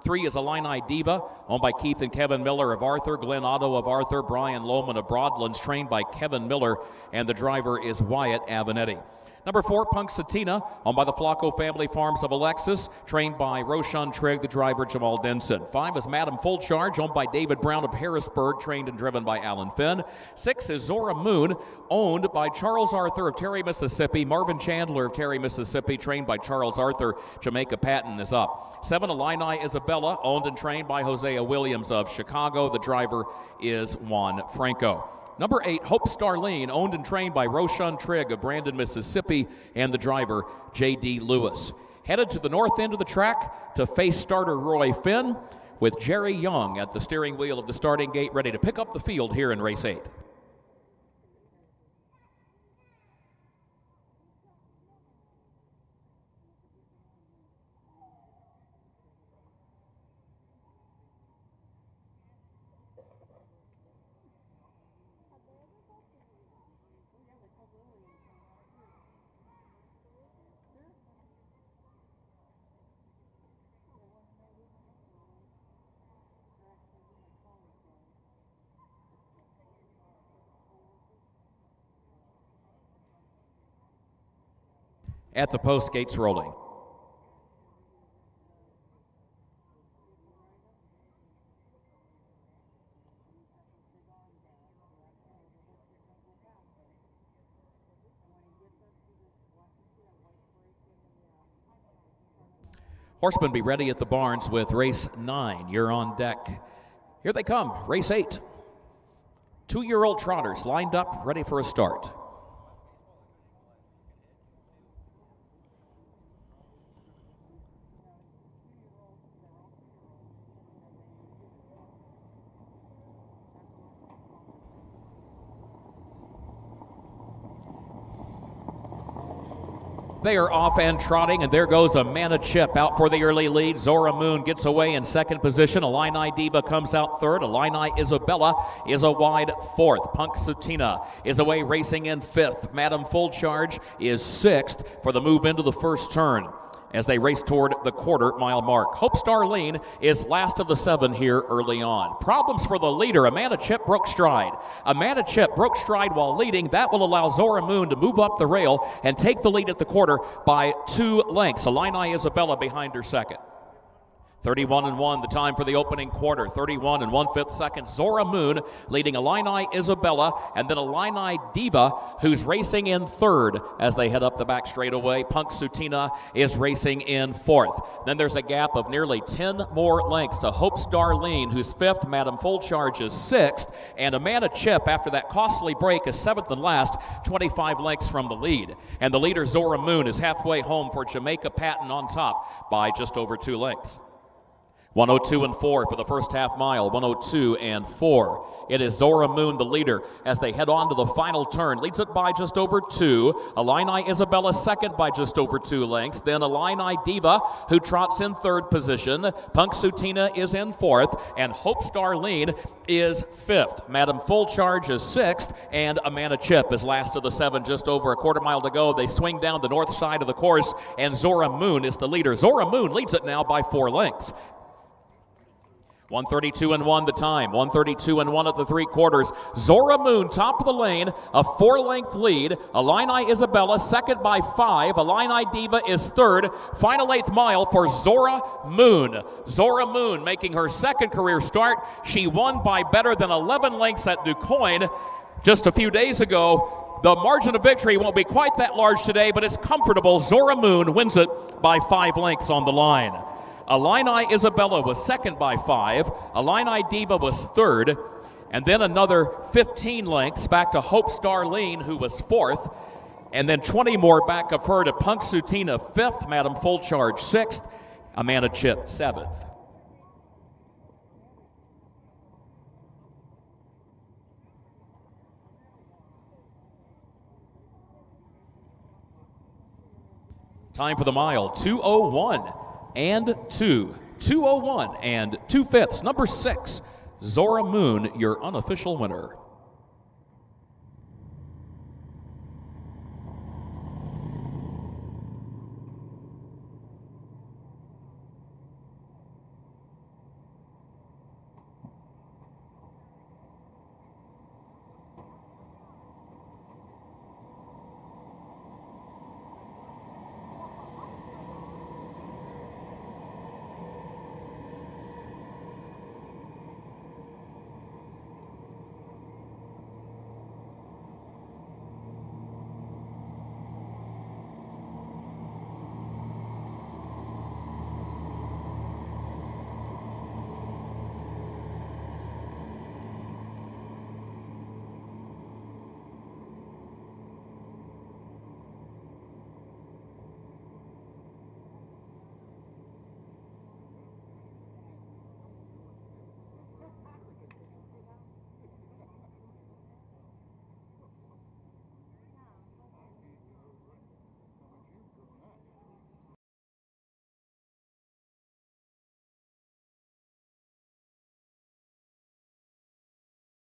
3 is Illini Diva, owned by Keith and Kevin Miller of Arthur, Glenn Otto of Arthur, Brian Lohman of Broadlands, trained by Kevin Miller, and the driver is Wyatt Avenetti. Number 4, Punxsutawney, owned by the Flacco Family Farms of Alexis, trained by Roshan Trigg, the driver Jamal Denson. 5 is Madam Full Charge, owned by David Brown of Harrisburg, trained and driven by Alan Finn. 6 is Zora Moon, owned by Charles Arthur of Terry, Mississippi. Marvin Chandler of Terry, Mississippi, trained by Charles Arthur. Jamaica Patton is up. 7, Illini Isabella, owned and trained by Hosea Williams of Chicago. The driver is Juan Franco. Number 8, Hope Starline, owned and trained by Roshan Trigg of Brandon, Mississippi, and the driver, J.D. Lewis. Headed to the north end of the track to face starter Roy Finn, with Jerry Young at the steering wheel of the starting gate, ready to pick up the field here in race 8. At the post, gates rolling. Horsemen be ready at the barns with race 9. You're on deck. Here they come, race 8. 2-year-old trotters lined up, ready for a start. They are off and trotting, and there goes Amanda Chip out for the early lead. Zora Moon gets away in second position. Illini Diva comes out third. Illini Isabella is a wide fourth. Punxsutawney is away racing in fifth. Madam Full Charge is sixth for the move into the first turn. as they race toward the quarter-mile mark. Hope Starlene is last of the 7 here early on. Problems for the leader. Amanda Chip broke stride. Amanda Chip broke stride while leading. That will allow Zora Moon to move up the rail and take the lead at the quarter by 2 lengths. Illini Isabella behind her second. 31-1, the time for the opening quarter. 31 1/5 seconds. Zora Moon leading Illini Isabella, and then Illini Diva, who's racing in third as they head up the back straightaway. Punk Sutina is racing in fourth. Then there's a gap of nearly 10 more lengths to Hope Starlene, who's fifth. Madam Full Charge is sixth, and Amanda Chip, after that costly break, is seventh and last, 25 lengths from the lead. And the leader, Zora Moon, is halfway home for Jamaica Patton on top by just over 2 lengths. 102-4 for the first half mile, 102-4. It is Zora Moon, the leader, as they head on to the final turn. Leads it by just over 2. Illini Isabella second by just over 2 lengths. Then Illini Diva, who trots in third position. Punk Sutina is in fourth, and Hope Starlene is fifth. Madam Full Charge is sixth, and Amanda Chip is last of the 7, just over a quarter mile to go. They swing down the north side of the course, and Zora Moon is the leader. Zora Moon leads it now by 4 lengths. 132-1 the time, 132-1 at the 3/4. Zora Moon top of the lane, a 4-length lead. Illini Isabella second by 5. Illini Diva is third. Final 8th mile for Zora Moon. Zora Moon making her second career start. She won by better than 11 lengths at DuQuoin just a few days ago. The margin of victory won't be quite that large today, but it's comfortable. Zora Moon wins it by 5 lengths on the line. Illini Isabella was second by 5. Illini Diva was third. And then another 15 lengths back to Hope Starlene, who was fourth. And then 20 more back of her to Punk Sutina, fifth. Madam Full Charge, sixth. Amanda Chip, seventh. Time for the mile, 2:01-2. 2:01 Number 6, Zora Moon, your unofficial winner.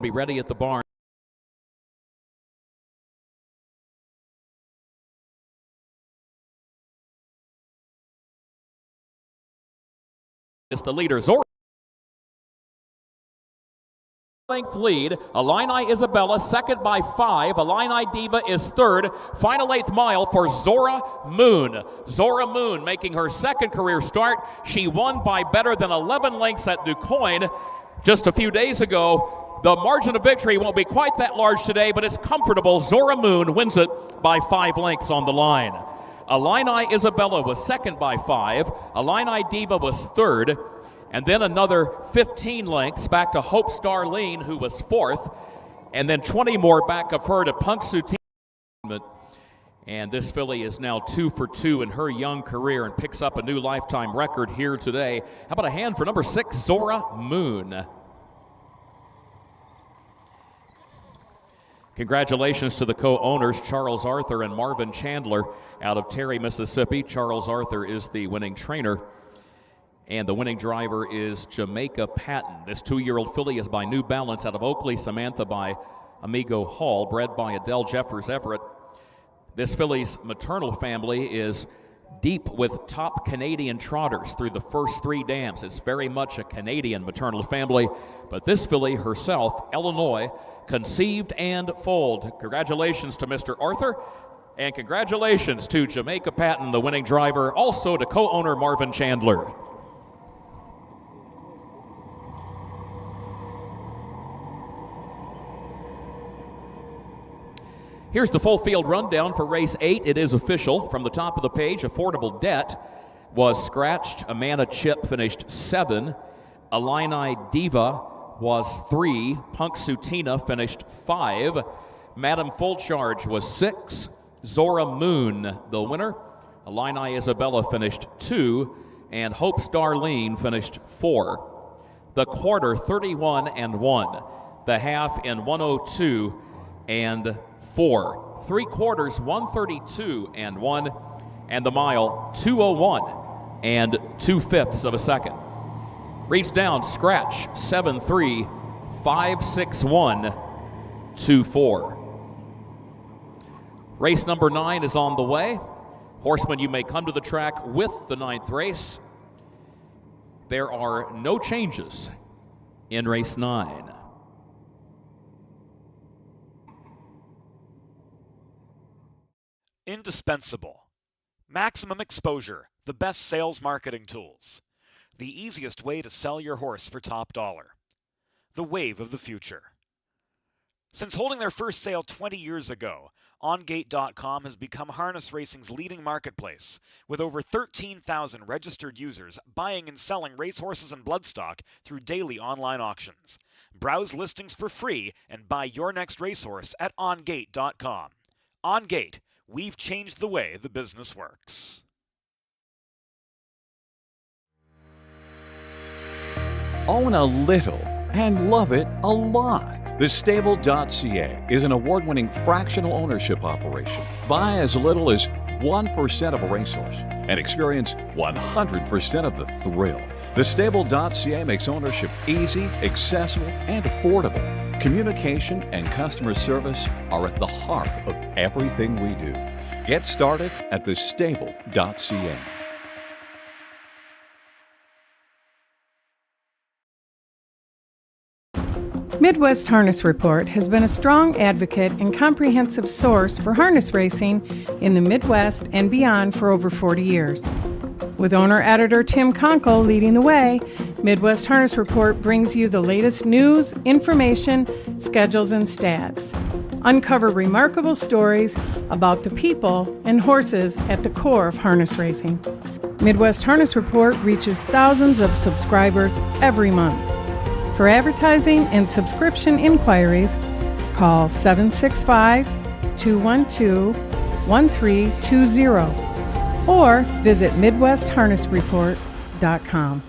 Be ready at the barn. It's the leader, Zora. Length lead. Illini Isabella second by 5. Illini Diva is third. Final 8th mile for Zora Moon. Zora Moon making her second career start. She won by better than 11 lengths at DuQuoin just a few days ago. The margin of victory won't be quite that large today, but it's comfortable. Zora Moon wins it by 5 lengths on the line. Illini Isabella was second by 5. Illini Diva was third. And then another 15 lengths back to Hope Starlene, who was fourth. And then 20 more back of her to Punk Sutina. And this filly is now 2 for 2 in her young career and picks up a new lifetime record here today. How about a hand for number 6, Zora Moon? Congratulations to the co-owners, Charles Arthur and Marvin Chandler out of Terry, Mississippi. Charles Arthur is the winning trainer, and the winning driver is Jamaica Patton. This 2-year-old filly is by New Balance out of Oakley, Samantha by Amigo Hall, bred by Adele Jeffers Everett. This filly's maternal family is deep with top Canadian trotters through the first 3 dams. It's very much a Canadian maternal family, but this filly herself, Illinois, conceived and foaled. Congratulations to Mr. Arthur, and congratulations to Jamaica Patton, the winning driver, also to co-owner Marvin Chandler. Here's the full field rundown for race 8. It is official. From the top of the page, Affordable Debt was scratched. Amana Chip finished 7. Illini Diva was 3. Punk Sutina finished 5. Madam Full Charge was 6. Zora Moon, the winner. Illini Isabella finished 2. And Hope's Darlene finished 4. The quarter, 31 and 1. The half in 102 and 4. 3 quarters, 132 and 1. And the mile, 201 and 2/5 of a second. Reads down, scratch, 7-3, 5-6-1, 2-4. Race number 9 is on the way. Horsemen, you may come to the track with the 9th race. There are no changes in race 9. Indispensable. Maximum exposure, the best sales marketing tools. The easiest way to sell your horse for top dollar. The wave of the future. Since holding their first sale 20 years ago, OnGate.com has become harness racing's leading marketplace, with over 13,000 registered users buying and selling racehorses and bloodstock through daily online auctions. Browse listings for free and buy your next racehorse at OnGate.com. OnGate, we've changed the way the business works. Own a little and love it a lot. TheStable.ca is an award-winning fractional ownership operation. Buy as little as 1% of a racehorse and experience 100% of the thrill. TheStable.ca makes ownership easy, accessible, and affordable. Communication and customer service are at the heart of everything we do. Get started at TheStable.ca. Midwest Harness Report has been a strong advocate and comprehensive source for harness racing in the Midwest and beyond for over 40 years. With owner-editor Tim Conkle leading the way, Midwest Harness Report brings you the latest news, information, schedules, and stats. Uncover remarkable stories about the people and horses at the core of harness racing. Midwest Harness Report reaches thousands of subscribers every month. For advertising and subscription inquiries, call 765-212-1320 or visit MidwestHarnessReport.com.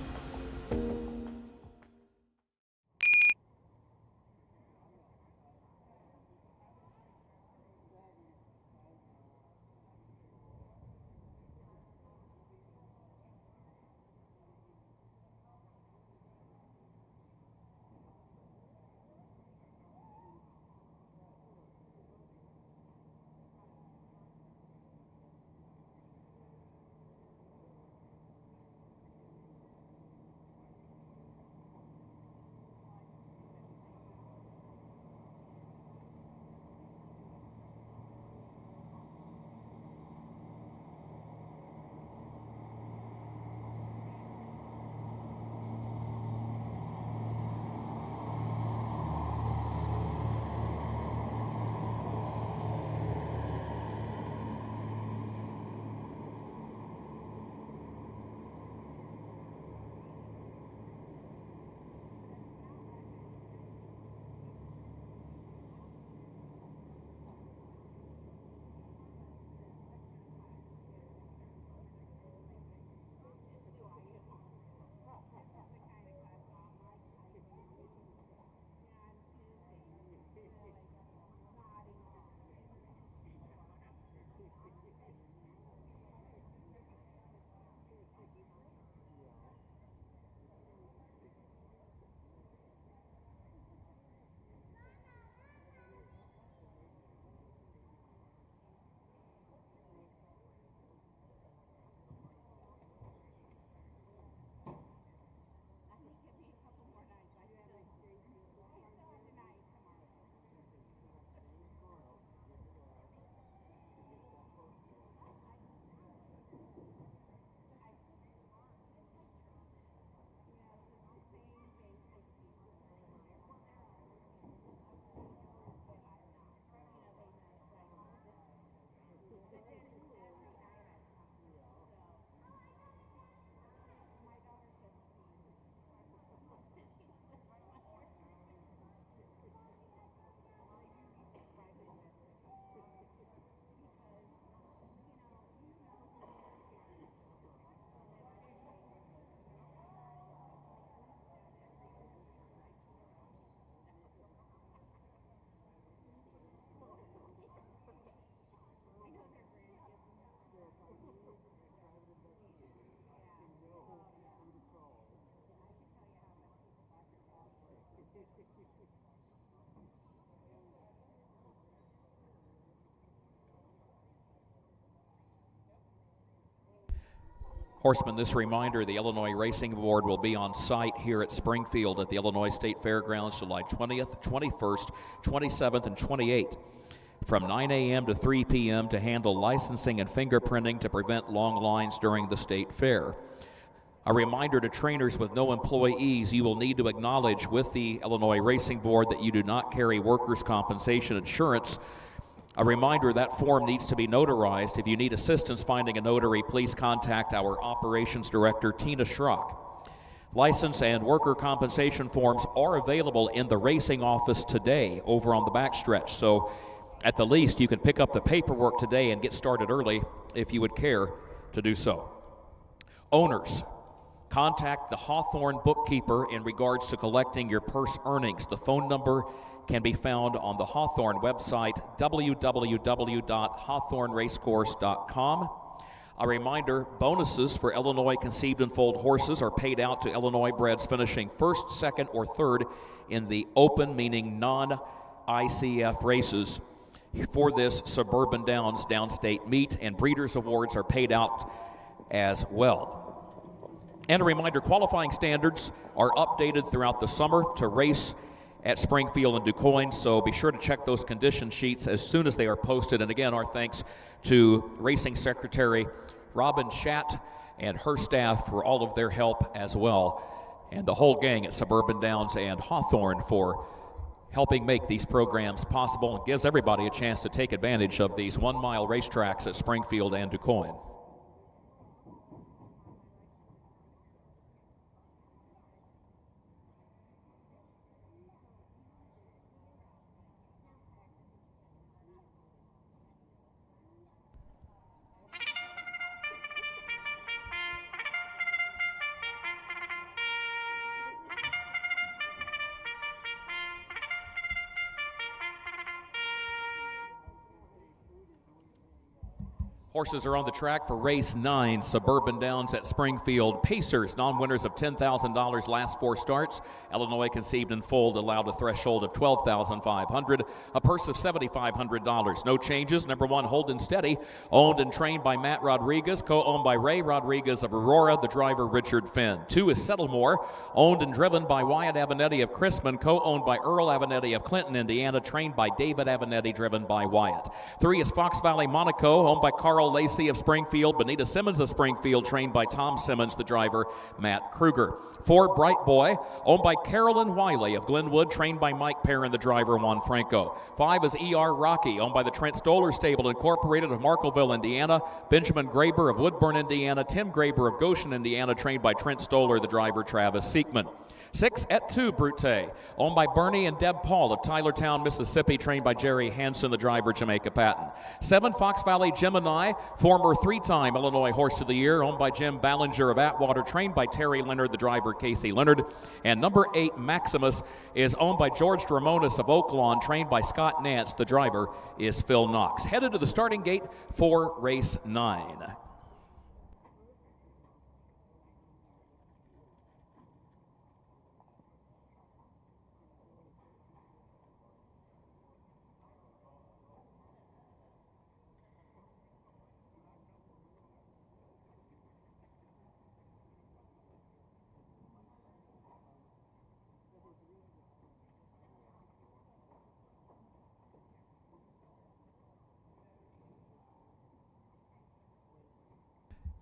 Horsemen, this reminder, the Illinois Racing Board will be on site here at Springfield at the Illinois State Fairgrounds July 20th, 21st, 27th, and 28th from 9 a.m. to 3 p.m. to handle licensing and fingerprinting to prevent long lines during the state fair. A reminder to trainers with no employees, you will need to acknowledge with the Illinois Racing Board that you do not carry workers' compensation insurance. A reminder that form needs to be notarized. If you need assistance finding a notary, please contact our Operations Director, Tina Schrock. License and worker compensation forms are available in the racing office today over on the backstretch. So at the least, you can pick up the paperwork today and get started early if you would care to do so. Owners, contact the Hawthorne bookkeeper in regards to collecting your purse earnings. The phone number can be found on the Hawthorne website, www.hawthorneracecourse.com. A reminder, bonuses for Illinois conceived and foaled horses are paid out to Illinois breds finishing first, second, or third in the open, meaning non-ICF races for this Suburban Downs Downstate meet, and breeders' awards are paid out as well. And a reminder, qualifying standards are updated throughout the summer to race at Springfield and DuQuoin, so be sure to check those condition sheets as soon as they are posted. And again, our thanks to Racing Secretary Robin Schatt and her staff for all of their help as well, and the whole gang at Suburban Downs and Hawthorne for helping make these programs possible, and gives everybody a chance to take advantage of these 1-mile racetracks at Springfield and DuQuoin. Horses are on the track for race 9, Suburban Downs at Springfield. Pacers, non-winners of $10,000 last 4 starts. Illinois conceived and foaled allowed a threshold of $12,500, a purse of $7,500. No changes. Number 1, Holden Steady, owned and trained by Matt Rodriguez, co-owned by Ray Rodriguez of Aurora, the driver Richard Finn. 2 is Settlemore, owned and driven by Wyatt Avenatti of Crispin, co-owned by Earl Avenatti of Clinton, Indiana, trained by David Avenatti, driven by Wyatt. 3 is Fox Valley Monaco, owned by Carl Lacey of Springfield, Benita Simmons of Springfield, trained by Tom Simmons, the driver Matt Kruger. 4, Bright Boy, owned by Carolyn Wiley of Glenwood, trained by Mike Perrin, the driver Juan Franco. 5 is E.R. Rocky, owned by the Trent Stoller Stable Incorporated of Markleville, Indiana, Benjamin Graber of Woodburn, Indiana, Tim Graber of Goshen, Indiana, trained by Trent Stoller, the driver Travis Siekman. 6, Et Tu Brute, owned by Bernie and Deb Paul of Tylertown, Mississippi, trained by Jerry Hansen, the driver Jamaica Patton. 7, Fox Valley Gemini, former 3-time Illinois Horse of the Year, owned by Jim Ballinger of Atwater, trained by Terry Leonard, the driver Casey Leonard. And number 8, Maximus, is owned by George Dramonis of Oaklawn, trained by Scott Nance, the driver is Phil Knox. Headed to the starting gate for race 9.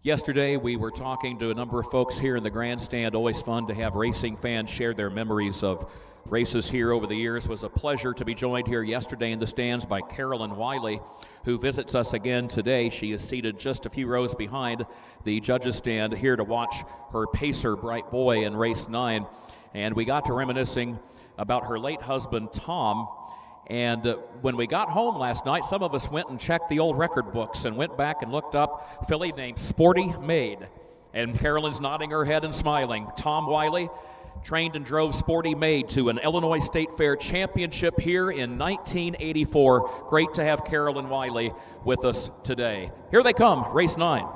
Yesterday, we were talking to a number of folks here in the grandstand. Always fun to have racing fans share their memories of races here over the years. It was a pleasure to be joined here yesterday in the stands by Carolyn Wiley, who visits us again today. She is seated just a few rows behind the judges' stand here to watch her pacer, Bright Boy, in race 9. And we got to reminiscing about her late husband, Tom. And when we got home last night, some of us went and checked the old record books and went back and looked up a filly named Sporty Maid. And Carolyn's nodding her head and smiling. Tom Wiley trained and drove Sporty Maid to an Illinois State Fair championship here in 1984. Great to have Carolyn Wiley with us today. Here they come, race 9.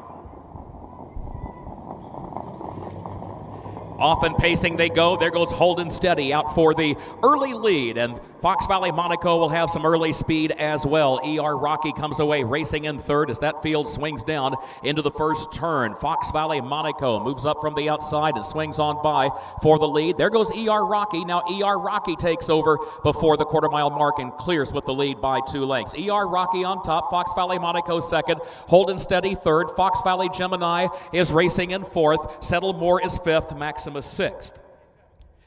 Off and pacing they go. There goes Holden Steady out for the early lead, and Fox Valley Monaco will have some early speed as well. ER Rocky comes away racing in third as that field swings down into the first turn. Fox Valley Monaco moves up from the outside and swings on by for the lead. There goes ER Rocky. Now ER Rocky takes over before the quarter-mile mark and clears with the lead by 2 lengths. ER Rocky on top, Fox Valley Monaco second, Holden Steady third, Fox Valley Gemini is racing in fourth, Settle Moore is fifth, Maximus sixth.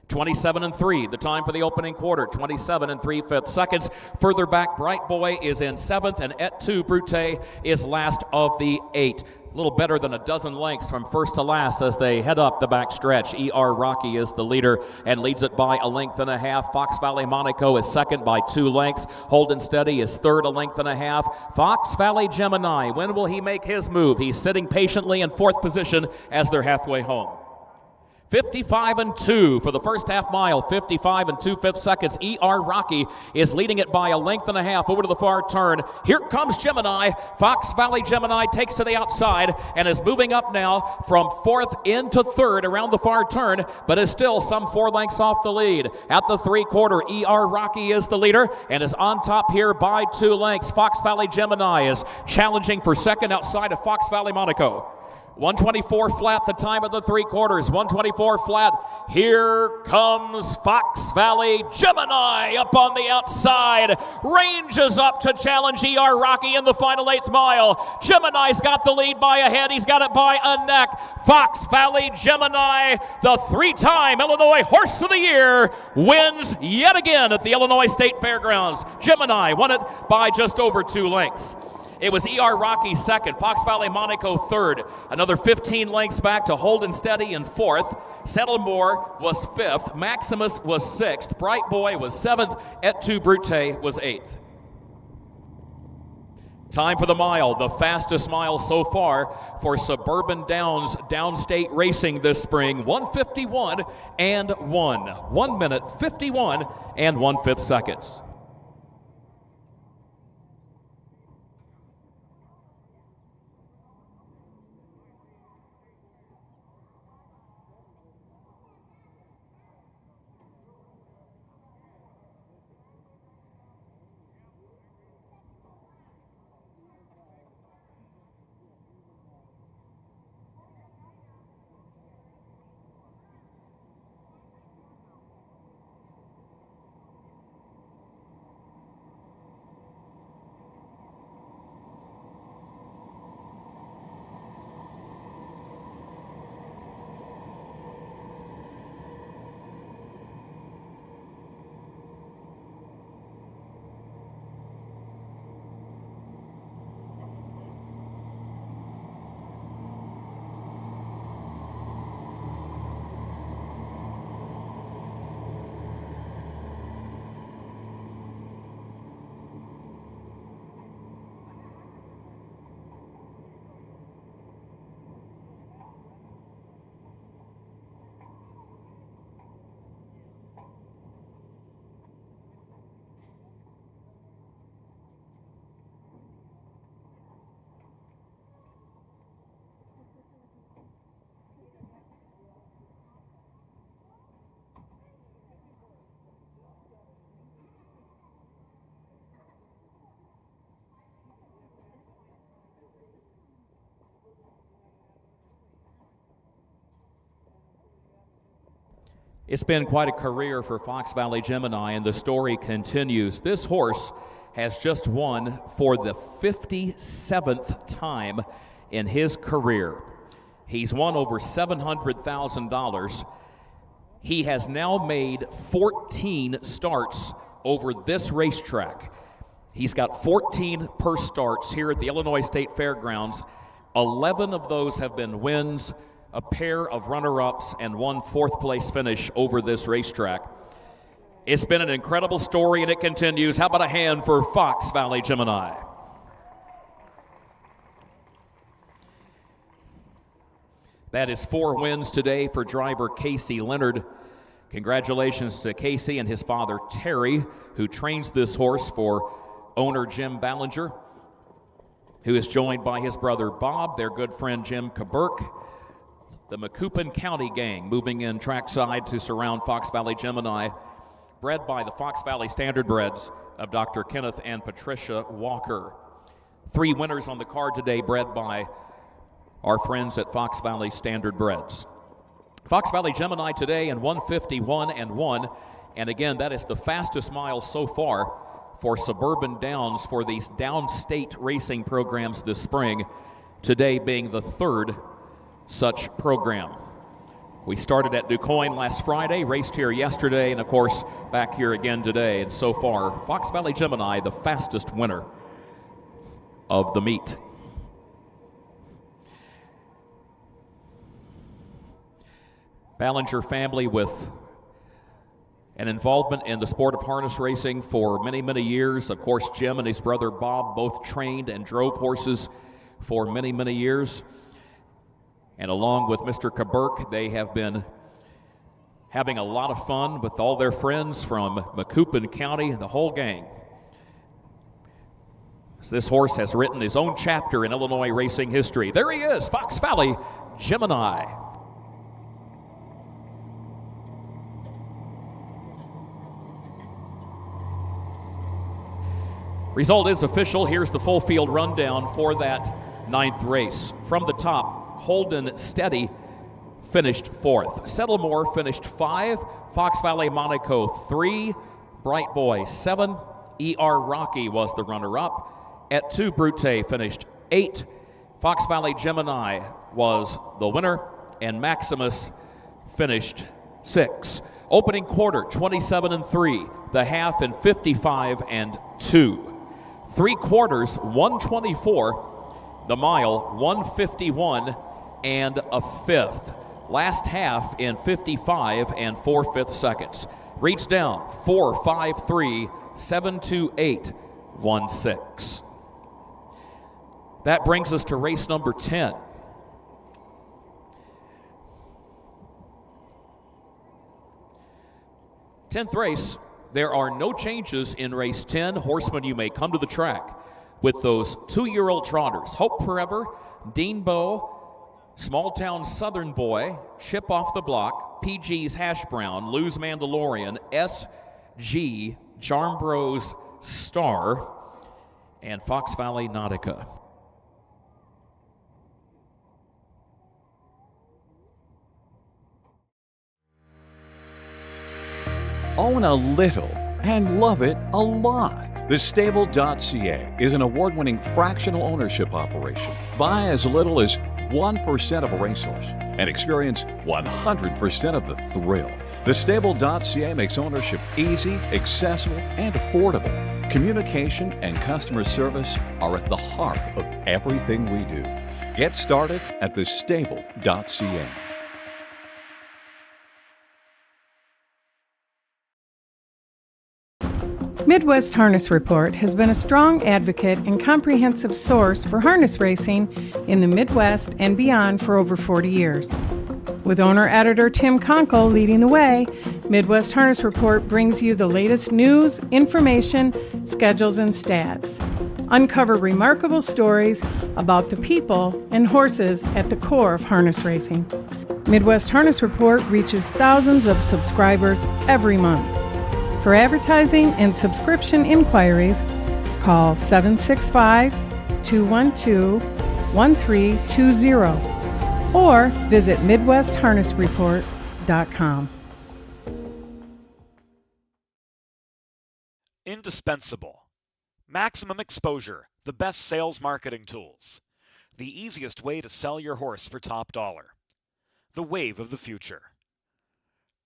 27-3, the time for the opening quarter. 27 3/5 seconds. Further back, Bright Boy is in seventh, and Et Tu Brute is last of the 8. A little better than a dozen lengths from first to last as they head up the back stretch. ER Rocky is the leader and leads it by a length and a half. Fox Valley Monaco is second by 2 lengths. Holden Steady is third, a length and a half. Fox Valley Gemini, when will he make his move? He's sitting patiently in fourth position as they're halfway home. 55-2 for the first half mile, 55 2/5 seconds. ER Rocky is leading it by a length and a half over to the far turn. Here comes Gemini. Fox Valley Gemini takes to the outside and is moving up now from fourth into third around the far turn, but is still some 4 lengths off the lead. At the 3/4, ER Rocky is the leader and is on top here by 2 lengths. Fox Valley Gemini is challenging for second outside of Fox Valley Monaco. 124 flat, the time of the 3/4. 124 flat. Here comes Fox Valley Gemini up on the outside. Ranges up to challenge ER Rocky in the final 8th mile. Gemini's got the lead by a head. He's got it by a neck. Fox Valley Gemini, the 3-time Illinois Horse of the Year, wins yet again at the Illinois State Fairgrounds. Gemini won it by just over 2 lengths. It was ER Rocky second, Fox Valley Monaco third, another 15 lengths back to Holden Steady in fourth. Settle Moore was fifth, Maximus was sixth, Bright Boy was seventh, Et Tu Brute was eighth. Time for the mile, the fastest mile so far for Suburban Downs downstate racing this spring. 1:51 and 1. 1 minute 51 and 1/5 seconds. It's been quite a career for Fox Valley Gemini, and the story continues. This horse has just won for the 57th time in his career. He's won over $700,000. He has now made 14 starts over this racetrack. He's got 14 purse starts here at the Illinois State Fairgrounds. 11 of those have been wins, a pair of runner-ups, and 1 fourth-place finish over this racetrack. It's been an incredible story, and it continues. How about a hand for Fox Valley Gemini? That is 4 wins today for driver Casey Leonard. Congratulations to Casey and his father Terry, who trains this horse for owner Jim Ballinger, who is joined by his brother Bob, their good friend Jim Kaburk. The Macoupin County gang moving in trackside to surround Fox Valley Gemini, bred by the Fox Valley Standardbreds of Dr. Kenneth and Patricia Walker. 3 winners on the card today, bred by our friends at Fox Valley Standardbreds. Fox Valley Gemini today in 151-1, and again, that is the fastest mile so far for Suburban Downs for these downstate racing programs this spring, today being the 3rd such program. We started at DuQuoin last Friday, raced here yesterday, and of course back here again today. And so far, Fox Valley Gemini, the fastest winner of the meet. Ballinger family with an involvement in the sport of harness racing for many, many years. Of course, Jim and his brother Bob both trained and drove horses for many, many years. And along with Mr. Kaburk, they have been having a lot of fun with all their friends from Macoupin County, the whole gang. This horse has written his own chapter in Illinois racing history. There he is, Fox Valley Gemini. Result is official. Here's the full field rundown for that 9th race. From the top, Holden Steady finished 4th. Settlemore finished 5. Fox Valley Monaco 3. Bright Boy 7. E.R. Rocky was the runner-up. At 2, Brute finished 8. Fox Valley Gemini was the winner, and Maximus finished 6. Opening quarter, 27-3. The half in 55-2. 3 quarters, 124. The mile, 151 1/5. Last half in 55 4/5 seconds. Reach down, 4:53, 7:28.16. That brings us to race number 10. Tenth race, there are no changes in race 10. Horsemen, you may come to the track with those 2-year-old trotters. Hope Forever, Dean Bow, Small Town Southern Boy, Chip Off the Block, PG's Hash Brown, Lou's Mandalorian, SG, Jarmbro's Star, and Fox Valley Nautica. Own a little and love it a lot. TheStable.ca is an award-winning fractional ownership operation. Buy as little as 1% of a racehorse and experience 100% of the thrill. TheStable.ca makes ownership easy, accessible, and affordable. Communication and customer service are at the heart of everything we do. Get started at TheStable.ca. Midwest Harness Report has been a strong advocate and comprehensive source for harness racing in the Midwest and beyond for over 40 years. With owner-editor Tim Conkle leading the way, Midwest Harness Report brings you the latest news, information, schedules, and stats. Uncover remarkable stories about the people and horses at the core of harness racing. Midwest Harness Report reaches thousands of subscribers every month. For advertising and subscription inquiries, call 765-212-1320 or visit MidwestHarnessReport.com. Indispensable. Maximum exposure, the best sales marketing tools. The easiest way to sell your horse for top dollar. The wave of the future.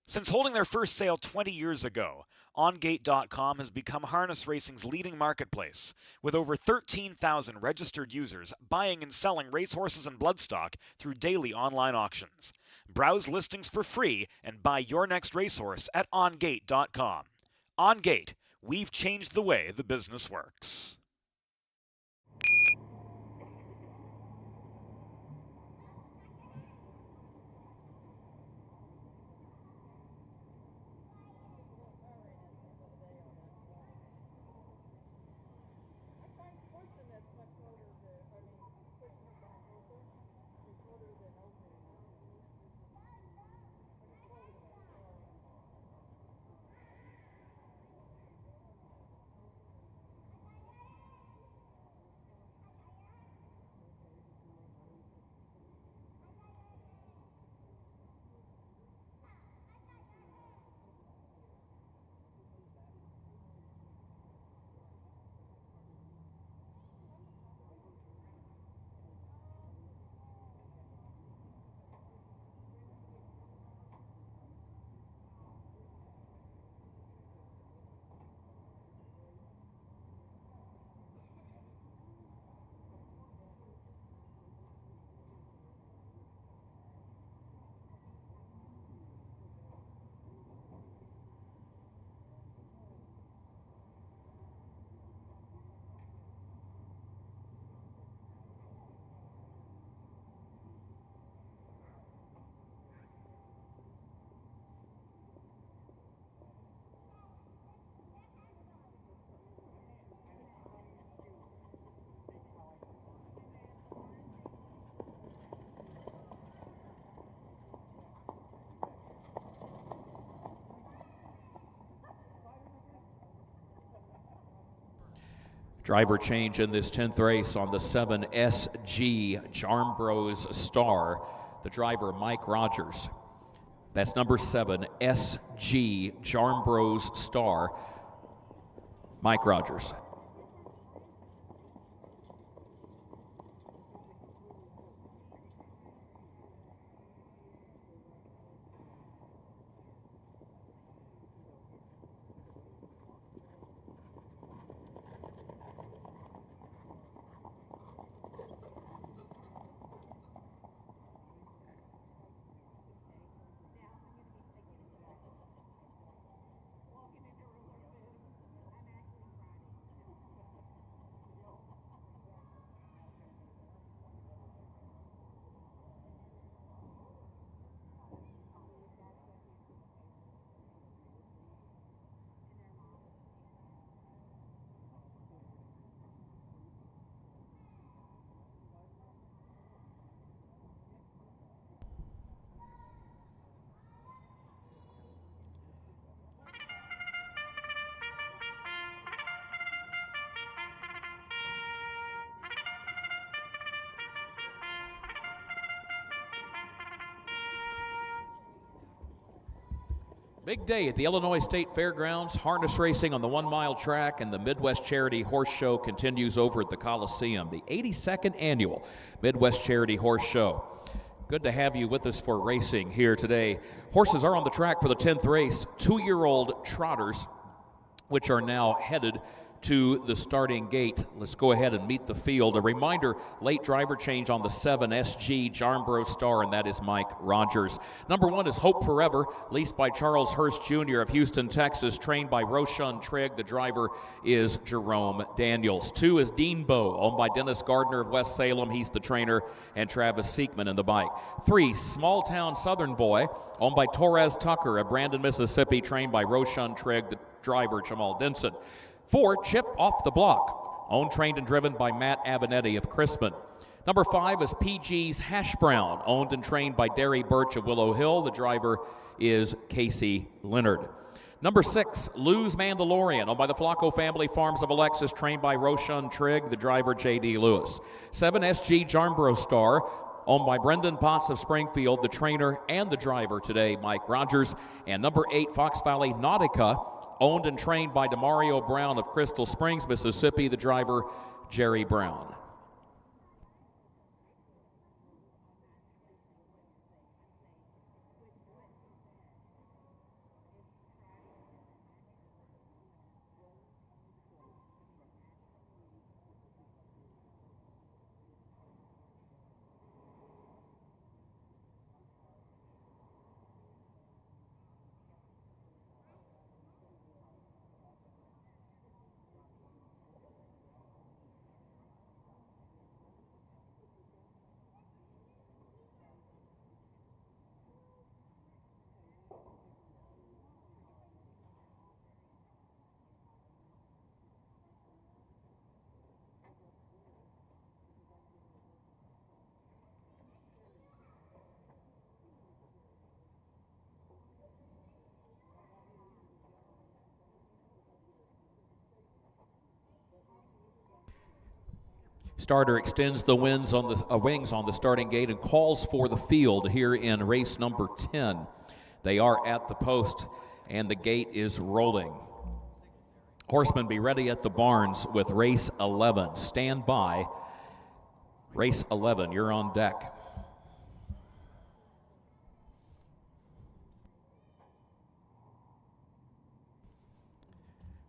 Since holding their first sale 20 years ago, OnGate.com has become harness racing's leading marketplace, with over 13,000 registered users buying and selling racehorses and bloodstock through daily online auctions. Browse listings for free and buy your next racehorse at OnGate.com. OnGate, we've changed the way the business works. Driver change in this 10th race on the 7 SG Jarmbros Star. The driver, Mike Rogers. That's number 7 SG Jarmbros Star, Mike Rogers. Big day at the Illinois State Fairgrounds. Harness racing on the 1 mile track, and the Midwest Charity Horse Show continues over at the Coliseum, the 82nd annual Midwest Charity Horse Show. Good to have you with us for racing here today. Horses are on the track for the 10th race, 2-year-old trotters, which are now headed to the starting gate. Let's go ahead and meet the field. A reminder, late driver change on the 7 SG Jarmbros Star, and that is Mike Rogers. Number 1 is Hope Forever, leased by Charles Hurst Jr. of Houston, Texas, trained by Roshan Trigg. The driver is Jerome Daniels. 2 is Dean Bow, owned by Dennis Gardner of West Salem. He's the trainer, and Travis Seekman in the bike. 3, Small Town Southern Boy, owned by Torres Tucker of Brandon, Mississippi, trained by Roshan Trigg. The driver, Jamal Denson. 4, Chip Off the Block, owned, trained, and driven by Matt Avenatti of Crispin. Number 5 is PG's Hash Brown, owned and trained by Derry Birch of Willow Hill. The driver is Casey Leonard. Number 6, Lou's Mandalorian, owned by the Flacco Family Farms of Alexis, trained by Roshan Trigg. The driver, J.D. Lewis. 7, SG Jarmbros Star, owned by Brendan Potts of Springfield. The trainer and the driver today, Mike Rogers. And number 8, Fox Valley Nautica, owned and trained by Demario Brown of Crystal Springs, Mississippi. The driver, Jerry Brown. Starter extends the wings on the starting gate and calls for the field here in race number 10. They are at the post, and the gate is rolling. Horsemen, be ready at the barns with race 11. Stand by. Race 11, you're on deck.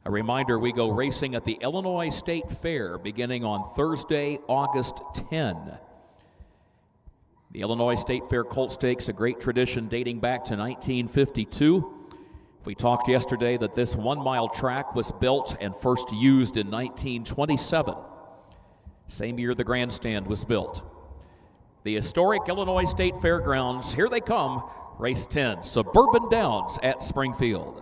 A reminder, we go racing at the Illinois State Fair beginning on Thursday, August 10. The Illinois State Fair Colt Stakes, a great tradition dating back to 1952. We talked yesterday that this 1 mile track was built and first used in 1927. Same year the grandstand was built. The historic Illinois State Fairgrounds, here they come, race 10, Suburban Downs at Springfield.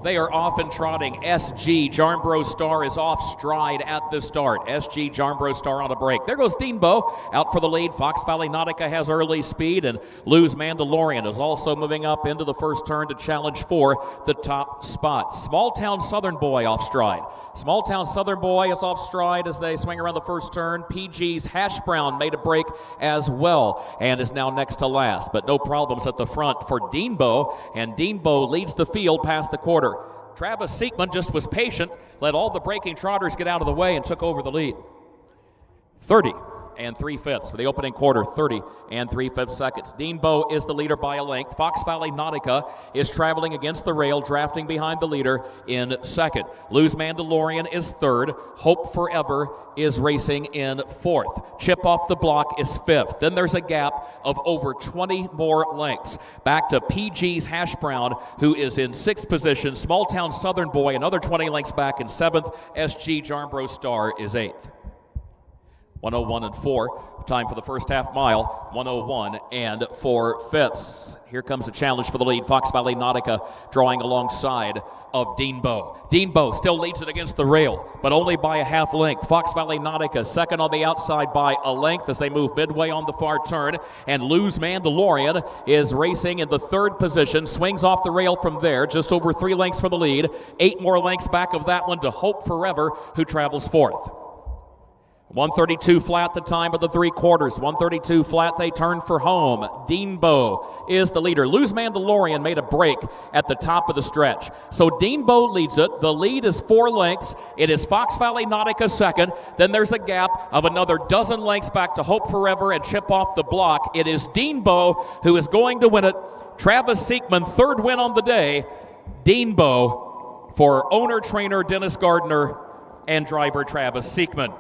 They are off and trotting. SG Jarnbrough Star is off stride at the start. SG Jarnbrough Star on a break. There goes Deanbo out for the lead. Fox Valley Nautica has early speed, and Lou's Mandalorian is also moving up into the first turn to challenge for the top spot. Small Town Southern Boy off stride. Small Town Southern Boy is off stride as they swing around the first turn. PG's Hash Brown made a break as well and is now next to last, but no problems at the front for Deanbo, and Deanbo leads the field past the quarter. Travis Siekman just was patient, let all the breaking trotters get out of the way, and took over the lead. 30 3/5 for the opening quarter, 30 3/5 seconds. Deanbo is the leader by a length. Fox Valley Nautica is traveling against the rail, drafting behind the leader in second. Lou's Mandalorian is third. Hope Forever is racing in fourth. Chip Off the Block is fifth. Then there's a gap of over 20 more lengths. Back to PG's Hash Brown, who is in sixth position. Small Town Southern Boy, another 20 lengths back in seventh. SG Jarnbrough Star is eighth. 101 4. Time for the first half mile. 101 4/5. Here comes a challenge for the lead. Fox Valley Nautica drawing alongside of Deanbo. Deanbo still leads it against the rail, but only by a half length. Fox Valley Nautica second on the outside by a length as they move midway on the far turn. And Lou's Mandalorian is racing in the third position. Swings off the rail from there, just over 3 lengths for the lead. 8 more lengths back of that one to Hope Forever, who travels fourth. 132 flat the time of the 3/4. 132 flat, they turn for home. Deanbo is the leader. Lou's Mandalorian made a break at the top of the stretch. So Deanbo leads it. The lead is 4 lengths. It is Fox Valley Nautica second. Then there's a gap of another dozen lengths back to Hope Forever and Chip Off the Block. It is Deanbo who is going to win it. Travis Siekman, third win on the day. Deanbo for owner, trainer Dennis Gardner and driver Travis Siekman.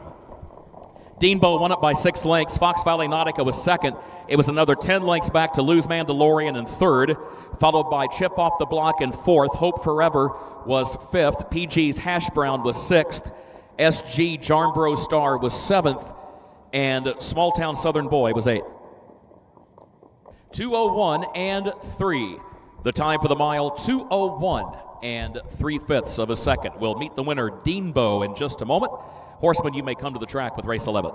Deanbo won it by 6 lengths. Fox Valley Nautica was second. It was another 10 lengths back to Lou's Mandalorian in third, followed by Chip Off the Block in fourth. Hope Forever was fifth. PG's Hash Brown was sixth. SG Jarnbrough Star was seventh. And Small Town Southern Boy was eighth. 2:01 3. The time for the mile, 2:01 3/5 of a second. We'll meet the winner, Deanbo, in just a moment. Horseman, you may come to the track with race 11.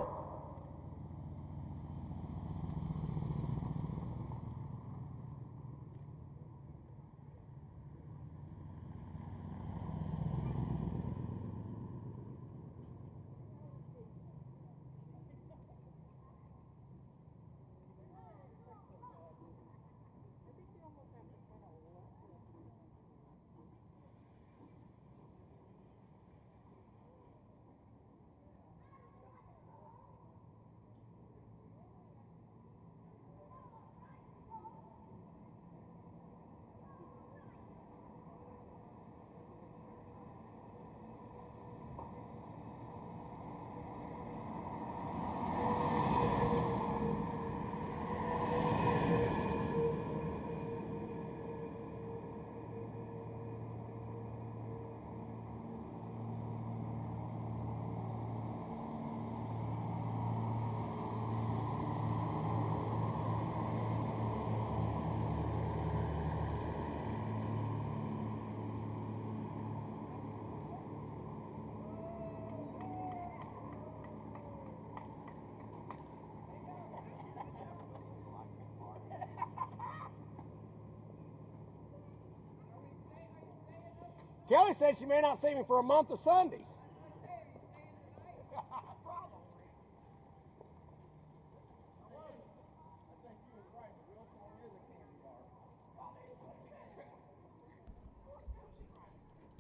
Kelly said she may not see me for a month of Sundays.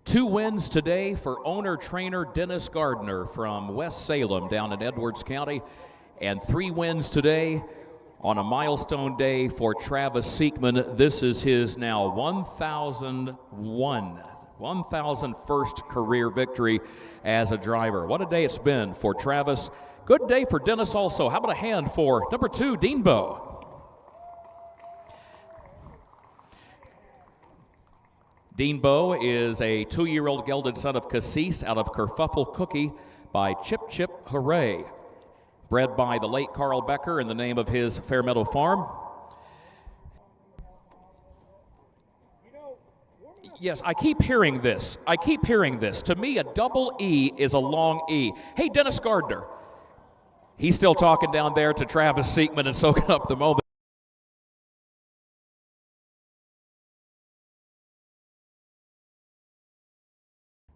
Two wins today for owner-trainer Dennis Gardner from West Salem down in Edwards County, and 3 wins today on a milestone day for Travis Siekman. This is his now 1,001st career victory as a driver. What a day it's been for Travis. Good day for Dennis also. How about a hand for number 2, Deanbo? Deanbo is a 2-year-old gelded son of Cassis out of Kerfuffle Cookie by Chip Chip Hooray. Bred by the late Carl Becker in the name of his Fairmeadow Farm. Yes, I keep hearing this. To me, a double E is a long E. Hey, Dennis Gardner. He's still talking down there to Travis Seekman and soaking up the moment.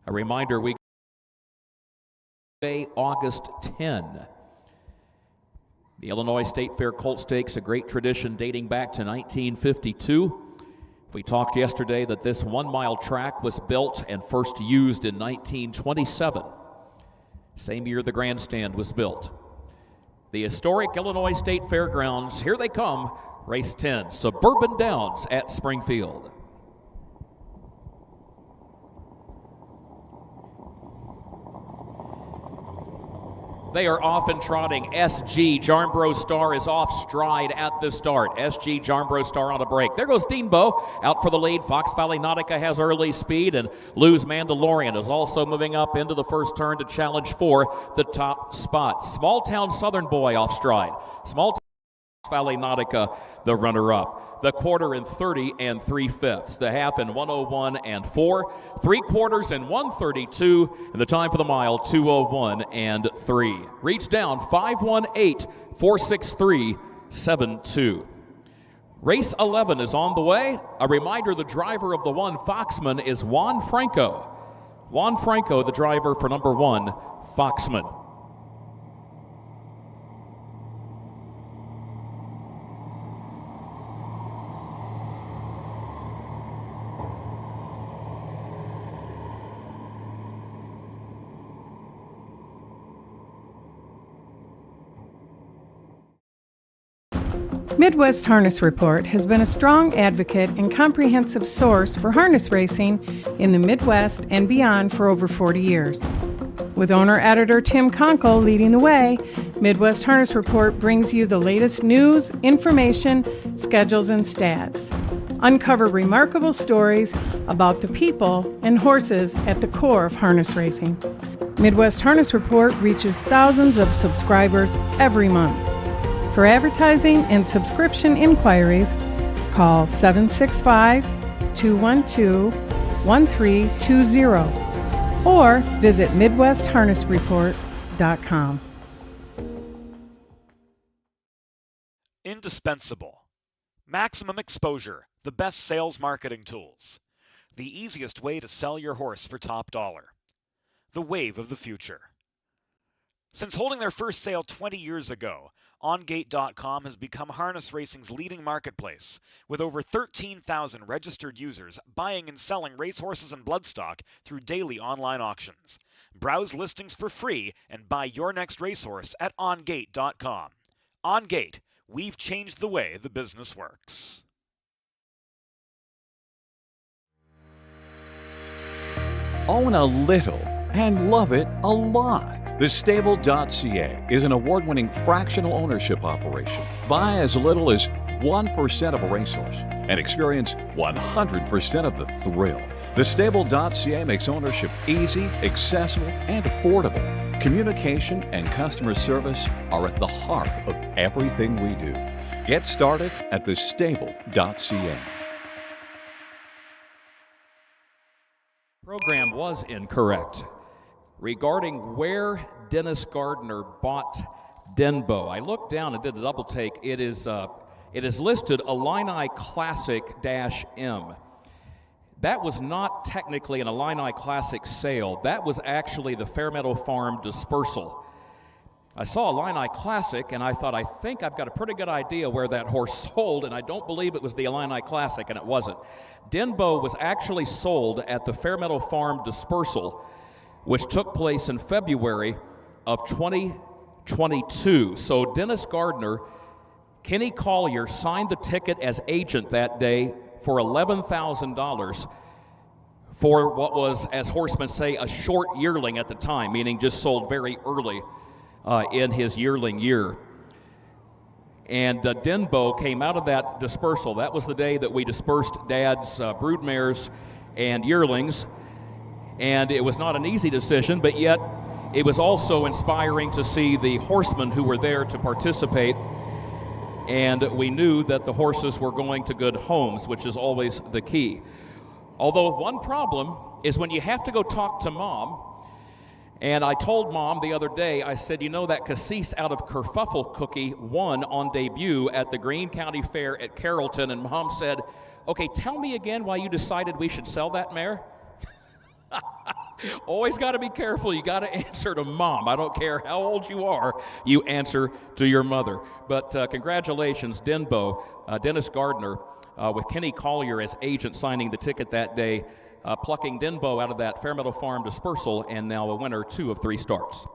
A reminder, we August 10. The Illinois State Fair Colt Stakes, a great tradition dating back to 1952. We talked yesterday that this 1 mile track was built and first used in 1927. Same year the grandstand was built. The historic Illinois State Fairgrounds, here they come, race 10, Suburban Downs at Springfield. They are off and trotting. SG Jarnbrough Star is off stride at the start. SG Jarnbrough Star on a break. There goes Dean Bow out for the lead. Fox Valley Nautica has early speed, and Lou's Mandalorian is also moving up into the first turn to challenge for the top spot. Small Town Southern Boy off stride. Small Town Valley Nautica, the runner-up. The quarter in 30 and 3/5. The half in 101 and 4. 3/4 in 132. And the time for the mile, 201 and 3. Reach down 518-463-72. Race 11 is on the way. A reminder, the driver of the 1 Foxman is Juan Franco. Juan Franco, the driver for number 1 Foxman. Midwest Harness Report has been a strong advocate and comprehensive source for harness racing in the Midwest and beyond for over 40 years. With owner-editor Tim Conkle leading the way, Midwest Harness Report brings you the latest news, information, schedules, and stats. Uncover remarkable stories about the people and horses at the core of harness racing. Midwest Harness Report reaches thousands of subscribers every month. For advertising and subscription inquiries, call 765-212-1320 or visit MidwestHarnessReport.com. Indispensable. Maximum exposure, the best sales marketing tools. The easiest way to sell your horse for top dollar. The wave of the future. Since holding their first sale 20 years ago, OnGate.com has become harness racing's leading marketplace, with over 13,000 registered users buying and selling racehorses and bloodstock through daily online auctions. Browse listings for free and buy your next racehorse at OnGate.com. OnGate, we've changed the way the business works. Own a little and love it a lot. TheStable.ca is an award-winning fractional ownership operation. Buy as little as 1% of a racehorse and experience 100% of the thrill. TheStable.ca makes ownership easy, accessible, and affordable. Communication and customer service are at the heart of everything we do. Get started at TheStable.ca. Program was incorrect regarding where Dennis Gardner bought Denbo. I looked down and did a double take. It is listed Illini Classic-M. That was not technically an Illini Classic sale. That was actually the Fairmeadow Farm dispersal. I saw Illini Classic and I thought, I think I've got a pretty good idea where that horse sold, and I don't believe it was the Illini Classic, and it wasn't. Denbo was actually sold at the Fairmeadow Farm dispersal, which took place in February of 2022. So Dennis Gardner, Kenny Collier signed the ticket as agent that day for $11,000 for what was, as horsemen say, a short yearling at the time, meaning just sold very early in his yearling year. And Denbo came out of that dispersal. That was the day that we dispersed Dad's broodmares and yearlings. And it was not an easy decision, but yet it was also inspiring to see the horsemen who were there to participate. And we knew that the horses were going to good homes, which is always the key. Although one problem is when you have to go talk to Mom. And I told Mom the other day, I said, you know, that Cassis out of Kerfuffle cookie won on debut at the Greene County Fair at Carrollton. And Mom said, okay, tell me again why you decided we should sell that mare. Always got to be careful. You got to answer to Mom. I don't care how old you are, you answer to your mother. But congratulations, Dennis Gardner, with Kenny Collier as agent signing the ticket that day, plucking Denbo out of that Fairmeadow Farm dispersal, and now a winner 2 of 3 starts.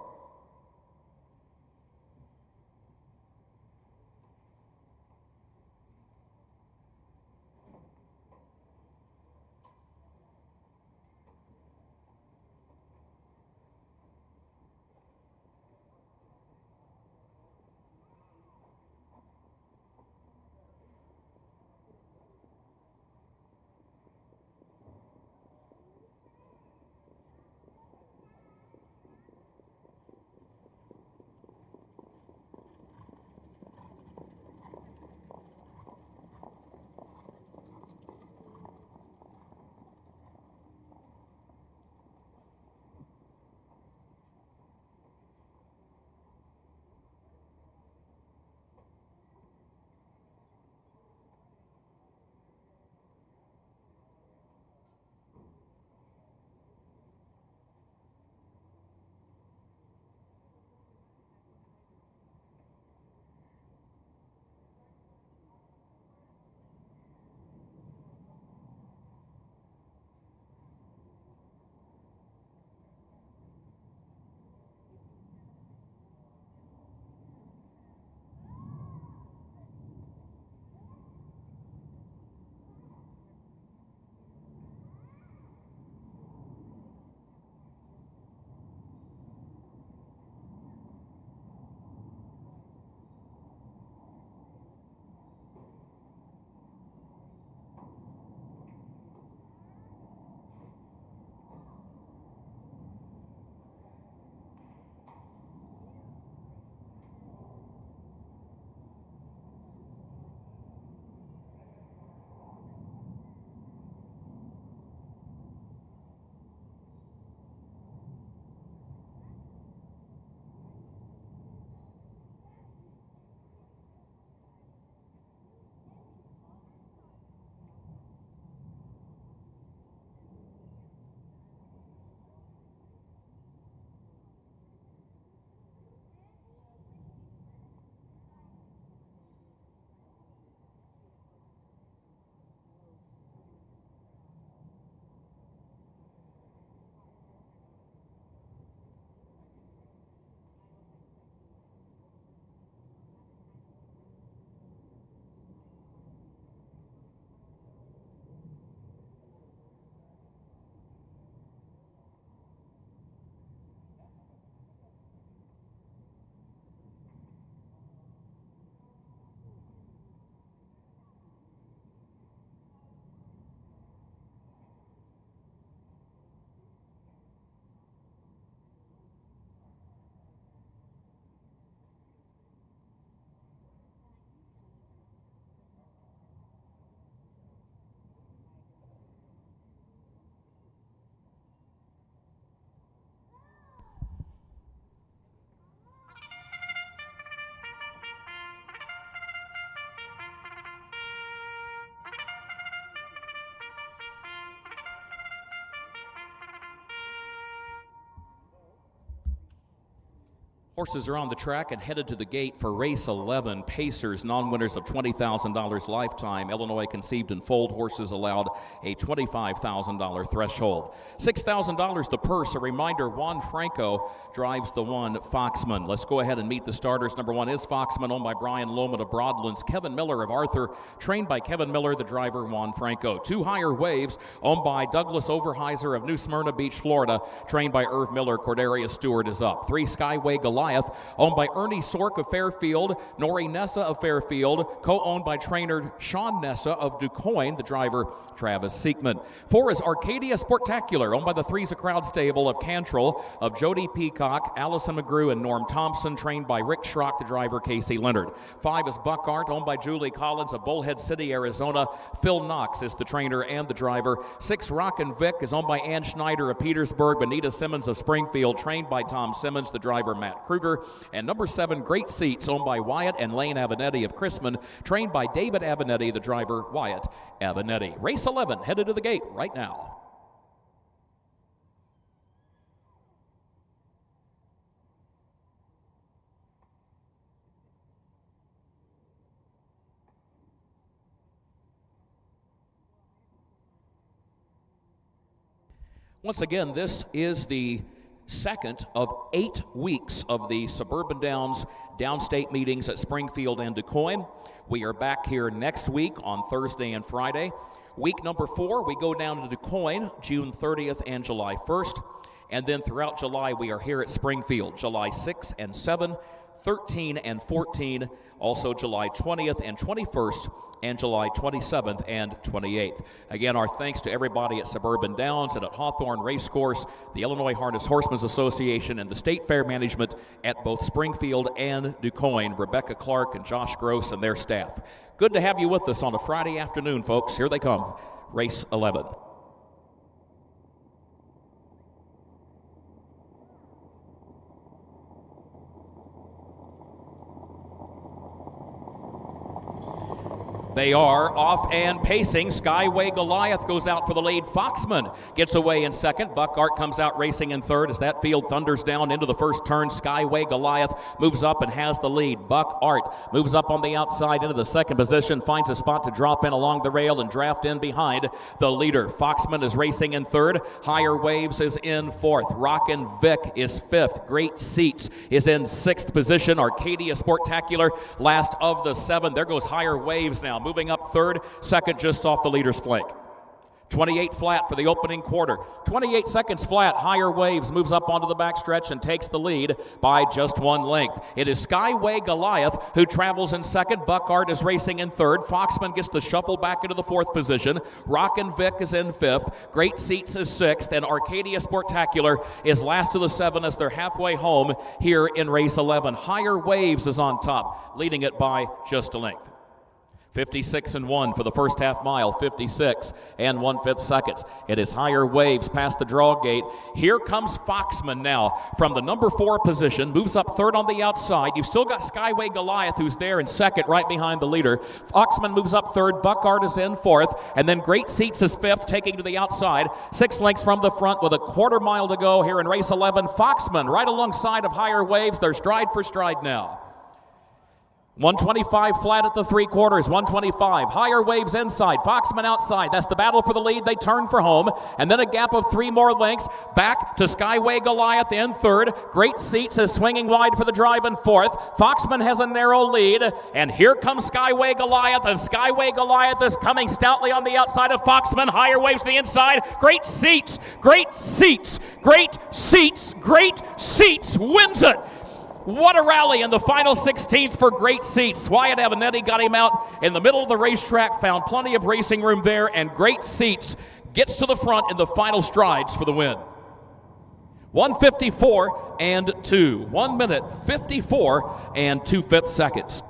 Horses are on the track and headed to the gate for race 11. Pacers, non-winners of $20,000 lifetime. Illinois conceived and foaled horses allowed a $25,000 threshold. $6,000 the purse. A reminder, Juan Franco drives the one Foxman. Let's go ahead and meet the starters. Number 1 is Foxman, owned by Brian Lohman of Broadlands. Kevin Miller of Arthur, trained by Kevin Miller, the driver Juan Franco. 2 Higher Waves, owned by Douglas Overheiser of New Smyrna Beach, Florida, trained by Irv Miller. Cordarius Stewart is up. 3 Skyway Goliath, Goliath, owned by Ernie Sork of Fairfield, Nori Nessa of Fairfield, co-owned by trainer Sean Nessa of DuQuoin, the driver Travis Seekman. 4 is Arcadia Sportacular, owned by the Three's a Crowd stable of Cantrell, of Jody Peacock, Allison McGrew, and Norm Thompson, trained by Rick Schrock, the driver Casey Leonard. 5 is Buck Art, owned by Julie Collins of Bullhead City, Arizona. Phil Knox is the trainer and the driver. 6, Rockin' Vic is owned by Ann Schneider of Petersburg, Benita Simmons of Springfield, trained by Tom Simmons, the driver Matt Kruger. And number 7, Great Seats, owned by Wyatt and Lane Avenatti of Chrisman, trained by David Avenatti, the driver Wyatt Avenatti. Race 11 headed to the gate right now. Once again, this is the second of 8 weeks of the Suburban Downs downstate meetings at Springfield and DuQuoin. We are back here next week on Thursday and Friday. Week number 4, we go down to DuQuoin, June 30th and July 1st. And then throughout July, we are here at Springfield, July 6 and 7, 13 and 14, also July 20th and 21st, and July 27th and 28th. Again, our thanks to everybody at Suburban Downs and at Hawthorne Racecourse, the Illinois Harness Horsemen's Association, and the State Fair Management at both Springfield and DuQuoin, Rebecca Clark and Josh Gross and their staff. Good to have you with us on a Friday afternoon, folks. Here they come, race 11. They are off and pacing. Skyway Goliath goes out for the lead. Foxman gets away in second. Buck Art comes out racing in third as that field thunders down into the first turn. Skyway Goliath moves up and has the lead. Buck Art moves up on the outside into the second position, finds a spot to drop in along the rail and draft in behind the leader. Foxman is racing in third. Higher Waves is in fourth. Rockin' Vic is fifth. Great Seats is in sixth position. Arcadia Sportacular last of the 7. There goes Higher Waves now, moving up third, second just off the leader's flank. 28 flat for the opening quarter. 28 seconds flat. Higher Waves moves up onto the backstretch and takes the lead by just 1 length. It is Skyway Goliath who travels in second. Buck Art is racing in third. Foxman gets the shuffle back into the fourth position. Rockin' Vic is in fifth. Great Seats is sixth. And Arcadia Sportacular is last of the 7 as they're halfway home here in race 11. Higher Waves is on top, leading it by just a length. 56 and 1 for the first half mile, 56 and 1/5 seconds. It is Higher Waves past the draw gate. Here comes Foxman now from the number 4 position, moves up third on the outside. You've still got Skyway Goliath who's there in second right behind the leader. Foxman moves up third, Buck Art is in fourth, and then Great Seats is fifth, taking to the outside. 6 lengths from the front with a quarter mile to go here in race 11. Foxman right alongside of Higher Waves. They're stride for stride now. 125 flat at the 3/4, 125. Higher Waves inside, Foxman outside. That's the battle for the lead. They turn for home. And then a gap of 3 more lengths. Back to Skyway Goliath in third. Great Seats is swinging wide for the drive in fourth. Foxman has a narrow lead. And here comes Skyway Goliath. And Skyway Goliath is coming stoutly on the outside of Foxman. Higher Waves to the inside. Great Seats, Great Seats, Great Seats, Great Seats wins it. What a rally in the final 16th for Great Seats. Wyatt Avenatti got him out in the middle of the racetrack, found plenty of racing room there, and Great Seats gets to the front in the final strides for the win. 1:54 and 2. 1 minute, 54 and 2/5 seconds.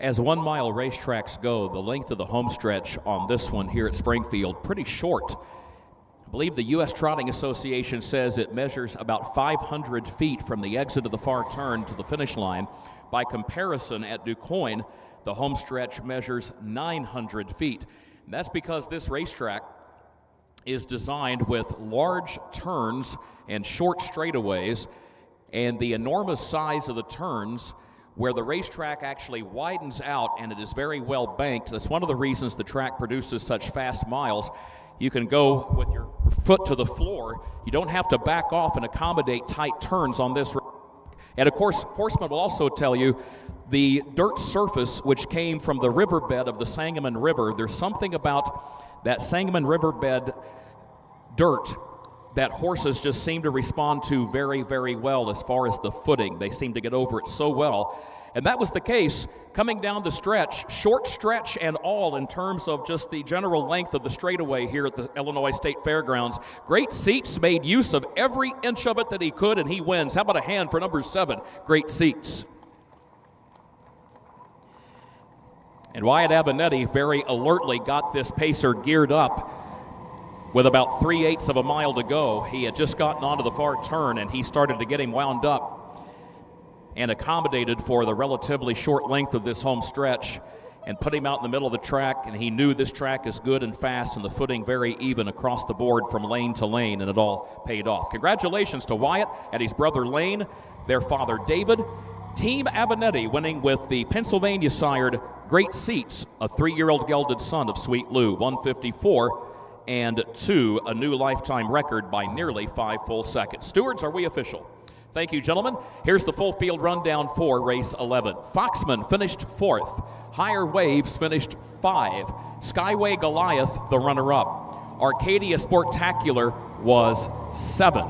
As 1 mile racetracks go, the length of the home stretch on this one here at Springfield, pretty short. I believe the U.S. Trotting Association says it measures about 500 feet from the exit of the far turn to the finish line. By comparison, at DuQuoin, the home stretch measures 900 feet. And that's because this racetrack is designed with large turns and short straightaways, and the enormous size of the turns where the racetrack actually widens out and it is very well banked. That's one of the reasons the track produces such fast miles. You can go with your foot to the floor. You don't have to back off and accommodate tight turns on this. And of course, horsemen will also tell you the dirt surface which came from the riverbed of the Sangamon River, there's something about that Sangamon riverbed dirt that horses just seem to respond to very, very well as far as the footing. They seem to get over it so well. And that was the case coming down the stretch, short stretch and all in terms of just the general length of the straightaway here at the Illinois State Fairgrounds. Great Seats made use of every inch of it that he could, and he wins. How about a hand for number 7, Great Seats? And Wyatt Avenatti very alertly got this pacer geared up. With about 3/8 of a mile to go, he had just gotten onto the far turn, and he started to get him wound up and accommodated for the relatively short length of this home stretch and put him out in the middle of the track, and he knew this track is good and fast and the footing very even across the board from lane to lane, and it all paid off. Congratulations to Wyatt and his brother Lane, their father David. Team Avenatti winning with the Pennsylvania-sired Great Seats, a 3-year-old gelded son of Sweet Lou, 154. And 2, a new lifetime record by nearly 5 full seconds. Stewards, are we official? Thank you, gentlemen. Here's the full field rundown for race 11. Foxman finished 4th. Higher Waves finished 5. Skyway Goliath, the runner-up. Arcadia Sportacular was 7.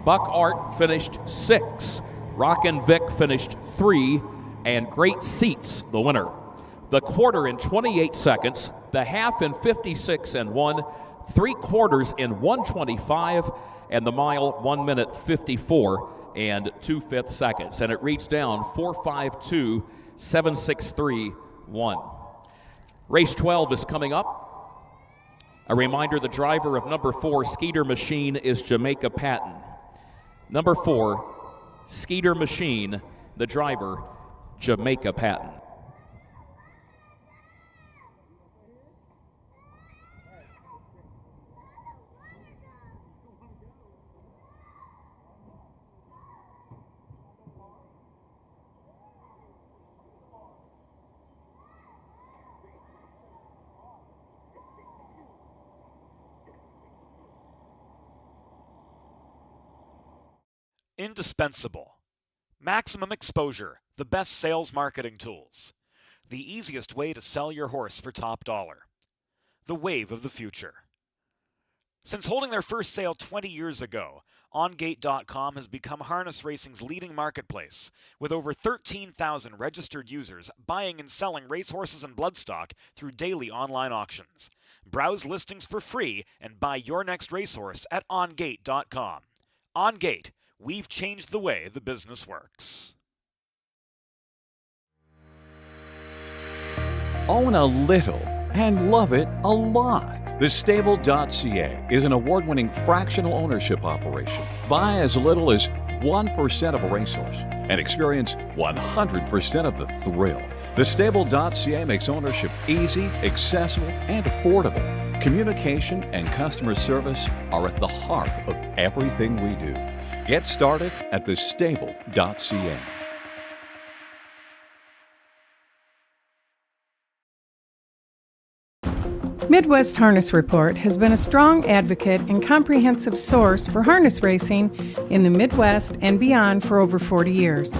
Buck Art finished 6. Rockin' Vic finished 3. And Great Seats, the winner. The quarter in 28 seconds, the half in 56 and 1, 3/4 in 1:25, and the mile 1 minute 54 and 2/5 seconds. And it reads down 4:52, 7:63, 1. Race 12 is coming up. A reminder, the driver of number 4, Skeeter Machine, is Jamaica Patton. Number 4, Skeeter Machine, the driver, Jamaica Patton. Indispensable. Maximum exposure, the best sales marketing tools. The easiest way to sell your horse for top dollar. The wave of the future. Since holding their first sale 20 years ago, OnGate.com has become harness racing's leading marketplace, with over 13,000 registered users buying and selling racehorses and bloodstock through daily online auctions. Browse listings for free and buy your next racehorse at OnGate.com. OnGate. We've changed the way the business works. Own a little and love it a lot. TheStable.ca is an award-winning fractional ownership operation. Buy as little as 1% of a racehorse and experience 100% of the thrill. TheStable.ca makes ownership easy, accessible, and affordable. Communication and customer service are at the heart of everything we do. Get started at thestable.ca. Midwest Harness Report has been a strong advocate and comprehensive source for harness racing in the Midwest and beyond for over 40 years.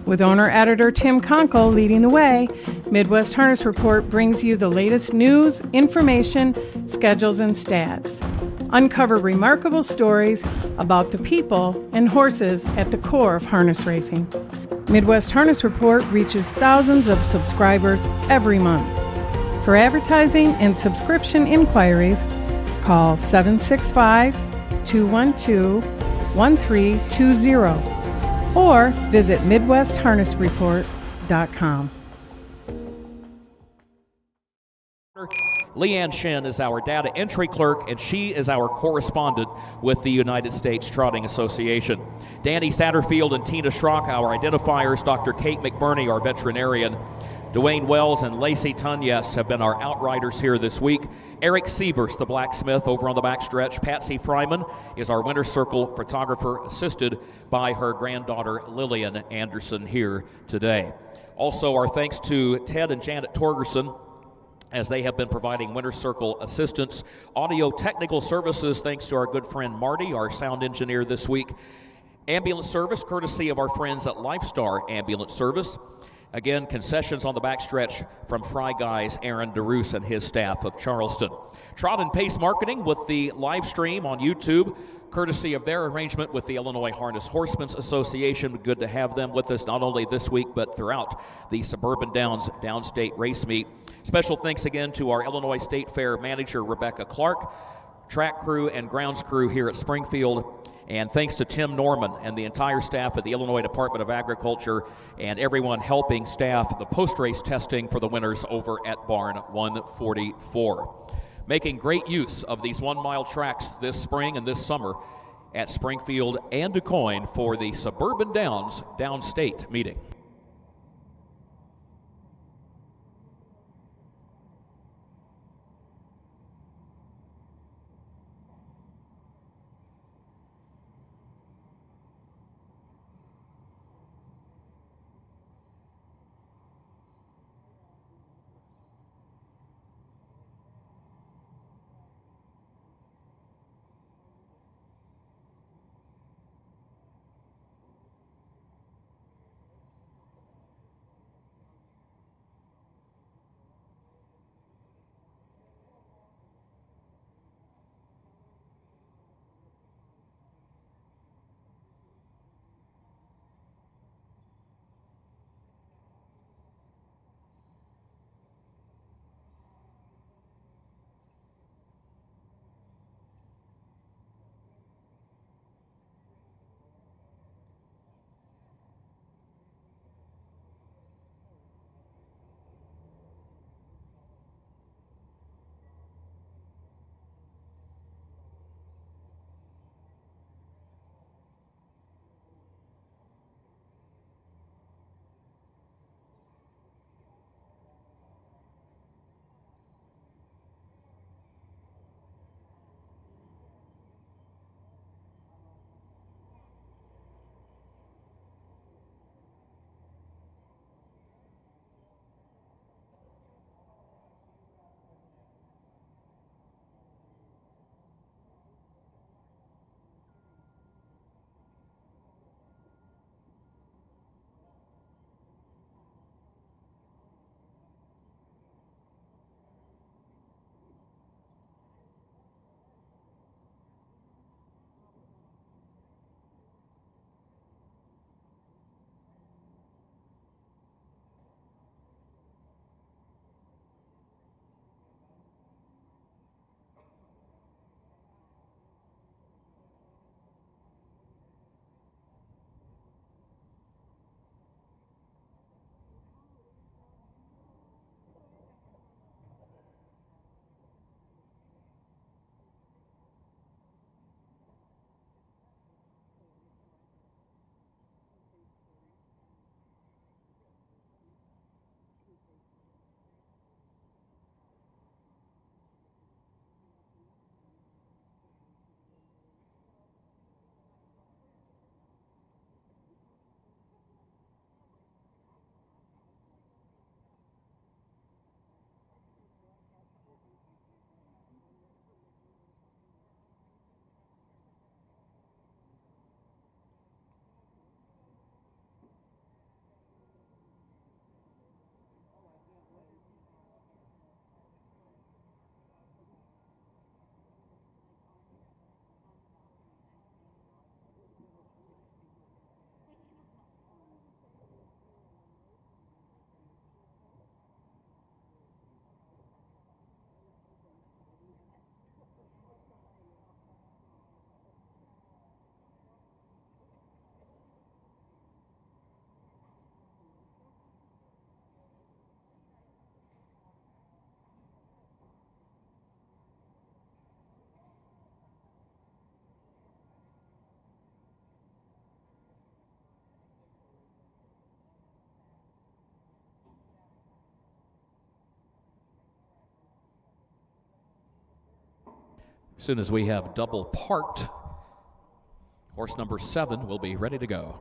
With owner-editor Tim Conkle leading the way, Midwest Harness Report brings you the latest news, information, schedules, and stats. Uncover remarkable stories about the people and horses at the core of harness racing. Midwest Harness Report reaches thousands of subscribers every month. For advertising and subscription inquiries, call 765-212-1320 or visit MidwestHarnessReport.com. Leanne Shin is our data entry clerk, and she is our correspondent with the United States Trotting Association. Danny Satterfield and Tina Schrock, our identifiers. Dr. Kate McBurney, our veterinarian. Dwayne Wells and Lacey Tunyes have been our outriders here this week. Eric Sievers, the blacksmith, over on the backstretch. Patsy Fryman is our Winter Circle photographer, assisted by her granddaughter Lillian Anderson here today. Also, our thanks to Ted and Janet Torgerson, as they have been providing Winter Circle assistance. Audio technical services, thanks to our good friend Marty, our sound engineer this week. Ambulance service, courtesy of our friends at Lifestar Ambulance Service. Again, concessions on the backstretch from Fry Guys, Aaron DeRoos and his staff of Charleston. Trot and Pace Marketing with the live stream on YouTube, courtesy of their arrangement with the Illinois Harness Horsemen's Association. Good to have them with us not only this week, but throughout the Suburban Downs Downstate Race Meet. Special thanks again to our Illinois State Fair manager, Rebecca Clark, track crew and grounds crew here at Springfield. And thanks to Tim Norman and the entire staff at the Illinois Department of Agriculture and everyone helping staff the post-race testing for the winners over at Barn 144. Making great use of these 1 mile tracks this spring and this summer at Springfield and DuQuoin for the Suburban Downs Downstate meeting. As soon as we have double parked, horse number 7 will be ready to go.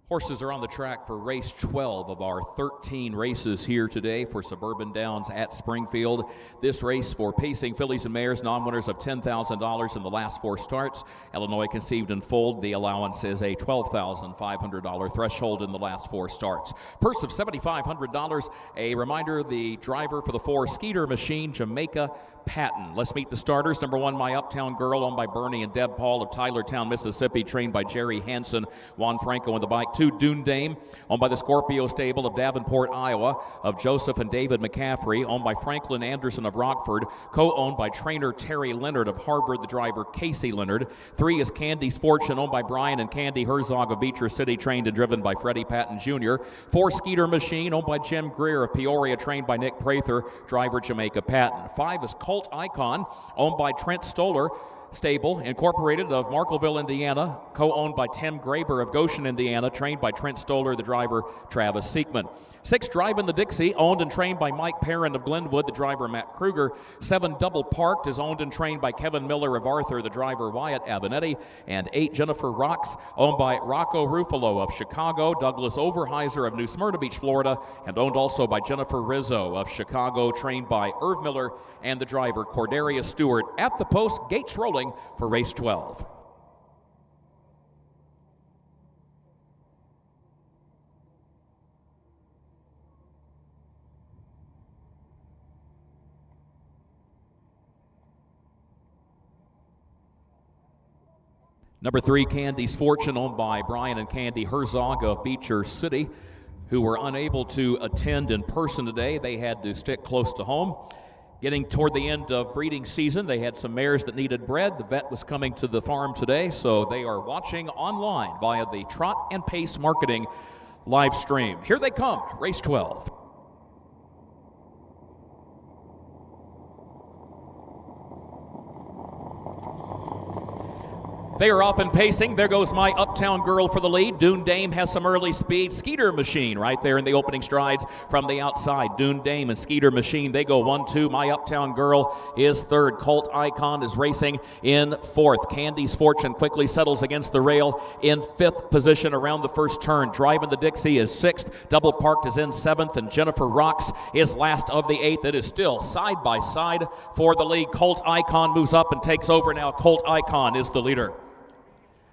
Horses are on the track for race 12 of our 13 races here today for Suburban Downs at Springfield. This race for pacing fillies and mares, non-winners of $10,000 in the last 4 starts. Illinois Conceived and Foaled, the allowance is a $12,500 threshold in the last 4 starts. Purse of $7,500. A reminder, the driver for the 4, Skeeter Machine, Jamaica Patton. Let's meet the starters. Number 1, My Uptown Girl, owned by Bernie and Deb Paul of Tylertown, Mississippi, trained by Jerry Hansen. Juan Franco in the bike. 2, Dune Dame, owned by the Scorpio Stable of Davenport, Iowa, of Joseph and David McCaffrey, owned by Franklin Anderson of Rockford, co-owned by trainer Terry Leonard of Harvard, the driver Casey Leonard. 3 is Candy's Fortune, owned by Brian and Candy Herzog of Beecher City, trained and driven by Freddie Patton Jr. 4, Skeeter Machine, owned by Jim Greer of Peoria, trained by Nick Prather, driver Jamaica Patton. 5 is Colt Icon, owned by Trent Stoller Stable, Incorporated of Markville, Indiana, co-owned by Tim Graber of Goshen, Indiana, trained by Trent Stoller, the driver Travis Seekman. 6, Driving the Dixie, owned and trained by Mike Perrin of Glenwood, the driver Matt Kruger. 7, Double Parked is owned and trained by Kevin Miller of Arthur, the driver Wyatt Avenatti. And 8, Jennifer Rocks, owned by Rocco Ruffalo of Chicago, Douglas Overheiser of New Smyrna Beach, Florida, and owned also by Jennifer Rizzo of Chicago, trained by Irv Miller and the driver Cordarius Stewart. At the post, gates rolling for race 12. Number 3, Candy's Fortune, owned by Brian and Candy Herzog of Beecher City, who were unable to attend in person today. They had to stick close to home. Getting toward the end of breeding season, they had some mares that needed bred. The vet was coming to the farm today, so they are watching online via the Trot and Pace Marketing live stream. Here they come, race 12. They are off and pacing. There goes My Uptown Girl for the lead. Dune Dame has some early speed. Skeeter Machine right there in the opening strides from the outside. Dune Dame and Skeeter Machine, they go 1-2. My Uptown Girl is 3rd. Colt Icon is racing in 4th. Candy's Fortune quickly settles against the rail in 5th position around the first turn. Driving the Dixie is 6th. Double Parked is in 7th, and Jennifer Rocks is last of the 8th. It is still side by side for the lead. Colt Icon moves up and takes over now. Colt Icon is the leader.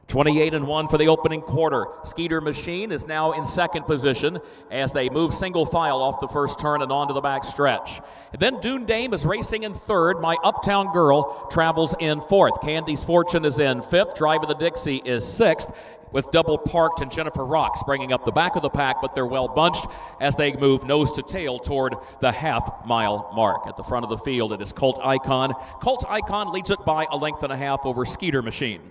28-1 for the opening quarter. Skeeter Machine is now in 2nd position as they move single file off the first turn and onto the back stretch. And then Dune Dame is racing in 3rd. My Uptown Girl travels in 4th. Candy's Fortune is in 5th. Driving the Dixie is 6th, with Double Parked and Jennifer Rocks bringing up the back of the pack, but they're well bunched as they move nose to tail toward the half-mile mark. At the front of the field, it is Colt Icon. Colt Icon leads it by a length and a half over Skeeter Machine.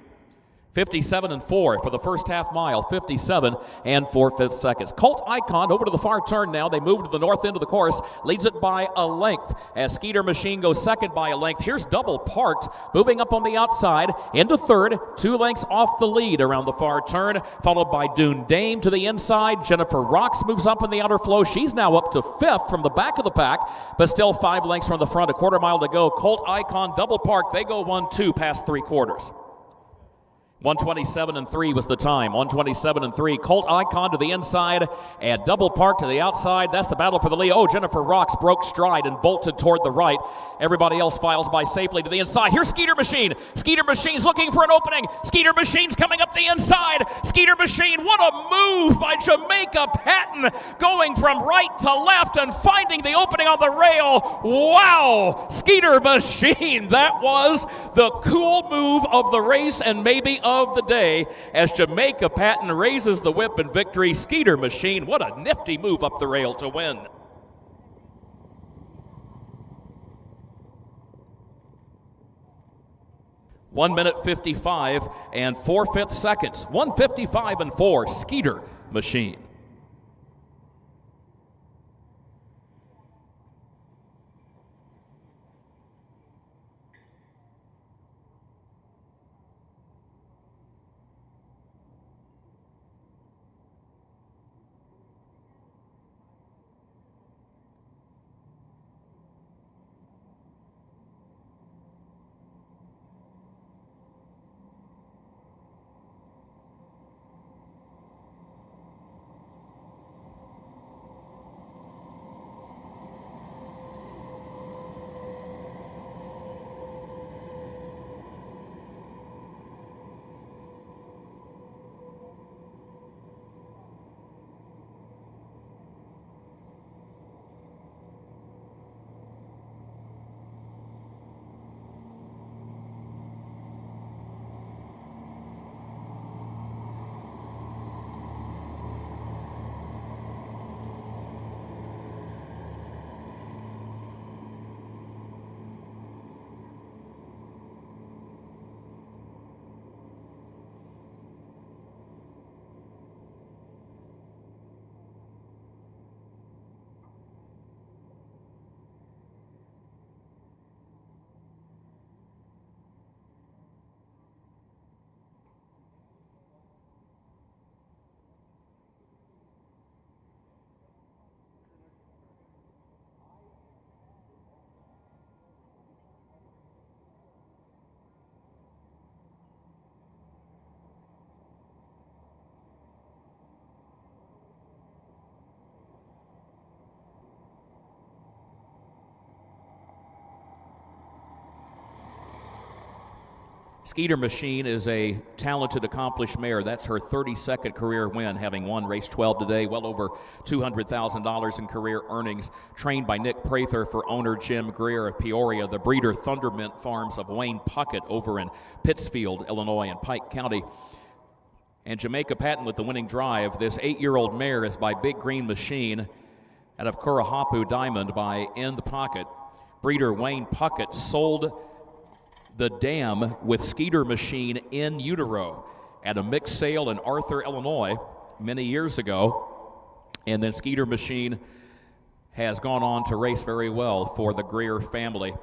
57-4 for the first half mile, 57 4/5 seconds. Colt Icon over to the far turn now. They move to the north end of the course, leads it by a length as Skeeter Machine goes 2nd by a length. Here's Double Parked moving up on the outside into 3rd, 2 lengths off the lead around the far turn, followed by Dune Dame to the inside. Jennifer Rocks moves up in the outer flow. She's now up to 5th from the back of the pack, but still 5 lengths from the front, a quarter mile to go. Colt Icon, Double Parked, they go 1-2 past 3/4. 1:27.3 was the time. 1:27.3. Colt Icon to the inside and double park to the outside. That's the battle for the lead. Oh, Jennifer Rocks broke stride and bolted toward the right. Everybody else files by safely to the inside. Here's Skeeter Machine. Skeeter Machine's looking for an opening. Skeeter Machine's coming up the inside. Skeeter Machine, what a move by Jamaica Patton, going from right to left and finding the opening on the rail. Wow! Skeeter Machine, that was the cool move of the race and maybe of the day as Jamaica Patton raises the whip in victory. Skeeter Machine, what a nifty move up the rail to win. One minute 55 and 4/5 seconds. 1:55 and 4. Skeeter Machine. Skeeter Machine is a talented, accomplished mare. That's her 32nd career win, having won race 12 today. Well over $200,000 in career earnings. Trained by Nick Prather for owner Jim Greer of Peoria. The breeder Thundermint Farms of Wayne Puckett over in Pittsfield, Illinois, and Pike County. And Jamaica Patton with the winning drive. This 8-year-old mare is by Big Green Machine out of Kurahapu Diamond by In the Pocket. Breeder Wayne Puckett sold the dam with Skeeter Machine in utero at a mixed sale in Arthur, Illinois many years ago. And then Skeeter Machine has gone on to race very well for the Greer family.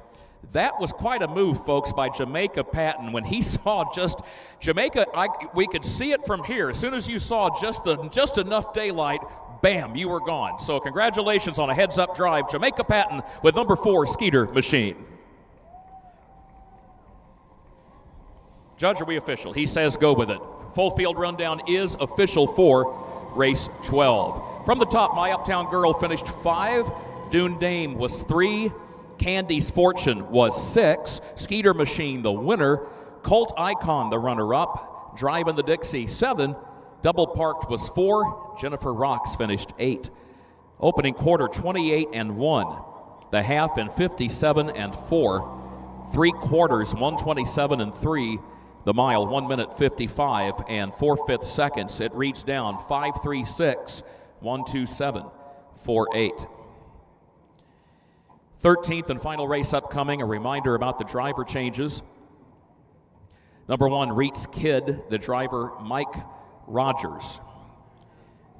That was quite a move, folks, by Jamaica Patton. When he saw just Jamaica, we could see it from here. As soon as you saw just enough daylight, bam, you were gone. So congratulations on a heads-up drive. Jamaica Patton with number 4, Skeeter Machine. Judge, are we official? He says go with it. Full field rundown is official for race 12. From the top, My Uptown Girl finished 5. Dune Dame was 3. Candy's Fortune was 6. Skeeter Machine, the winner. Colt Icon, the runner-up. Driving the Dixie, 7. Double Parked was 4. Jennifer Rocks finished 8. Opening quarter, 28 and 1. The half in 57 and 4. 3 quarters, 127 and 3. The mile, 1 minute 55 and 4/5 seconds. It reads down 5:36, 1:27, 4:8. 13th and final race upcoming. A reminder about the driver changes. Number 1, Reed's Kid, the driver Mike Rogers.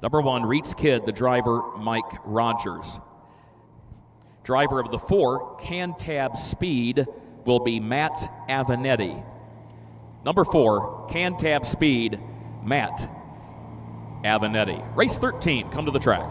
Number 1, Reed's Kid, the driver Mike Rogers. Driver of the 4, Cantab Speed, will be Matt Avenetti. Number 4, Cantab Speed, Matt Avenetti. Race 13, come to the track.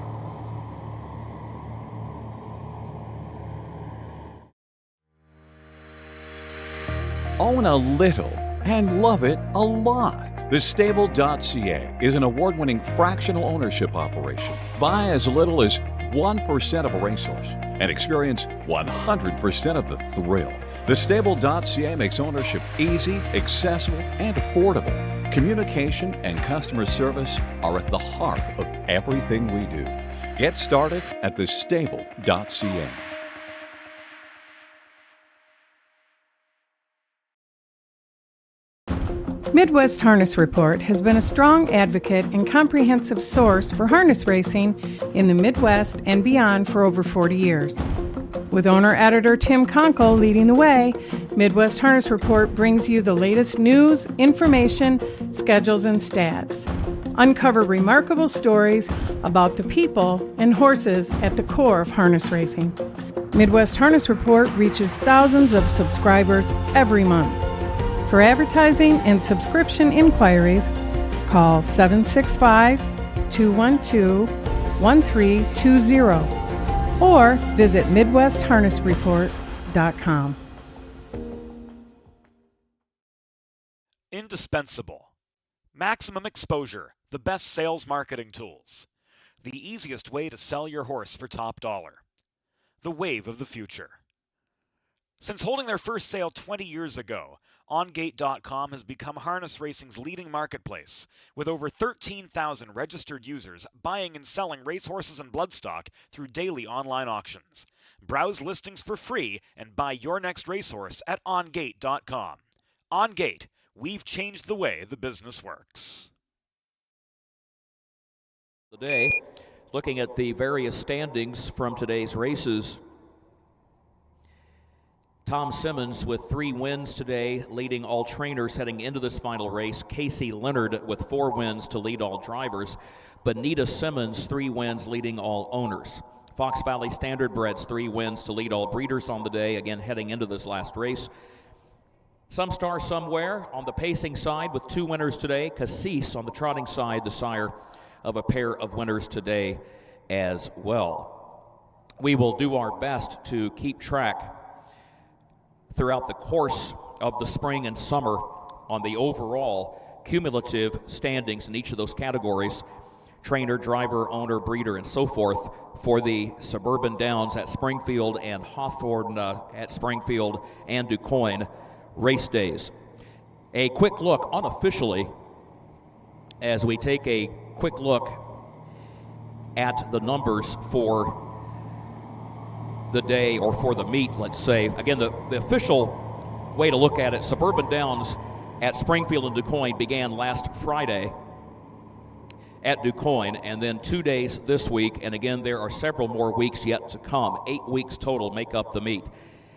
Own a little and love it a lot. TheStable.ca is an award-winning fractional ownership operation. Buy as little as 1% of a racehorse and experience 100% of the thrill. TheStable.ca makes ownership easy, accessible, and affordable. Communication and customer service are at the heart of everything we do. Get started at TheStable.ca. Midwest Harness Report has been a strong advocate and comprehensive source for harness racing in the Midwest and beyond for over 40 years. With owner-editor Tim Conkle leading the way, Midwest Harness Report brings you the latest news, information, schedules, and stats. Uncover remarkable stories about the people and horses at the core of harness racing. Midwest Harness Report reaches thousands of subscribers every month. For advertising and subscription inquiries, call 765-212-1320 or visit MidwestHarnessReport.com. Indispensable. Maximum exposure, the best sales marketing tools. The easiest way to sell your horse for top dollar. The wave of the future. Since holding their first sale 20 years ago, OnGate.com has become harness racing's leading marketplace, with over 13,000 registered users buying and selling racehorses and bloodstock through daily online auctions. Browse listings for free and buy your next racehorse at OnGate.com. OnGate, we've changed the way the business works. Today, looking at the various standings from today's races, Tom Simmons with 3 wins today, leading all trainers heading into this final race. Casey Leonard with 4 wins to lead all drivers. Bonita Simmons, 3 wins, leading all owners. Fox Valley Standardbreds, 3 wins to lead all breeders on the day, again heading into this last race. Some Star Somewhere on the pacing side with 2 winners today. Cassis on the trotting side, the sire of a pair of winners today as well. We will do our best to keep track throughout the course of the spring and summer on the overall cumulative standings in each of those categories, trainer, driver, owner, breeder, and so forth, for the Suburban Downs at Springfield and Hawthorne at Springfield and DuQuoin race days. A quick look unofficially as we take a quick look at the numbers for the day, or for the meet, let's say. Again, the official way to look at it, Suburban Downs at Springfield and DuQuoin began last Friday at DuQuoin, and then 2 days this week, and again, there are several more weeks yet to come. 8 weeks total make up the meet.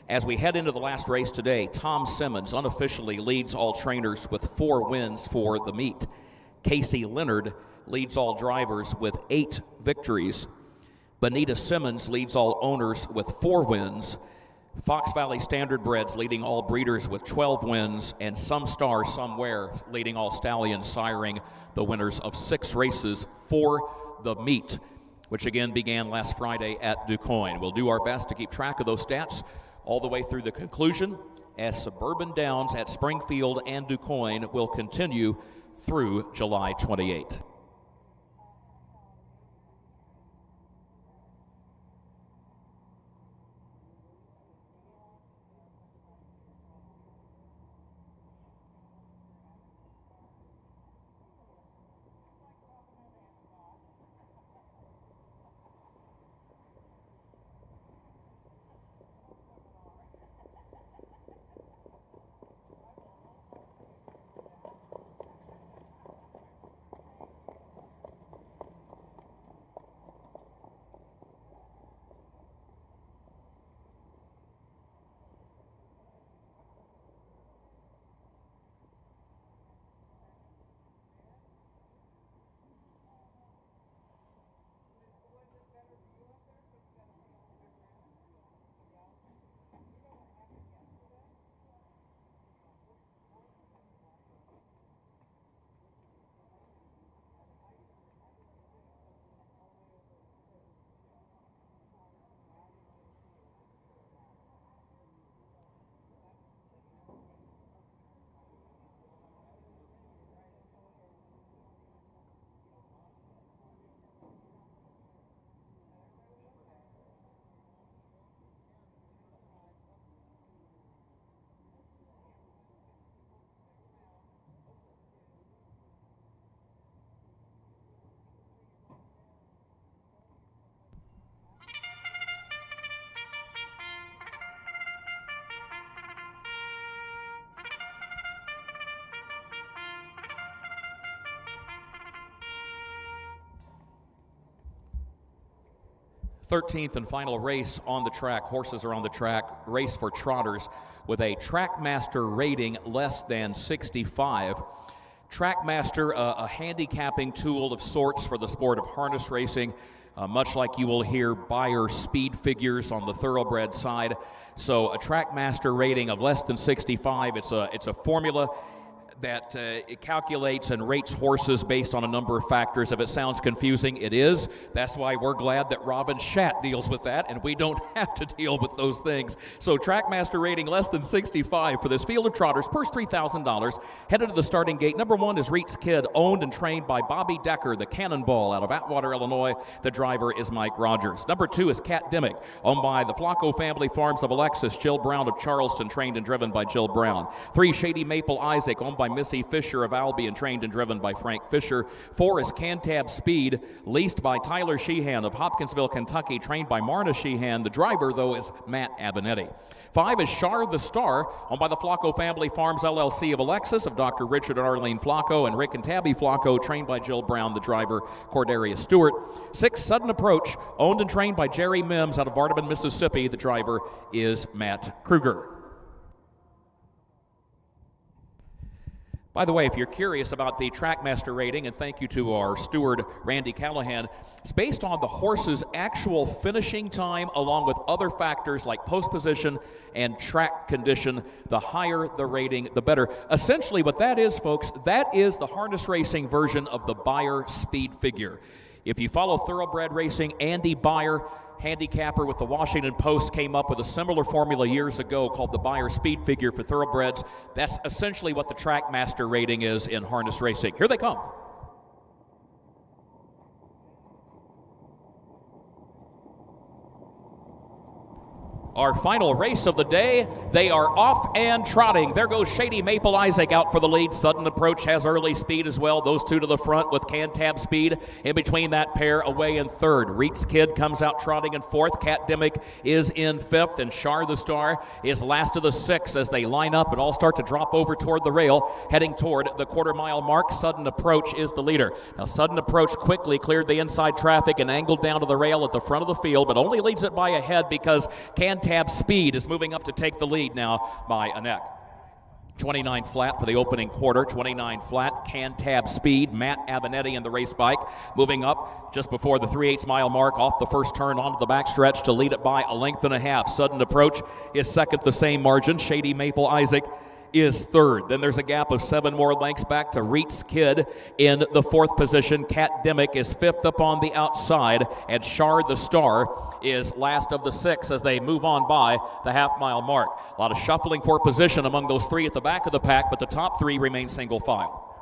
As we head into the last race today, Tom Simmons unofficially leads all trainers with 4 wins for the meet. Casey Leonard leads all drivers with 8 victories. Bonita Simmons leads all owners with 4 wins. Fox Valley Standardbreds leading all breeders with 12 wins, and Some Star Somewhere leading all stallions, siring the winners of 6 races for the meet, which again began last Friday at DuQuoin. We'll do our best to keep track of those stats all the way through the conclusion, as Suburban Downs at Springfield and DuQuoin will continue through July 28. 13th and final race on the track. Horses are on the track. Race for trotters with a Trackmaster rating less than 65. Trackmaster, a handicapping tool of sorts for the sport of harness racing, much like you will hear Beyer speed figures on the thoroughbred side. So a Trackmaster rating of less than 65. It's a formula that it calculates and rates horses based on a number of factors. If it sounds confusing, it is. That's why we're glad that Robin Schatt deals with that, and we don't have to deal with those things. So Trackmaster rating less than 65 for this field of trotters. Purse $3,000. Headed to the starting gate. Number 1 is Reet's Kid, owned and trained by Bobby Decker, the Cannonball out of Atwater, Illinois. The driver is Mike Rogers. Number 2 is Cat Dimmick, owned by the Flacco family farms of Alexis. Jill Brown of Charleston, trained and driven by Jill Brown. 3, Shady Maple Isaac, owned by Missy Fisher of Albion, trained and driven by Frank Fisher. 4 is Cantab Speed, leased by Tyler Sheehan of Hopkinsville, Kentucky, trained by Marna Sheehan. The driver, though, is Matt Abinetti. 5 is Char the Star, owned by the Flacco Family Farms LLC of Alexis, of Dr. Richard and Arlene Flacco, and Rick and Tabby Flacco, trained by Jill Brown. The driver, Cordarius Stewart. 6, Sudden Approach, owned and trained by Jerry Mims out of Vardaman, Mississippi. The driver is Matt Kruger. By the way, if you're curious about the Trackmaster rating, and thank you to our steward, Randy Callahan, it's based on the horse's actual finishing time along with other factors like post position and track condition. The higher the rating, the better. Essentially what that is, folks, that is the harness racing version of the Beyer speed figure. If you follow thoroughbred racing, Andy Beyer, handicapper with the Washington Post, came up with a similar formula years ago called the Beyer speed figure for thoroughbreds. That's essentially what the Trackmaster rating is in harness racing. Here they come. Our final race of the day, they are off and trotting. There goes Shady Maple Isaac out for the lead. Sudden Approach has early speed as well. Those two to the front with Cantab Speed. In between that pair, away in third. Reet's Kid comes out trotting in fourth. Cat Dimmick is in fifth, and Char the Star is last of the 6 as they line up and all start to drop over toward the rail, heading toward the quarter-mile mark. Sudden Approach is the leader. Now, Sudden Approach quickly cleared the inside traffic and angled down to the rail at the front of the field, but only leads it by a head because Cantab Speed is moving up to take the lead now by a neck. 29 flat for the opening quarter. 29 flat, Cantab Speed, Matt Abinetti in the race bike, moving up just before the 3/8 mile mark off the first turn onto the backstretch to lead it by a length and a half. Sudden Approach is second, the same margin. Shady Maple Isaac is third. Then there's a gap of 7 more lengths back to Reet's Kid in the 4th position. Cat Dimmick is 5th up on the outside, and Char the Star is last of the 6 as they move on by the half-mile mark. A lot of shuffling for position among those 3 at the back of the pack, but the top 3 remain single file.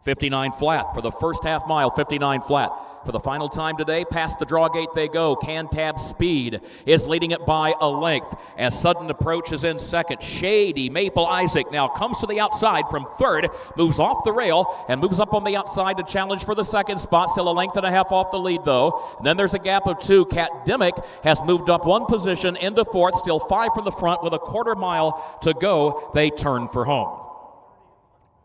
59 flat for the first half mile, 59 flat. For the final time today, past the draw gate they go. Cantab Speed is leading it by a length as Sudden Approach is in second. Shady Maple Isaac now comes to the outside from third, moves off the rail and moves up on the outside to challenge for the second spot. Still a length and a half off the lead though. And then there's a gap of 2. Cat Dimmick has moved up 1 position into 4th, still 5 from the front with a quarter mile to go. They turn for home.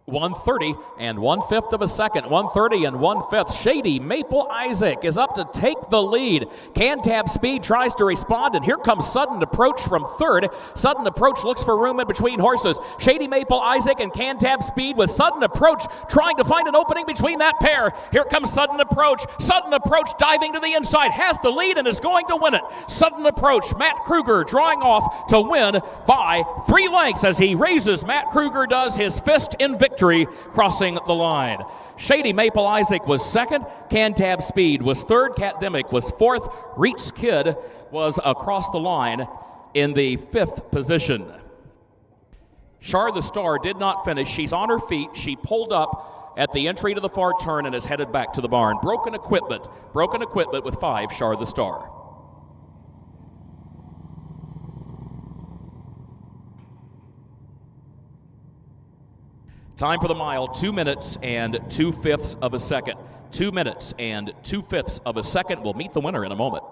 1:30 and 1/5 of a second. 1:30 and 1/5. Shady Maple Isaac is up to take the lead. Cantab Speed tries to respond, and here comes Sudden Approach from third. Sudden Approach looks for room in between horses. Shady Maple Isaac and Cantab Speed with Sudden Approach trying to find an opening between that pair. Here comes Sudden Approach. Sudden Approach diving to the inside, has the lead and is going to win it. Sudden Approach, Matt Kruger drawing off to win by 3 lengths as he raises. Matt Kruger does his fist in victory, crossing the line. Shady Maple Isaac was second. Cantab Speed was third. Cat Dimmick was fourth. Reet's Kid was across the line in the 5th position. Char the Star did not finish. She's on her feet. She pulled up at the entry to the far turn and is headed back to the barn. Broken equipment with 5, Char the Star. Time for the mile, 2 minutes and 2/5 of a second. 2 minutes and 2/5 of a second. We'll meet the winner in a moment.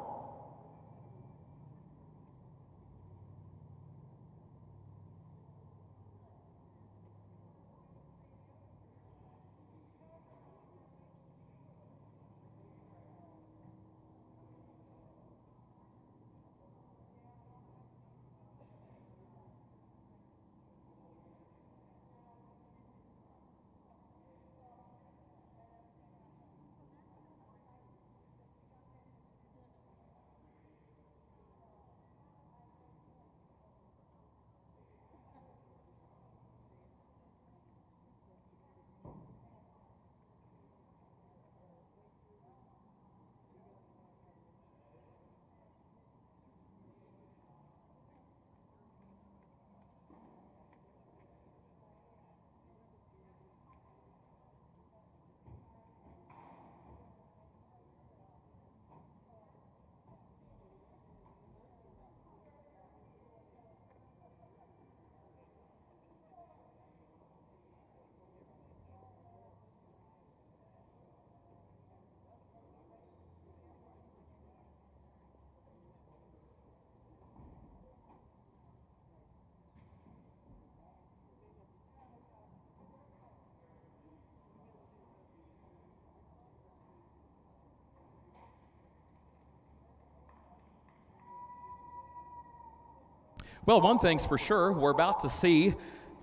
Well, one thing's for sure, we're about to see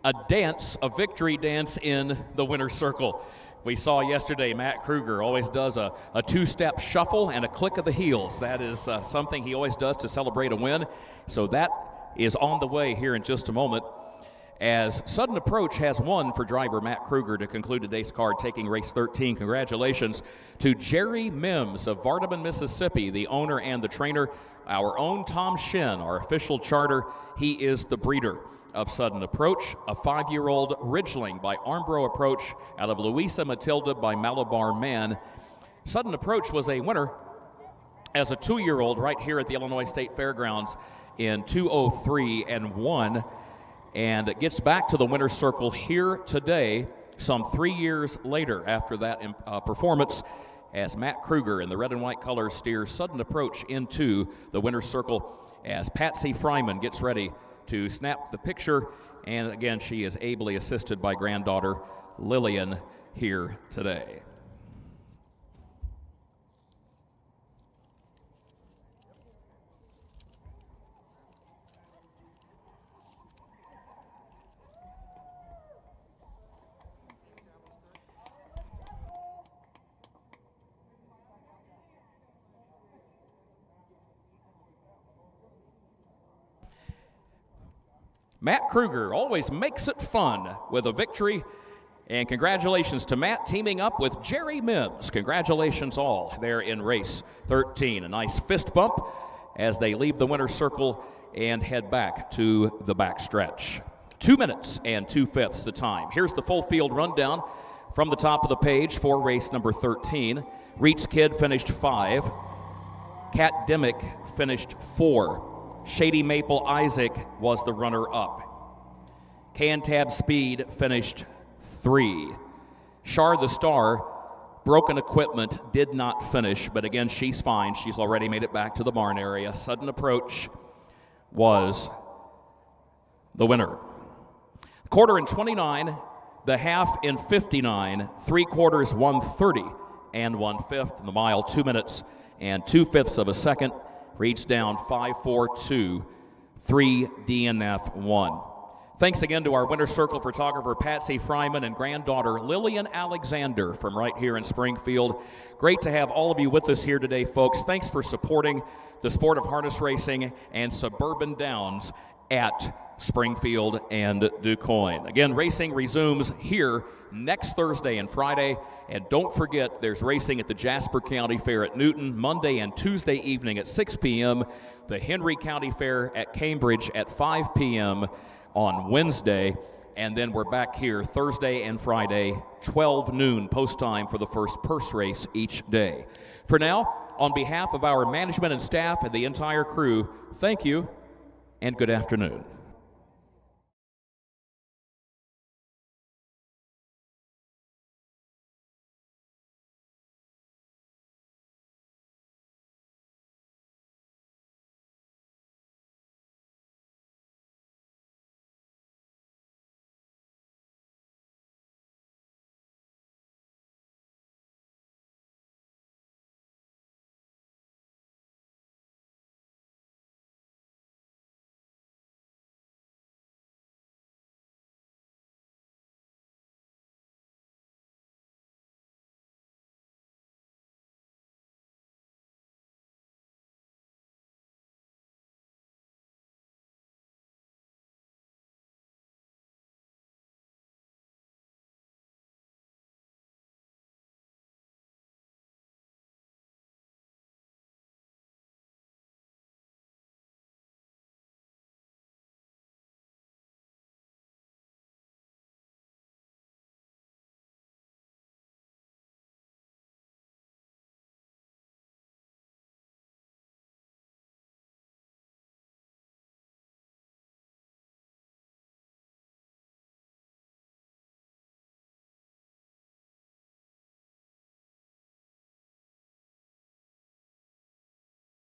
a dance, a victory dance in the winner's circle. We saw yesterday Matt Kruger always does a two-step shuffle and a click of the heels. That is something he always does to celebrate a win. So that is on the way here in just a moment, as Sudden Approach has won for driver Matt Kruger to conclude today's card, taking race 13. Congratulations to Jerry Mims of Vardaman, Mississippi, the owner and the trainer. Our own Tom Shin, our official charter, he is the breeder of Sudden Approach, a 5-year-old Ridgeling by Armbro Approach out of Louisa Matilda by Malabar Man. Sudden Approach was a winner as a 2-year-old right here at the Illinois State Fairgrounds in 2:03.1, and it gets back to the winner's circle here today some 3 years later after that performance, as Matt Kruger in the red and white colors steers Sudden Approach into the winner's circle as Patsy Fryman gets ready to snap the picture, and again she is ably assisted by granddaughter Lillian here today. Matt Kruger always makes it fun with a victory, and congratulations to Matt teaming up with Jerry Mims. Congratulations all there in race 13. A nice fist bump as they leave the winner's circle and head back to the backstretch. 2 minutes and 2/5 the time. Here's the full field rundown from the top of the page for race number 13. Reed's Kid finished 5. Cat Dimmick finished 4. Shady Maple Isaac was the runner-up. Cantab Speed finished 3. Shar the Star, broken equipment, did not finish, but again, she's fine. She's already made it back to the barn area. Sudden Approach was the winner. Quarter in 29, the half in 59, 3/4 1:30 and 1/5, and the mile 2 minutes and 2/5 of a second. Reads down 5-4-2, 3 DNF 1. Thanks again to our winner's circle photographer Patsy Fryman and granddaughter Lillian Alexander from right here in Springfield. Great to have all of you with us here today, folks. Thanks for supporting the sport of harness racing and Suburban Downs at Springfield and DuQuoin. Again, racing resumes here next Thursday and Friday. And don't forget, there's racing at the Jasper County Fair at Newton Monday and Tuesday evening at 6 p.m., the Henry County Fair at Cambridge at 5 p.m. on Wednesday, and then we're back here Thursday and Friday, 12 noon post time for the first purse race each day. For now, on behalf of our management and staff and the entire crew, thank you and good afternoon.